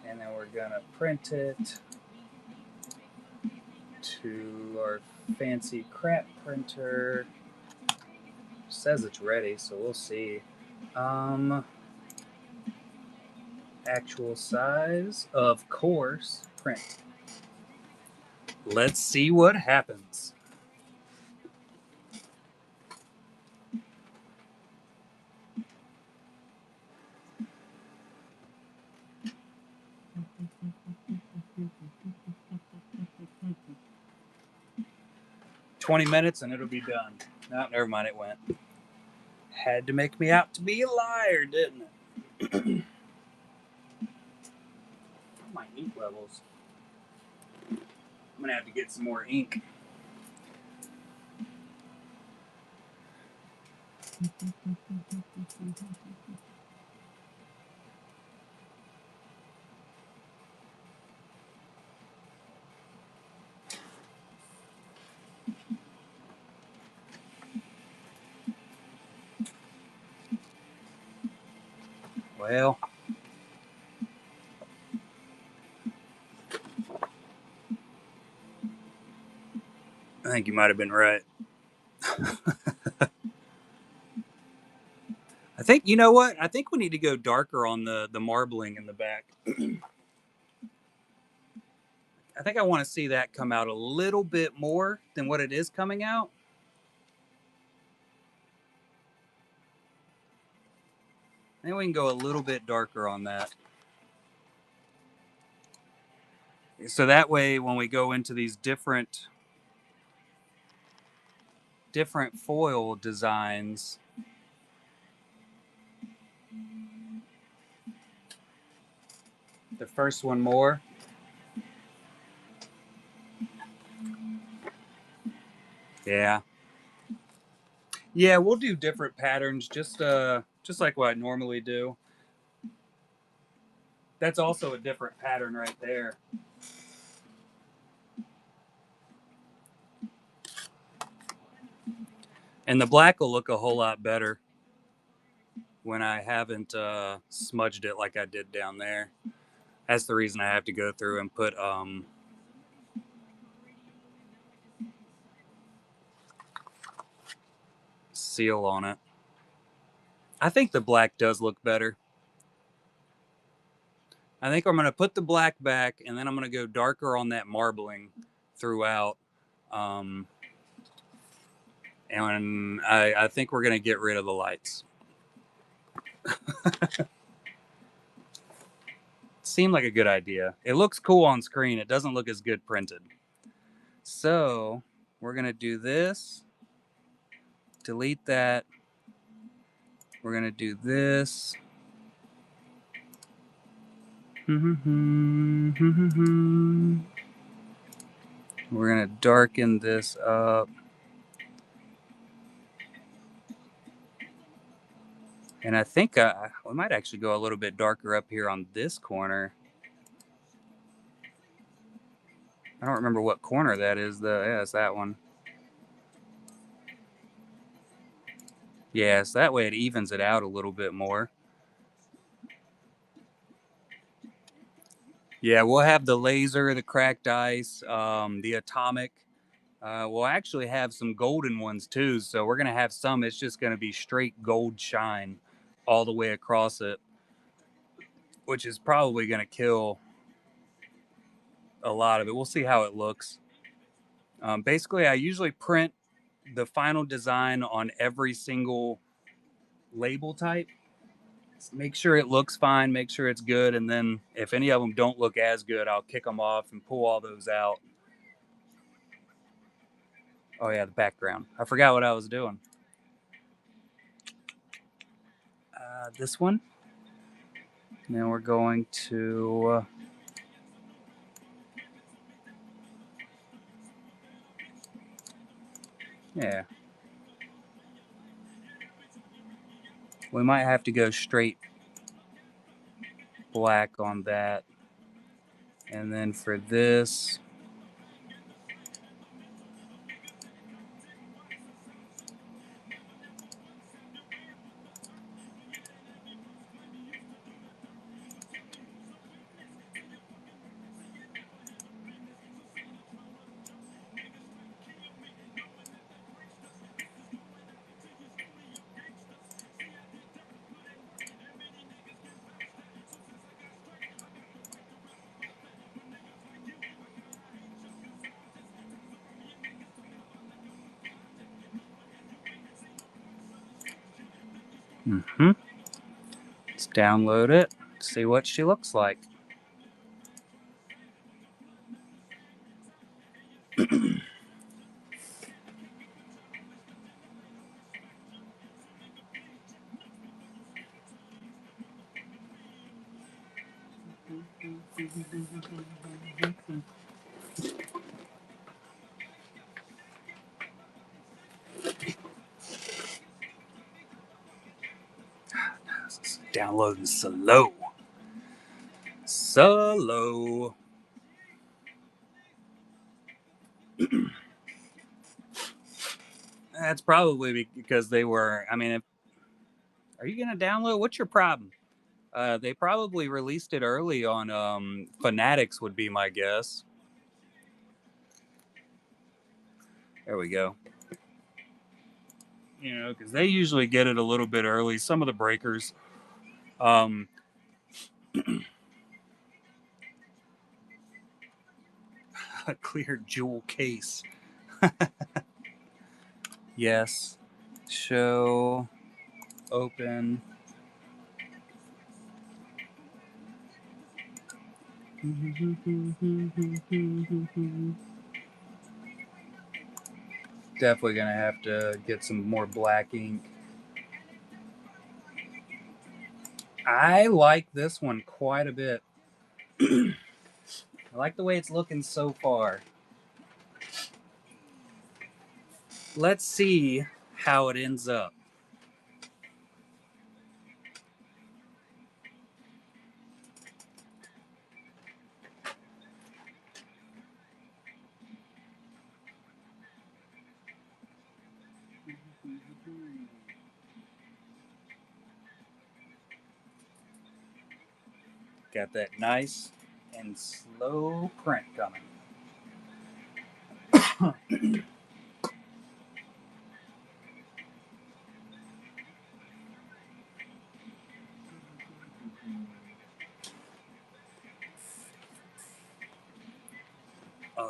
And then we're gonna print it to our fancy crap printer. Says it's ready, so we'll see. Actual size, of course. Print. Let's see what happens. $20 and it'll be done. No, never mind, it went. Had to make me out to be a liar, didn't it? My ink levels. I'm gonna have to get some more ink. Well, I think you might have been right. I think, you know what? I think we need to go darker on the marbling in the back. I think I want to see that come out a little bit more than what it is coming out. I think we can go a little bit darker on that. So that way, when we go into these different foil designs, the first one more. Yeah. Yeah, we'll do different patterns, just like what I normally do. That's also a different pattern right there. And the black will look a whole lot better when I haven't smudged it like I did down there. That's the reason I have to go through and put seal on it. I think the black does look better. I think I'm going to put the black back, and then I'm going to go darker on that marbling throughout. Um, and I think we're going to get rid of the lights. Seemed like a good idea. It looks cool on screen. It doesn't look as good printed. So we're going to do this. Delete that. We're going to do this. We're going to darken this up. And I think we might actually go a little bit darker up here on this corner. I don't remember what corner that is, though. Yeah, it's that one. Yeah, so that way it evens it out a little bit more. Yeah, we'll have the laser, the cracked ice, the atomic. We'll actually have some golden ones, too. So we're going to have some. It's just going to be straight gold shine all the way across it, which is probably going to kill a lot of it. We'll see how it looks. Basically, I usually print the final design on every single label type. Make sure it looks fine, make sure it's good, and then if any of them don't look as good, I'll kick them off and pull all those out. Oh yeah, the background. I forgot what I was doing. This one. Now we're going to yeah. We might have to go straight black on that. And then for this, let's download it, see what she looks like. Downloading slow. Slow. That's probably because they were. I mean, are you gonna download? What's your problem? They probably released it early on Fanatics, would be my guess. There we go. You know, because they usually get it a little bit early. Some of the breakers. Um, a clear jewel case. Yes. Show. Open. Definitely gonna have to get some more black ink. I like this one quite a bit. I like the way it's looking so far. Let's see how it ends up. Got that nice and slow print coming.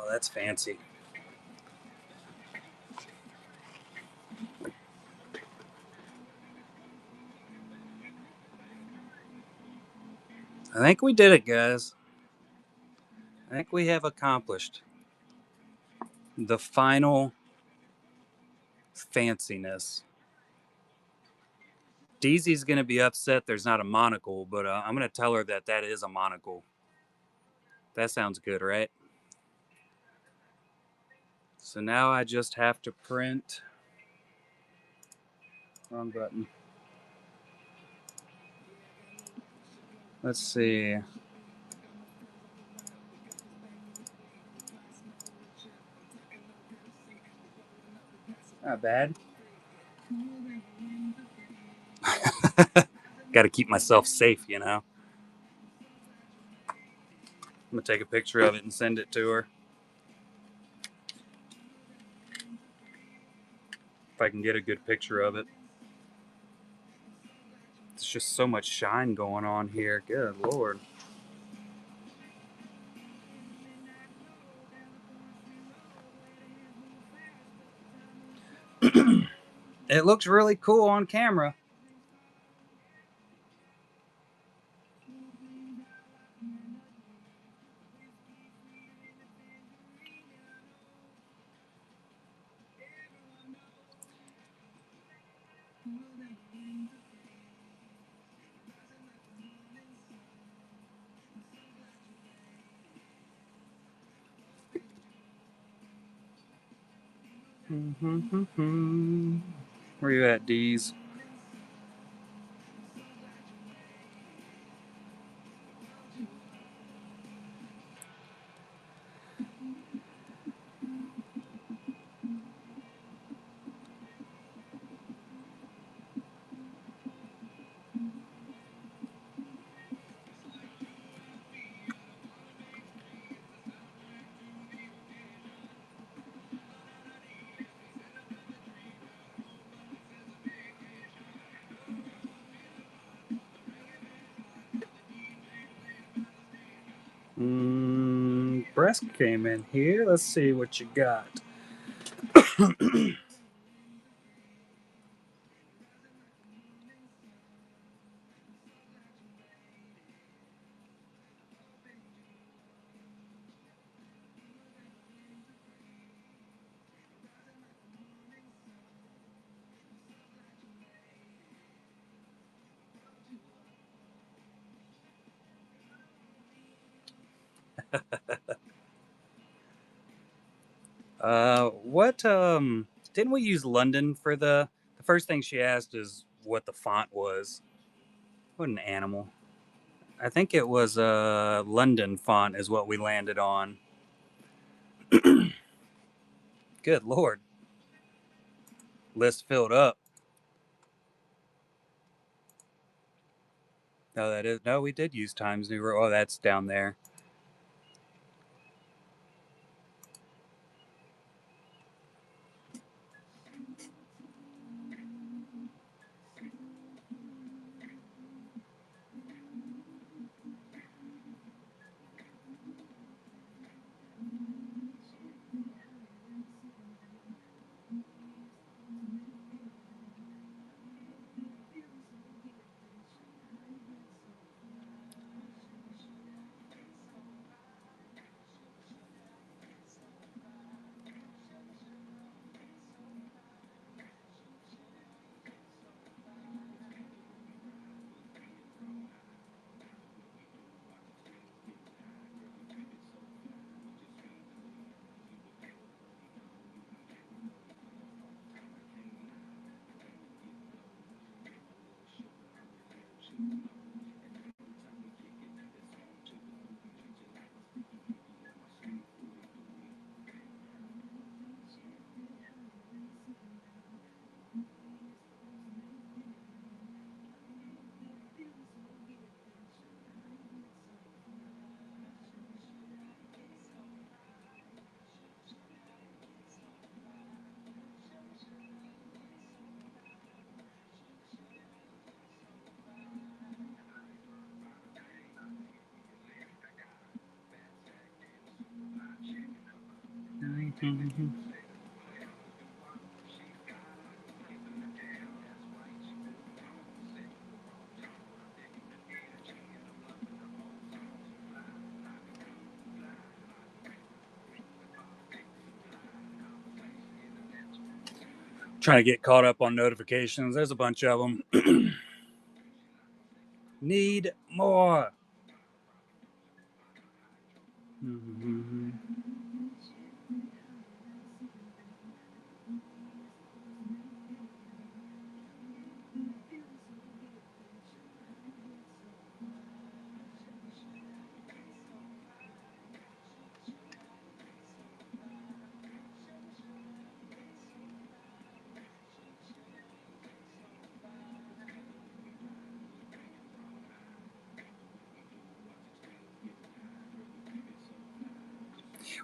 that's fancy. I think we did it, guys. I think we have accomplished the final fanciness. Deezy's going to be upset there's not a monocle, but I'm going to tell her that that is a monocle. That sounds good, right? So now I just have to print. Wrong button. Let's see. Not bad. Got to keep myself safe, you know. I'm going to take a picture of it and send it to her. If I can get a good picture of it. There's just so much shine going on here. Good Lord. It looks really cool on camera. Where you at, Deez? Breast came in here. Let's see what you got. What didn't we use London for the first thing she asked is what the font was. What an animal. I think it was London font is what we landed on. Good Lord. List filled up. No, that is no, we did use Times New Roman. Oh, that's down there. Mhm. Trying to get caught up on notifications. There's a bunch of them. Need more. Mhm.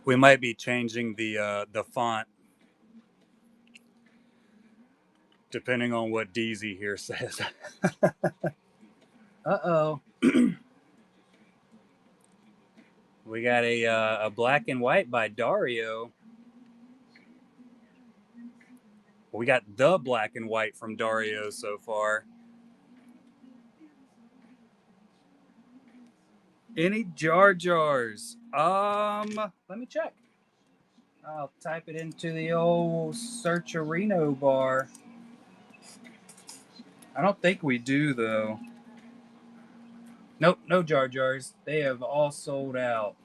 We might be changing the font depending on what DZ here says. Uh-oh. We got a black and white by Dario. We got the black and white from Dario so far. Any Jar Jars? Let me check. I'll type it into the old Searcherino bar. I don't think we do though. Nope, no Jar Jars. They have all sold out.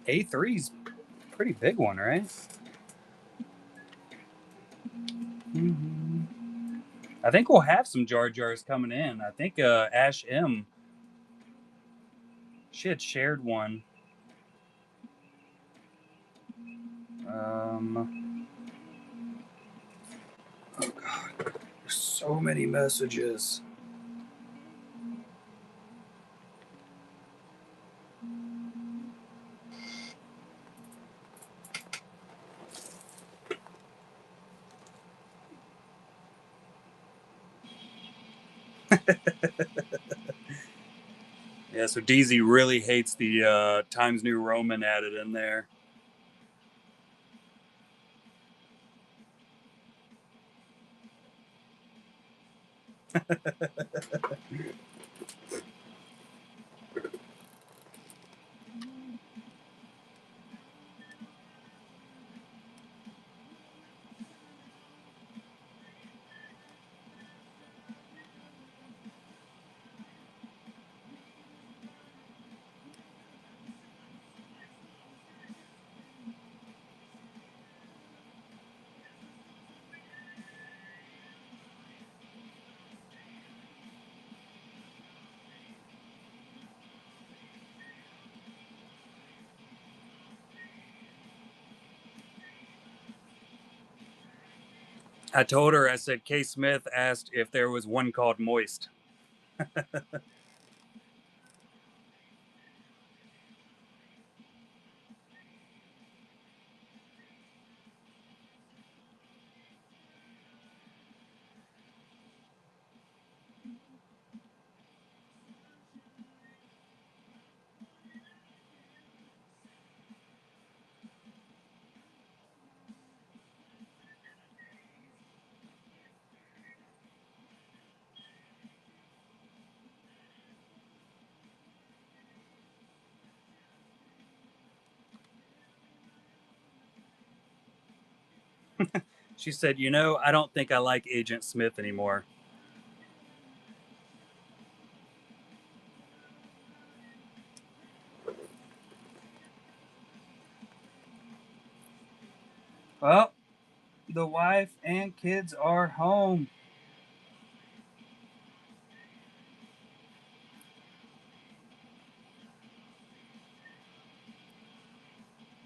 A3's pretty big one, right? Mm-hmm. I think we'll have some Jar Jars coming in. I think Ash M, she had shared one. Um, oh God, there's so many messages. Yeah, so DZ really hates the Times New Roman added in there. I told her, I said, K. Smith asked if there was one called Moist. She said, I don't think I like Agent Smith anymore. Well, the wife and kids are home.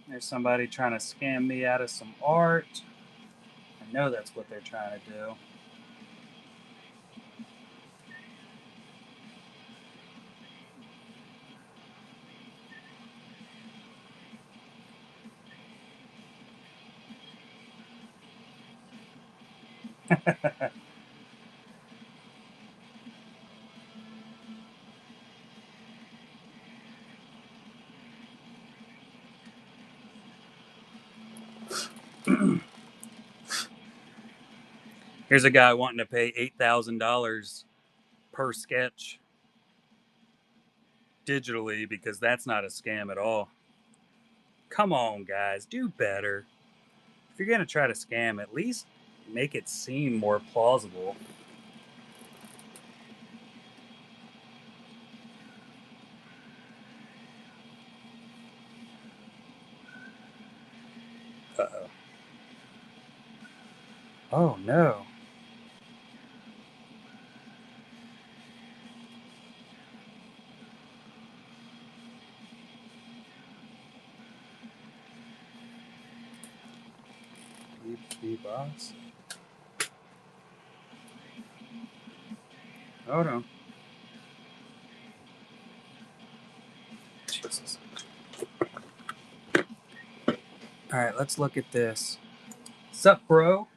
There's somebody trying to scam me out of some art. I know that's what they're trying to do. Here's a guy wanting to pay $8,000 per sketch digitally because that's not a scam at all. Come on, guys, do better. If you're gonna try to scam, at least make it seem more plausible. Uh-oh. Oh no. box. Oh no. Jesus. Alright, let's look at this. Sup, bro?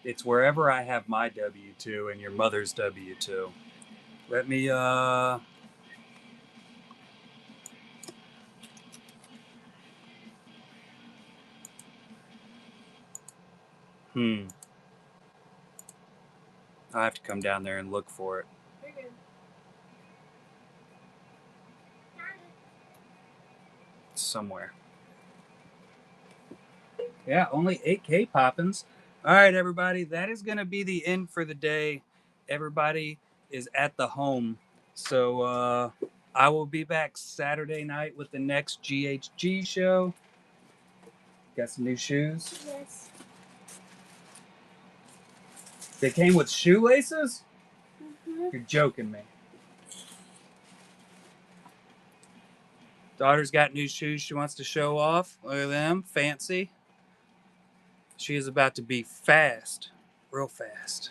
It's wherever I have my W-2 and your mother's W-2. Let me, I have to come down there and look for it. Somewhere. Yeah, only 8K poppins. All right, everybody, that is going to be the end for the day. Everybody is at the home. So I will be back Saturday night with the next GHG show. Got some new shoes? Yes. They came with shoelaces? Mm-hmm. You're joking me. Daughter's got new shoes she wants to show off. Look at them. Fancy. She is about to be fast. Real fast.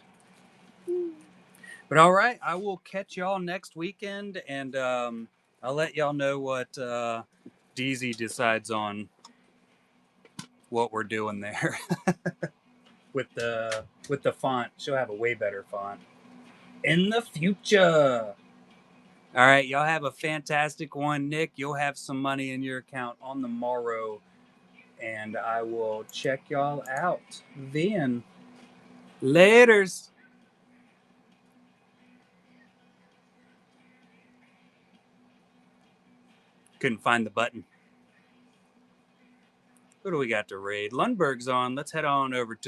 But all right, I will catch y'all next weekend, and I'll let y'all know what DZ decides on what we're doing there with the font. She'll have a way better font in the future. All right, y'all have a fantastic one. Nick, you'll have some money in your account on the morrow, and I will check y'all out then. Laters. Couldn't find the button. Who do we got to raid? Lundberg's on. Let's head on over to